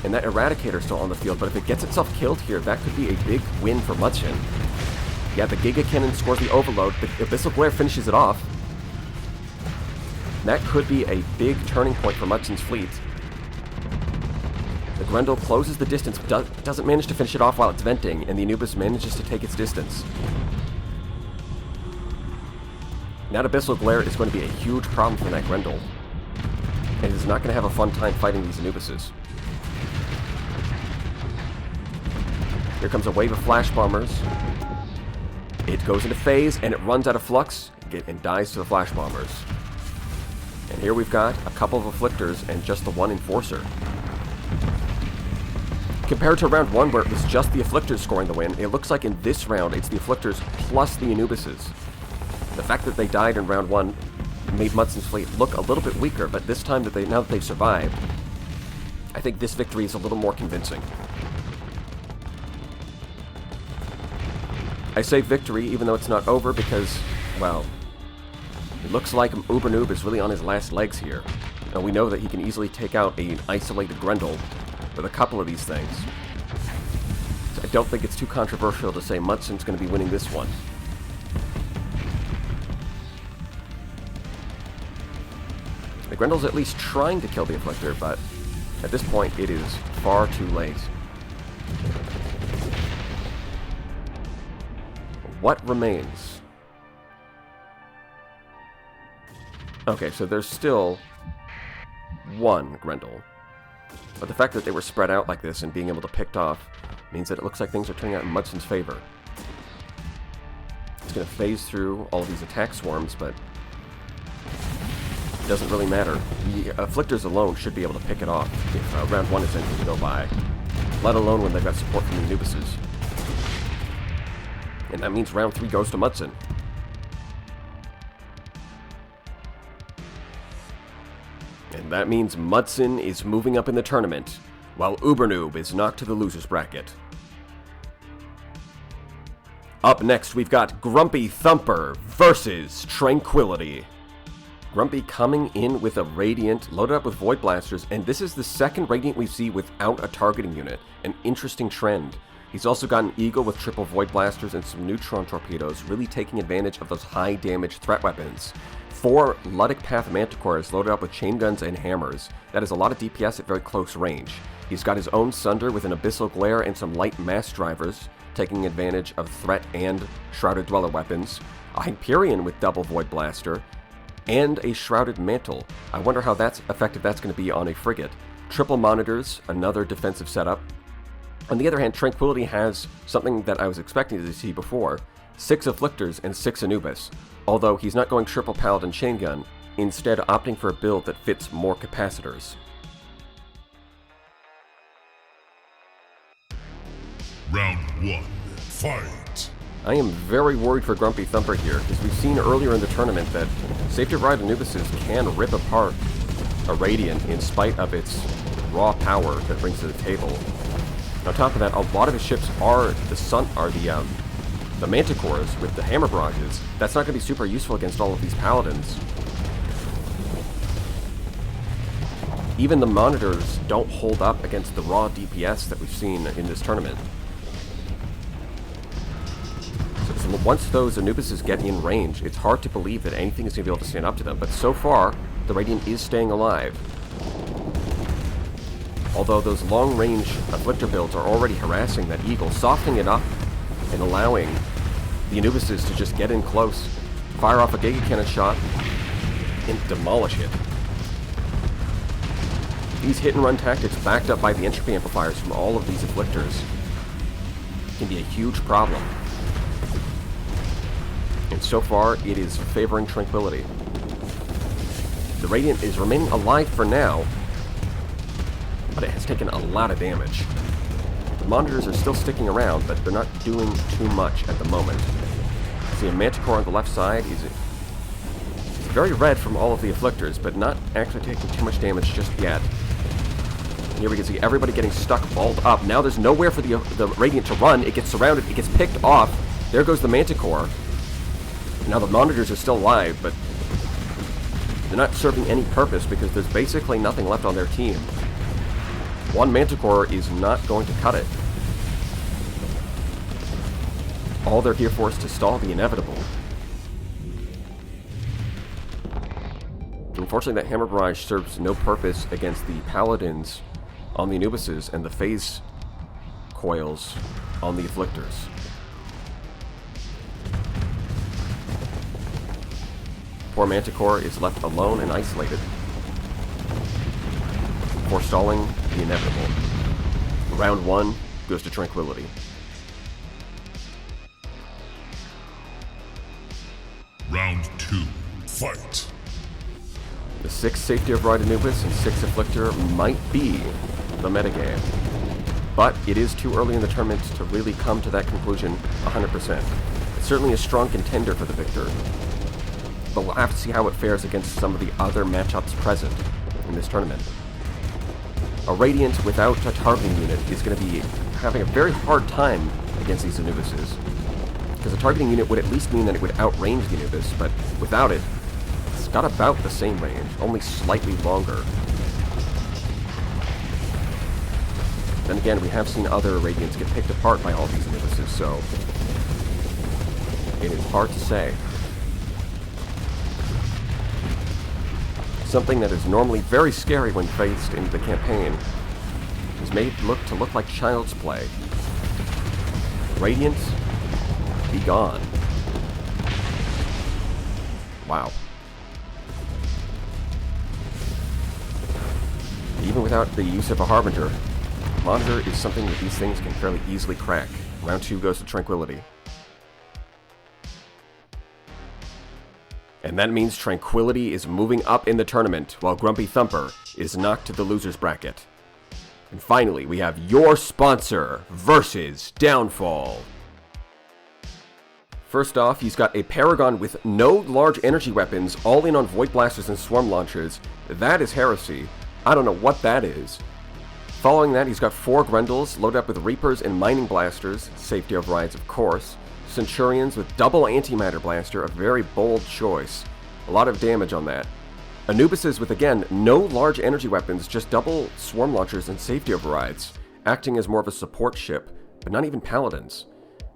And that Eradicator still on the field, but if it gets itself killed here, that could be a big win for Mudsson. Yeah, the Giga Cannon scores the Overload, but Abyssal Glare finishes it off. That could be a big turning point for Mudsson's fleet. The Grendel closes the distance, but doesn't manage to finish it off while it's venting, and the Anubis manages to take its distance. That Abyssal Glare is going to be a huge problem for that Grendel. And it's not going to have a fun time fighting these Anubises. Here comes a wave of Flash Bombers. It goes into phase, and it runs out of flux, and dies to the Flash Bombers. And here we've got a couple of Afflictors and just the 1 Enforcer. Compared to round 1, where it was just the Afflictors scoring the win, it looks like in this round, it's the Afflictors plus the Anubises. The fact that they died in round 1 made Mudsson's fleet look a little bit weaker, but this time, now that they've survived, I think this victory is a little more convincing. I say victory, even though it's not over, because, well, it looks like Ubernoob is really on his last legs here. And we know that he can easily take out an isolated Grendel with a couple of these things. So I don't think it's too controversial to say Mudsson's going to be winning this one. The Grendel's at least trying to kill the Afflictor, but at this point it is far too late. What remains? Okay, so there's still 1 Grendel. But the fact that they were spread out like this and being able to pick off means that it looks like things are turning out in Mudsson's favor. It's going to phase through all of these attack swarms, but it doesn't really matter. The Afflictors alone should be able to pick it off if round 1 is entering to go by, let alone when they've got support from the Anubises. And that means round 3 goes to Mudsson. And that means Mudsson is moving up in the tournament, while Ubernoob is knocked to the loser's bracket. Up next, we've got GrumpyThumper versus Tranquility. Grumpy coming in with a Radiant, loaded up with Void Blasters, and this is the second Radiant we see without a targeting unit. An interesting trend. He's also got an Eagle with triple Void Blasters and some Neutron Torpedoes, really taking advantage of those high damage threat weapons. 4 Luddic Path Manticoras loaded up with chain guns and hammers. That is a lot of DPS at very close range. He's got his own Sunder with an Abyssal Glare and some light mass drivers, taking advantage of threat and Shrouded Dweller weapons. A Hyperion with double Void Blaster, and a Shrouded Mantle. I wonder how effective that's going to be on a frigate. Triple Monitors, another defensive setup. On the other hand, Tranquility has something that I was expecting to see before, 6 Afflictors and 6 Anubis, although he's not going triple Paladin Chain Gun, instead opting for a build that fits more capacitors. Round 1, fight! I am very worried for GrumpyThumper here, because we've seen earlier in the tournament that Safety Ride Anubises can rip apart a Radiant in spite of its raw power that it brings to the table. On top of that, a lot of his ships are the Manticoras with the Hammer Barrages. That's not going to be super useful against all of these Paladins. Even the Monitors don't hold up against the raw DPS that we've seen in this tournament. So once those Anubises get in range, it's hard to believe that anything is going to be able to stand up to them. But so far, the Radiant is staying alive. Although those long-range Afflictor builds are already harassing that Eagle, softening it up and allowing the Anubises to just get in close, fire off a Giga Cannon shot, and demolish it. These hit-and-run tactics, backed up by the entropy amplifiers from all of these Afflictors, can be a huge problem. And so far, it is favoring Tranquility. The Radiant is remaining alive for now, but it has taken a lot of damage. The Monitors are still sticking around, but they're not doing too much at the moment. see a Manticore on the left side. He's very red from all of the Afflictors, but not actually taking too much damage just yet. And here we can see everybody getting stuck, balled up. Now there's nowhere for the Radiant to run. It gets surrounded. It gets picked off. There goes the Manticore. Now the Monitors are still alive, but they're not serving any purpose because there's basically nothing left on their team. One Manticore is not going to cut it. All they're here for is to stall the inevitable. Unfortunately, that Hammer Barrage serves no purpose against the Paladins on the Anubises and the Phase Coils on the Afflictors. Poor Manticore is left alone and isolated, forestalling the inevitable. Round 1 goes to Tranquility. Round 2, fight. The 6 Safety Override Anubis and 6 Afflictor might be the metagame, but it is too early in the tournament to really come to that conclusion 100%. It's certainly a strong contender for the victor, but we'll have to see how it fares against some of the other matchups present in this tournament. A Radiant without a targeting unit is going to be having a very hard time against these Anubises, because a targeting unit would at least mean that it would outrange the Anubis, but without it, it's got about the same range, only slightly longer. Then again, we have seen other Radiants get picked apart by all these Anubises, so it is hard to say. Something that is normally very scary when faced in the campaign is made to look like child's play. Radiant, be gone. Wow. Even without the use of a Harbinger, Monitor is something that these things can fairly easily crack. Round 2 goes to Tranquility. And that means Tranquility is moving up in the tournament, while GrumpyThumper is knocked to the loser's bracket. And finally, we have your sponsor versus Downfall. First off, he's got a Paragon with no large energy weapons, all in on Void Blasters and Swarm Launchers. That is heresy. I don't know what that is. Following that, he's got 4 Grendels loaded up with Reapers and Mining Blasters, safety overrides of course. Centurions with double Antimatter Blaster, a very bold choice. A lot of damage on that. Anubises with, again, no large energy weapons, just double Swarm Launchers and safety overrides, acting as more of a support ship, but not even Paladins.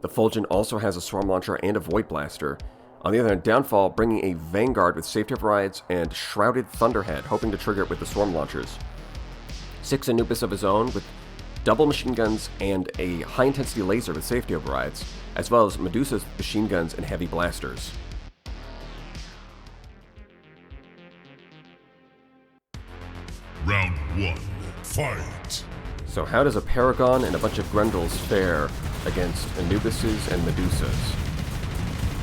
The Fulgent also has a Swarm Launcher and a Void Blaster. On the other hand, Downfall bringing a Vanguard with safety overrides and Shrouded Thunderhead, hoping to trigger it with the Swarm Launchers. 6 Anubis of his own with double machine guns and a high-intensity laser with safety overrides, as well as Medusa's machine guns and heavy blasters. Round 1, fight. So how does a Paragon and a bunch of Grendels fare against Anubises and Medusas?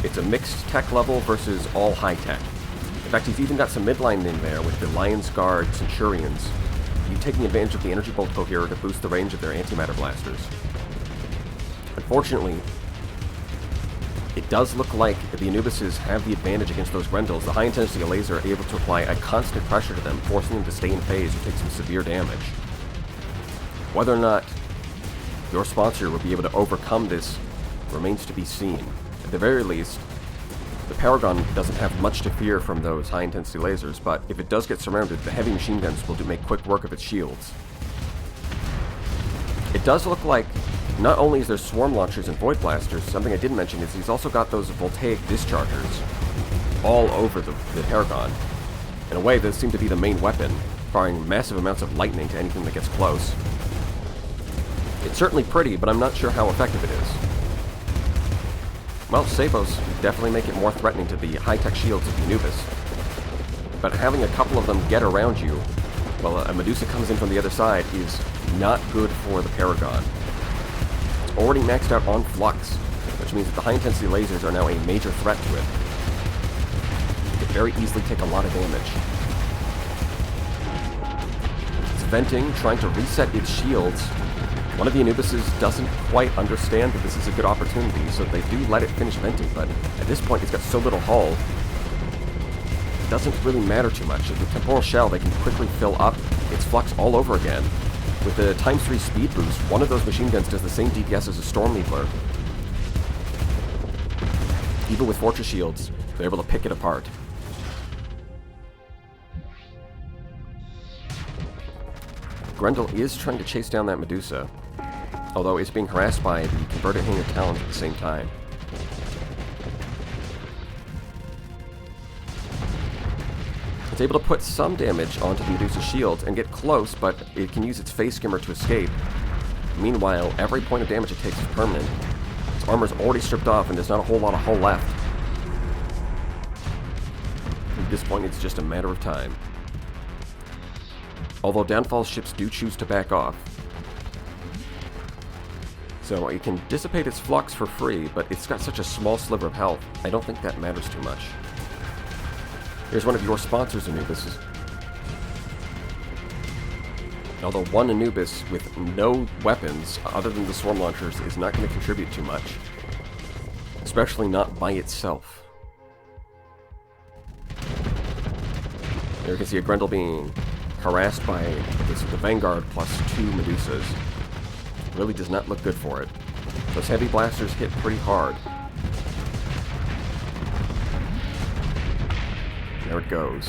It's a mixed tech level versus all high tech. In fact, he's even got some midline in there with the Lion's Guard Centurions, taking advantage of the Energy Bolt Coherer to boost the range of their Antimatter Blasters. Unfortunately, it does look like the Anubises have the advantage against those Grendels. The high-intensity laser are able to apply a constant pressure to them, forcing them to stay in phase or take some severe damage. Whether or not your sponsor will be able to overcome this remains to be seen. At the very least, the Paragon doesn't have much to fear from those high-intensity lasers, but if it does get surrounded, the heavy machine guns will make quick work of its shields. It does look like not only is there Swarm Launchers and Void Blasters, something I didn't mention is he's also got those Voltaic Dischargers all over the Paragon. In a way, those seem to be the main weapon, firing massive amounts of lightning to anything that gets close. It's certainly pretty, but I'm not sure how effective it is. Well, Sabos definitely make it more threatening to the high-tech shields of the Anubis. But having a couple of them get around you, while a Medusa comes in from the other side, is not good for the Paragon. It's already maxed out on Flux, which means that the high-intensity lasers are now a major threat to it. It could very easily take a lot of damage. It's venting, trying to reset its shields, One of the Anubises doesn't quite understand that this is a good opportunity, so they do let it finish venting, but at this point it's got so little hull, it doesn't really matter too much. With the temporal shell, they can quickly fill up its flux all over again. With the ×3 speed boost, one of those machine guns does the same DPS as a Storm Leapler. Even with Fortress Shields, they're able to pick it apart. Grendel is trying to chase down that Medusa, although it's being harassed by the converted Hanger Talons at the same time. It's able to put some damage onto the Medusa's shield and get close, but it can use its Face Skimmer to escape. Meanwhile, every point of damage it takes is permanent. Its armor's already stripped off and there's not a whole lot of hull left. At this point, it's just a matter of time. Although Downfall's ships do choose to back off. So it can dissipate its flux for free, but it's got such a small sliver of health, I don't think that matters too much. Here's one of your sponsors, Anubises. Although one Anubis with no weapons other than the swarm launchers is not going to contribute too much. Especially not by itself. There you can see a Grendel being harassed by the Vanguard plus 2 Medusas. Really does not look good for it. Those heavy blasters hit pretty hard. There it goes.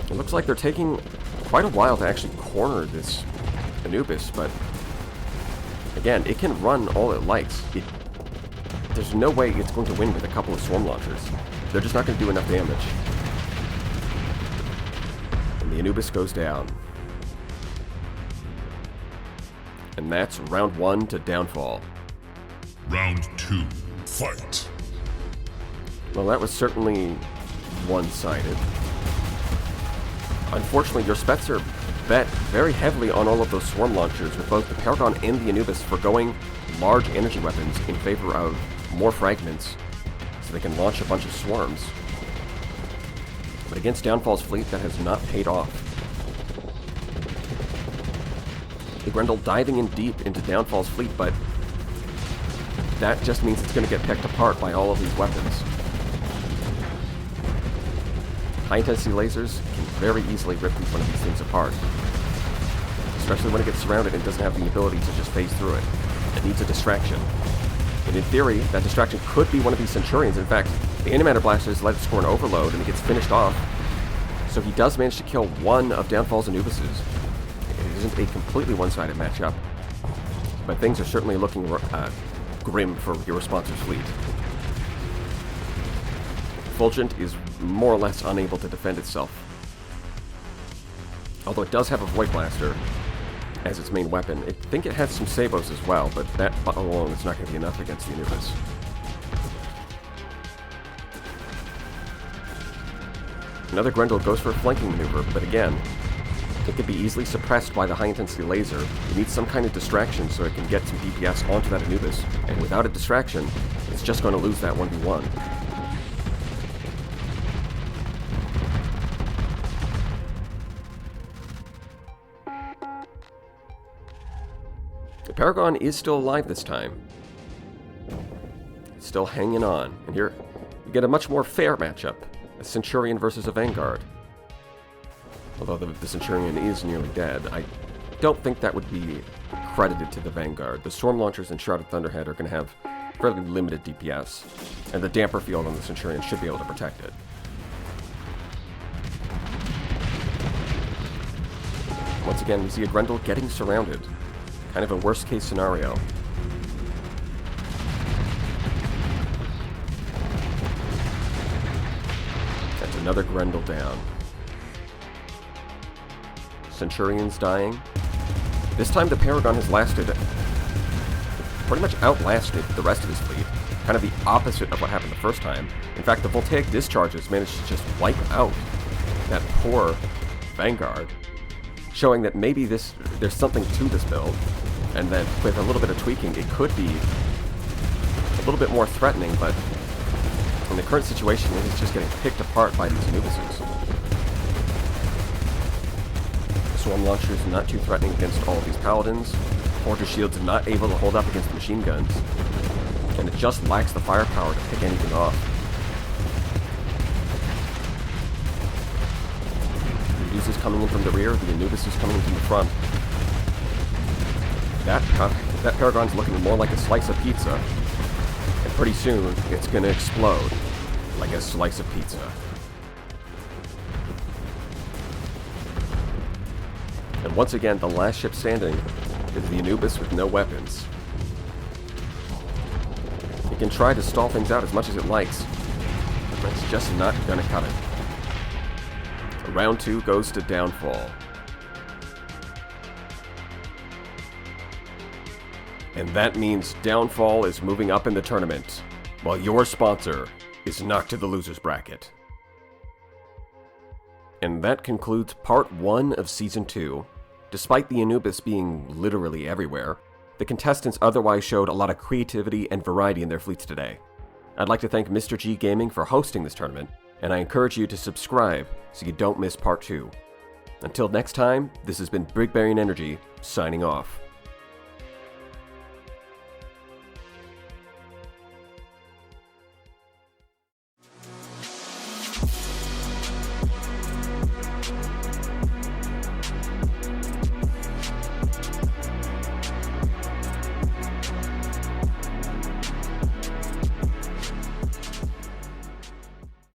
It looks like they're taking quite a while to actually corner this Anubis, but again, it can run all it likes. There's no way it's going to win with a couple of swarm launchers. They're just not going to do enough damage. And the Anubis goes down. And that's round 1 to Downfall. Round 2, fight. Well, that was certainly one-sided. Unfortunately, your Spetzer bet very heavily on all of those swarm launchers, with both the Paragon and the Anubis foregoing large energy weapons in favor of more fragments, so they can launch a bunch of swarms. But against Downfall's fleet, that has not paid off. The Grendel diving in deep into Downfall's fleet, but that just means it's going to get picked apart by all of these weapons. High-intensity lasers can very easily rip one of these things apart, especially when it gets surrounded and doesn't have the ability to just phase through it. It needs a distraction. And in theory, that distraction could be one of these Centurions. In fact, the Animator Blasters let it score an overload and it gets finished off. So he does manage to kill one of Downfall's Anubises. It isn't a completely one-sided matchup, but things are certainly looking grim for your sponsor's fleet. Fulgent is more or less unable to defend itself. Although it does have a Void Blaster as its main weapon. I think it has some Sabos as well, but that alone is not going to be enough against the Anubis. Another Grendel goes for a flanking maneuver, but again, it can be easily suppressed by the high-intensity laser. It needs some kind of distraction so it can get some DPS onto that Anubis, and without a distraction, it's just going to lose that 1v1. The Paragon is still alive this time. It's still hanging on. And here, you get a much more fair matchup. A Centurion versus a Vanguard. Although the Centurion is nearly dead, I don't think that would be credited to the Vanguard. The Storm Launchers and Shrouded Thunderhead are going to have fairly limited DPS, and the damper field on the Centurion should be able to protect it. Once again, we see a Grendel getting surrounded. Kind of a worst-case scenario. That's another Grendel down. Centurion's dying. This time the Paragon has pretty much outlasted the rest of his fleet. Kind of the opposite of what happened the first time. In fact, the Voltaic Discharges managed to just wipe out that poor Vanguard, showing that maybe there's something to this build, and that with a little bit of tweaking, it could be a little bit more threatening, but in the current situation, it's just getting picked apart by these Anubises. Swarm launchers not too threatening against all of these paladins. Fortress shields not able to hold up against the machine guns. And it just lacks the firepower to pick anything off. The Zeus is coming in from the rear, the Anubis is coming in from the front. That Paragon's looking more like a slice of pizza. And pretty soon, it's gonna explode like a slice of pizza. And once again, the last ship standing is the Anubis with no weapons. It can try to stall things out as much as it likes, but it's just not gonna cut it. Round 2 goes to Downfall. And that means Downfall is moving up in the tournament, while your sponsor is knocked to the loser's bracket. And that concludes part 1 of Season 2. Despite the Anubis being literally everywhere, the contestants otherwise showed a lot of creativity and variety in their fleets today. I'd like to thank Mr. G Gaming for hosting this tournament, and I encourage you to subscribe so you don't miss part 2. Until next time, this has been Big Brain Energy, signing off.